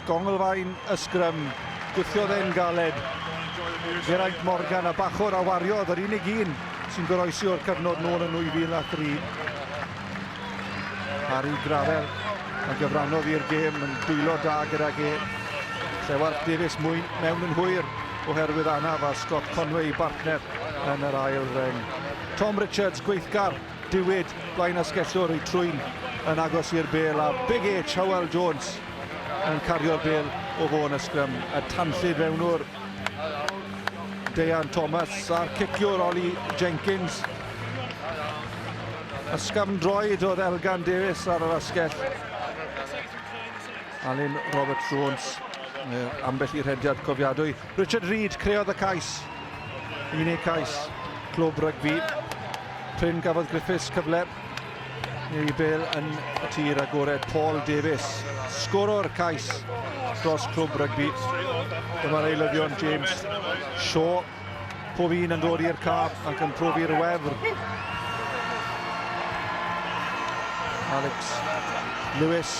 Gonglfaen ysgrym, gwthiodd e'n galed. Geraint Morgan a bachwr a wariodd yr unig un sy'n goroesi o'r cyfnod nôl yn 2003. Harry Gravel a gyfrannodd i'r gêm yn dwylo da gydag Llewar Davies mewn yn hwyr oherwydd anaf a Scott Conway bartner yn yr ail ren. Tom Richards, gweithgar, diwyd, blaen asgellwr ei trwyn yn agos i'r bêl, a Big H, Howell Jones yn cario'r bêl o fôn ysgrym. Y tanllyd fewnwr Dean Thomas a'r ciciwr Ollie Jenkins. Ysgamdroed oedd Elgan Davies ar yr asgell. Alun Robert Jones, ambell i'r hediad cofiadwy. Richard Reid creodd y cais, unig cais, Clwb Rygbi. Pryn gafodd Griffiths cyfle i bêl yn y tir agored Paul Davies. Sgoro'r cais dros Clwb Rygbi. Dyma'r eilyddion James Shaw. Pob un yn dod i'r ca ac yn profi'r wefr. Alex Lewis,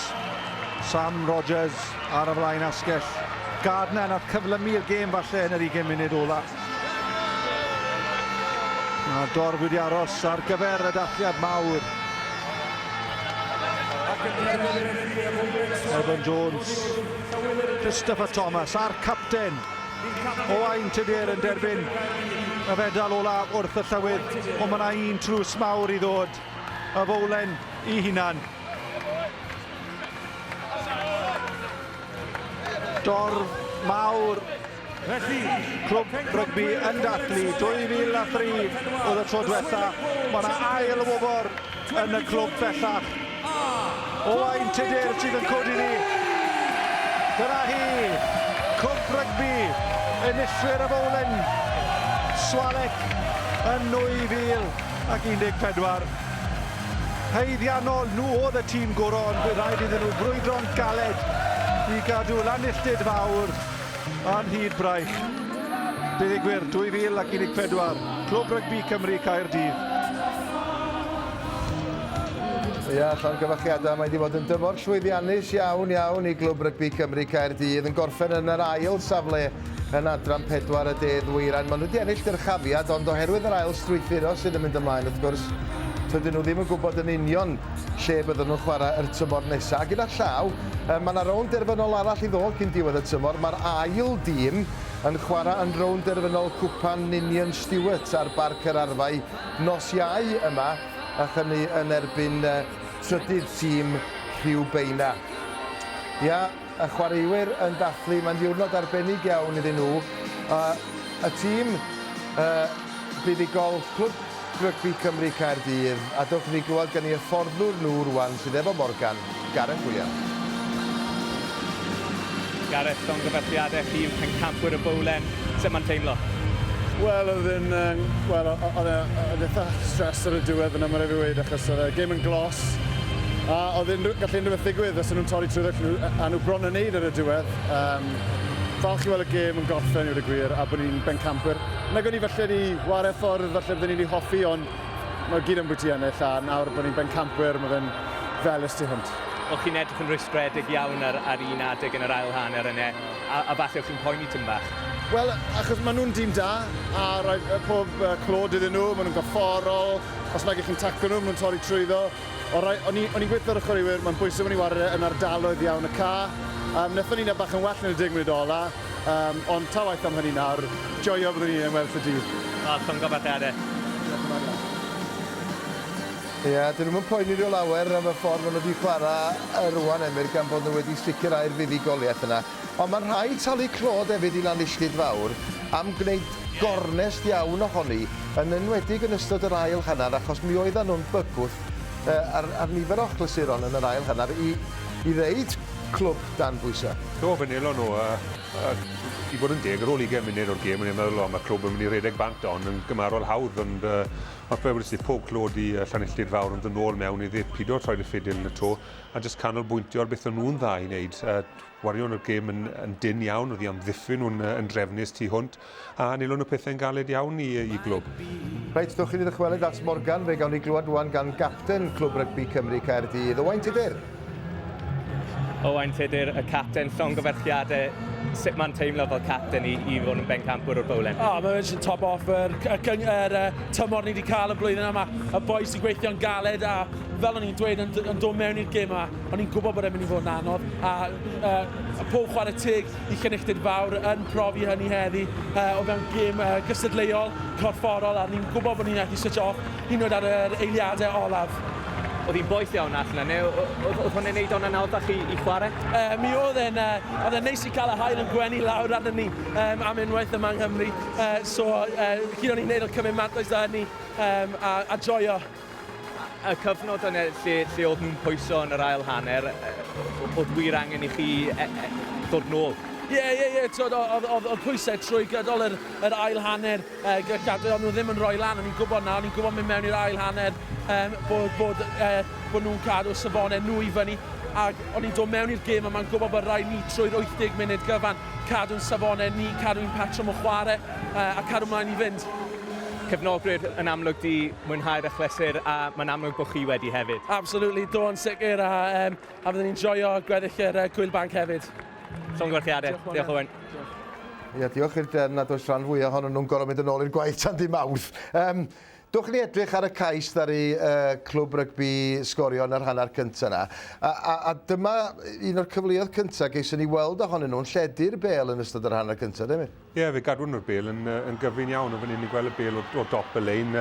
Sam Rogers ar y flaen asgell. Gardner nath cyflymu'r gêm falle yn yr 20 munud ola. A Dorf wedi aros ar gyfer y dathliad mawr. Evan Jones, Christopher Thomas a'r capten Owain Tudur yn derbyn y fedal ola wrth y llywydd, ond mae yna un trws mawr i ddod, y fowlen i hunan. Dorf mawr, Clwb Rygbi yn dathlu, 2003 oedd y tro diwetha. Mae yna ail wobor yn y clwb bellach. Owain Tudur sydd yn codi ni. Dyna hi, Clwb Rygbi, enillwyr y fowlen. Swalec yn 2014. haeddiannol, nhw oedd y tîm goron, bydd rhaid iddyn nhw brwydro'n galed i gadw lanilltid fawr a'n hyd braich. Bydd gwir 2014, Clwb Rygbi Cymru Caerdydd. Ia, llongyfachiadau, mae wedi bod yn dymor llwyddiannus iawn i Glwb Rygbi Cymru Caerdydd yn gorffen yn yr ail safle yn adran 4 y Ddwyrain. Maen nhw wedi ennill dyrchafiad, ond oherwydd yr ail strwythuro sydd yn mynd ymlaen, wrth gwrs, tydyn nhw ddim yn gwybod yn union lle bydden nhw'n chwarae yr tymor nesaf. Gyda llaw, mae yna rownd derfynol arall i ddod cyn diwedd y tymor. Mae'r ail dîm yn chwarae yn rownd derfynol cwpan Ninian Stewart ar Barc yr Arfau nos Iau yma, a hynny yn erbyn trydydd tîm Rhyw Beina. Ia, y chwaraewyr yn dathlu, mae'n diwrnod arbennig iawn iddyn nhw. Y tîm buddigol Clwb Rygbi Cymru Caerdydd, a dwch ni glywed gen i y fforddwr nhw rwan sydd efo Morgan, Gareth Williams. Gareth, llongyfarchiadau chi yn campwyr y bowlen, sut mae'n teimlo? Wel, oedd eitha stres ar y diwedd yna, mae'n rhaid i weid, achos oedd y gêm yn glos. A oedd yn gallu unrhyw beth ddigwydd os nhw'n torri trwy a nhw bron yn neud ar y diwedd. Falch i weld y gêm yn gorffen yw'r gwir, a bod ni'n bencampwyr. Nag o'n i falle ni wario ffordd, falle byddwn ni'n hoffi, ond mae gyd yn bwyty ennill, a nawr bod ni'n bencampwyr, mae fe'n felys tu hwnt. O'ch chi'n edrych yn rwystredig iawn ar un adeg yn yr ail hanner yna, a falle o'ch chi'n poeni tym bach? Wel, achos maen nhw'n dîm da, a pob clod iddyn nhw, maen nhw'n gofforol, os nag chi'n taclo nhw, maen nhw'n torri trwyddo. O'n i'n gweithio ar y chwaraewyr, mae'n bwysig bod ni wario yn ardaloedd iawn y ca. Nethon ni'n bach yn well yn y 10 munud ola, ond ta waith am hynny nawr, joio byddwn ni'n ymweld y dydd. Llongyfarchiadau. Ie, dyn nhw'n poeni rhyw lawer am y ffordd maen nhw wedi chwarae rwan Emyr gan bod nhw wedi sicrhau'r fuddugoliaeth yna. Ond mae'n rhaid talu clod hefyd i lanilltid fawr am gwneud gornest iawn ohoni, yn enwedig yn ystod yr ail hanner, achos mi oedden nhw'n bygwth ar nifer o chlysuron yn yr ail hanner i ddeud clwb dan bwysau. Do, fe nelo nhw, i fod yn deg, ar ôl 20 munud o'r gêm, yn ei meddwl, mae clwb yn mynd i redeg bant on yn gymarol hawdd, ond mae bebyd sydd pob clod i Llanilltid Fawr yn dod nôl mewn i pido troed y ffidil yn y to, a jyst canolbwyntio ar beth o'n nhw'n dda i wneud. Wario nhw'r gêm yn dyn iawn, oedd i amddiffyn nhw'n drefnus tu hwnt, a nilon nhw pethau'n galed iawn i glwb. Reit, dwch chi wedi ddychwelyd at Morgan, fe gawn ni glywed rwan gan gapten Clwb Rygbi Cymru Caerdydd, Owain Tudur. Owain Tudur, y capten, llongyfarchiadau, sut mae'n teimlo fel capten i fod yn bencampwr o'r bowlen? Mae'n just top off yr tymor ni wedi cael y blwyddyn yma. Y boys wedi gweithio'n galed, a fel o'n i'n dweud yn dod mewn i'r gêm yma, o'n i'n gwybod bod e'n mynd i fod yn anodd. A pob chwarae teg i Llanilltid Fawr yn profi hynny heddi o fewn gêm gystadleuol, corfforol, a ni'n gwybod bod ni'n gallu switch off hyd yn oed ar yr eiliadau olaf. Oedd hi'n boeth iawn allan neu oedd hwnna'n neud o'n anoddach i chwarae? Mi oedd e'n neis i cael y hael yn gwenu lawr arno ni am unwaith yma yng Nghymru. So, hyd o'n i'n neud o'n cymryd mantais da ni a joio. Y cyfnod yna lle oedd nhw'n pwyso yn yr ail hanner, oedd wir angen i chi ddod nôl? Ie, oedd pwysau trwy gydol yr ail hanner, gadael nhw ddim yn rhoi lan, o'n i'n gwybod na, o'n i'n gwybod mynd mewn i'r ail hanner, bod nhw'n cadw safonau nhw i fyny, ac o'n i'n dod mewn i'r gêm, a mae'n gwybod bod rhaid ni trwy'r 80 munud gyfan cadw'n safonau ni, cadw'n patrwm o chwarae, a cadw mlaen i fynd. Cefnogrwyr yn amlwg di mwynhau'r achlysur, a mae'n amlwg bod chi wedi hefyd. Absolutely, do yn sicr, a fyddwn ni'n joio gweddill yr Gwyl Banc hefyd. Llongyfarchiadau. Diolch Owen. Ia, diolch i'r dern nad oes rhan fwyaf ohonyn nhw'n gorau mynd yn ôl i'r gwaith tan di mawrth. Dwch ni edrych ar y cais ddaru Clwb Rygbi sgorio yn yr hanner cyntaf yna. A dyma un o'r cyfleoedd cyntaf geisio ni weld ohonyn nhw'n lledu'r bel yn ystod yr hanner cyntaf, ddim? Ie, fe gadw nhw'r bel yn gyfyn iawn. Fan hyn ni'n gweld y bel o dop y lein,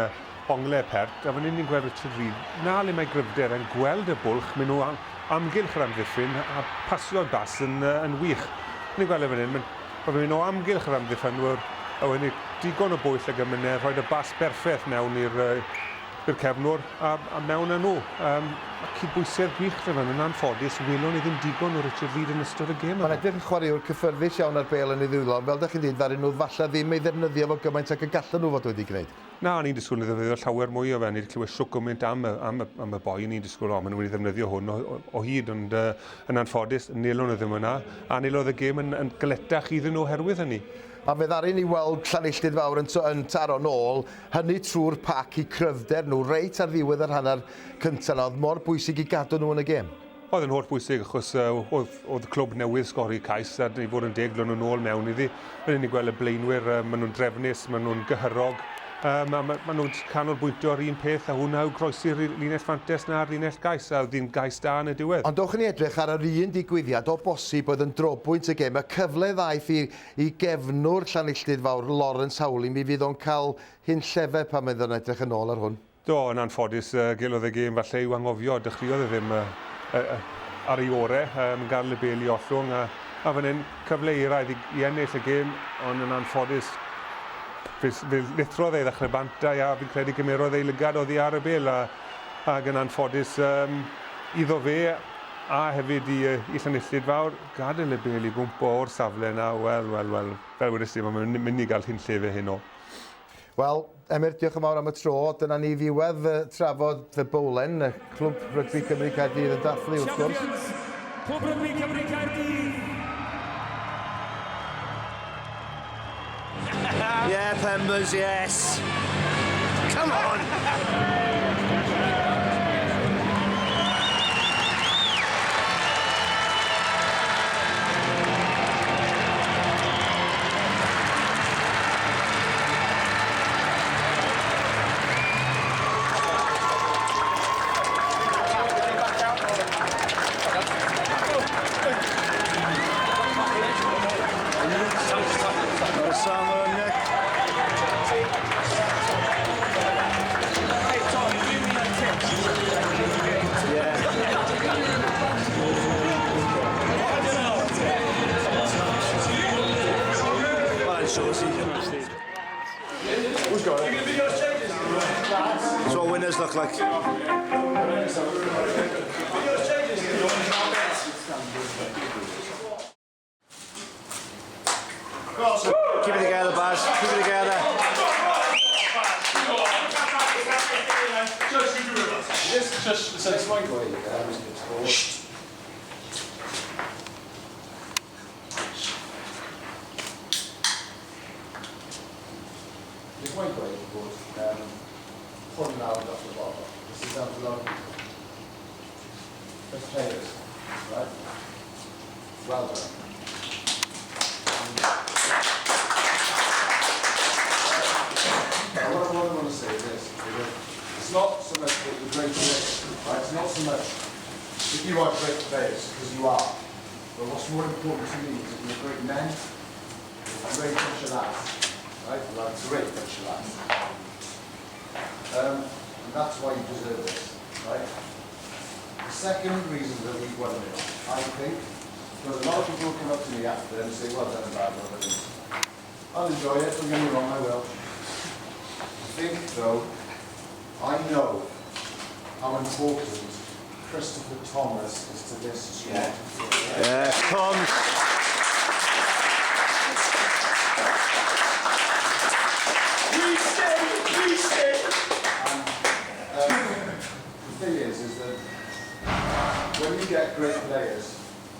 ongle pert, a fan hyn ni'n gweld Richard Reid. Na le mae gryfder yn gweld y bwlch, maen nhw amgylch yr amddiffyn a pasio'r bas yn wych. Ni'n gweld fan hyn, mae nhw amgylch yr amddiffyn, a wedyn digon o bwyll ag ymynedd, rhoi'r bas berffaith mewn i'r cefnwr a mewn â nhw. Cydbwysedd gwych fan yn anffodus, welwn ni ddim digon o Richard Reid yn ystod y gêm. Mae'n edrych yn chwaraewr cyffyrddus iawn ar bel yn ei ddwylo, fel ydych chi'n dweud, ddaru nhw falle ddim ei ddefnyddio fo gymaint ac y gallen nhw fod wedi gwneud. Na, ni'n disgwyl i ddefnyddio llawer mwy o fe. Ni'n clywed siwc gymaint am y boi. Ni'n disgwyl o, maen nhw'n wedi ddefnyddio hwn o hyd, ond yn anffodus, nilon nhw ddim yna. A nilodd y gêm yn galetach iddyn nhw oherwydd hynny. A fe ddaru ni weld Llanillid Fawr yn taro nôl, hynny trwy'r pac i cryfder nhw, reit ar ddiwedd yr hanner cyntaf na, oedd mor bwysig i gadw nhw yn y gêm. Oedd yn holl bwysig achos oedd y clwb newydd sgori cais a ni fod yn deglo nhw nôl mewn iddi. Mae'n ni'n gweld y blaenwyr, maen nhw'n drefnus, maen nhw'n gyhyrog. Maen nhw'n canolbwyntio ar un peth a hwnna yw croesi'r linell Fantes na'r linell Gais a oedd hi'n Gais da yn y diwedd. Ond dowch ni edrych ar yr un digwyddiad o bosib oedd yn drobwynt y gêm. Y cyfle ddaeth i gefnwr Llanillid Fawr, Lawrence Howley, mi fydd o'n cael hyn llefe pan mynd o'n edrych yn ôl ar hwn. Do, yn anffodus, gelodd y gêm falle i'w angofio, dechreuodd e ddim ar ei orau, yn gael y bel i ollwng a fan hyn cyfle i rhaid i ennill y gêm, ond yn anffodus fe lithrodd ei ddechrau banta a fi'n credu gymerodd ei lygad oddi ar y bel ac yn anffodus iddo fe a hefyd i Llanillid Fawr gadael y bel i gwmpo o'r safle yna, wel, fel wedys ti, mae'n mynd i gael hyn llefe hyn o. Wel, Emyr, diolch yn fawr am y tro. Dyna ni ddiwedd trafod The Bowlen, y clwb rygbi Cymru Caerdydd yn dathlu wrth gwrs. Clwb rygbi Cymru Caerdydd! Yeah, Pembers, yes. Come on! Who's got it? That's what winners look like. Keep it together, Baz. Keep it together. This won't go overboard. Pulling out off the bottom. This is down to long. Let's play this, right? Well done. What I want to say is this: it's not so much that you're great players, right? It's not so much if you are great players, because you are. But what's more important to me is that you're great men, great bunch of lads. Right? Well, that's great, and that's why you deserve this, right? The second reason that we won it, I think, because a lot of people come up to me after and say, well done, bad, well done. I'll enjoy it, don't get me wrong, I will. I think, though, I know how important Christopher Thomas is to this squad. Yeah, Tom. The thing is that when you get great players,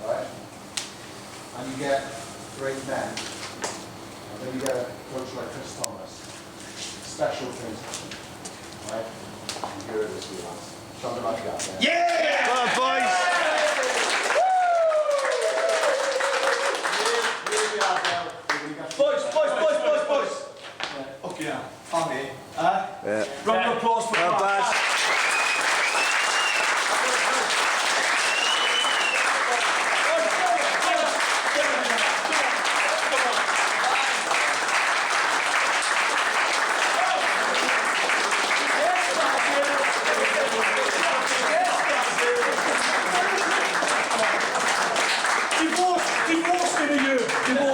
right, and you get great men, and then you get a coach like Chris Thomas, special things happen, right? You hear this, you lads. Something like that. Yeah! Come on, boys! Boys! Okay, now, on me. Round of applause for Baz. Divorced in a year. Come on.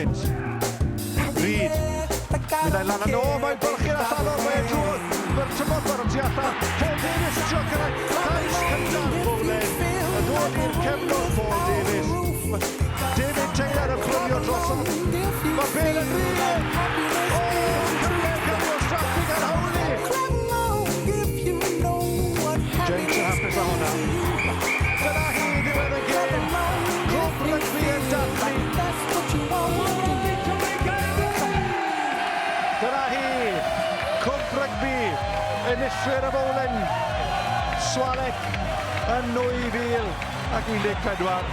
Jenkins. Reid. Mynd a'i lan yn o, mae'n byrchu'r allan o'r we drwy'r tymor fawr o tu allan. Paul Davies yn trio cyrraedd. Cais cyntaf Bowlen. Y ddod i'r cefnod Paul Davies. David Taylor yn clywio drosodd. Mae Bale yn rhywun. O, cyfle cyfle strapping ar hawli. James yn hapus â hwnna. Dyna hi ddiwedd y gêm. Clwb rygbi yn dadlu. Dyna hi. Clwb rygbi. Enillwyr y Bowlen. Swalek yn 2014.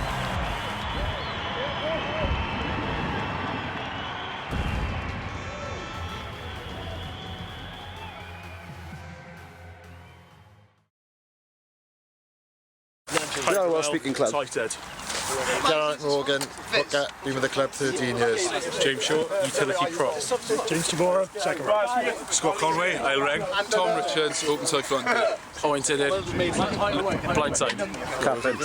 Very well speaking club. Excited. Garrett Morgan, been with the club 13 years. James Shaw, utility prop. James Tabora, second row. Scott Conway, aisle ring. Tom Richards, open side front. Owen Tinnid, blind side. Captain.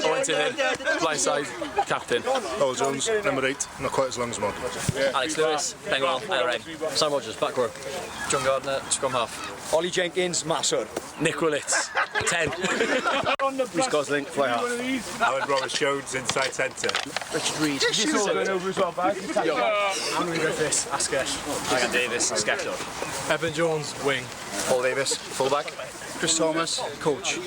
Owen Tinnid, blind side, captain. Noel Jones, number 8, not quite as long as Mod. Alex Lewis, Bengal, aisle ring. Sam Rogers, back row. John Gardner, scrum half. Ollie Jenkins, Massor. Nick Willits, 10. Bruce Gosling, fly half. Alan Roberts Jones, inside centre. Richard Reid. This is going over as well, bag. Henry Griffiths, Askesh. Megan Davis, Sketchard. Evan Jones, wing. Paul Davis, fullback. Chris Thomas, coach.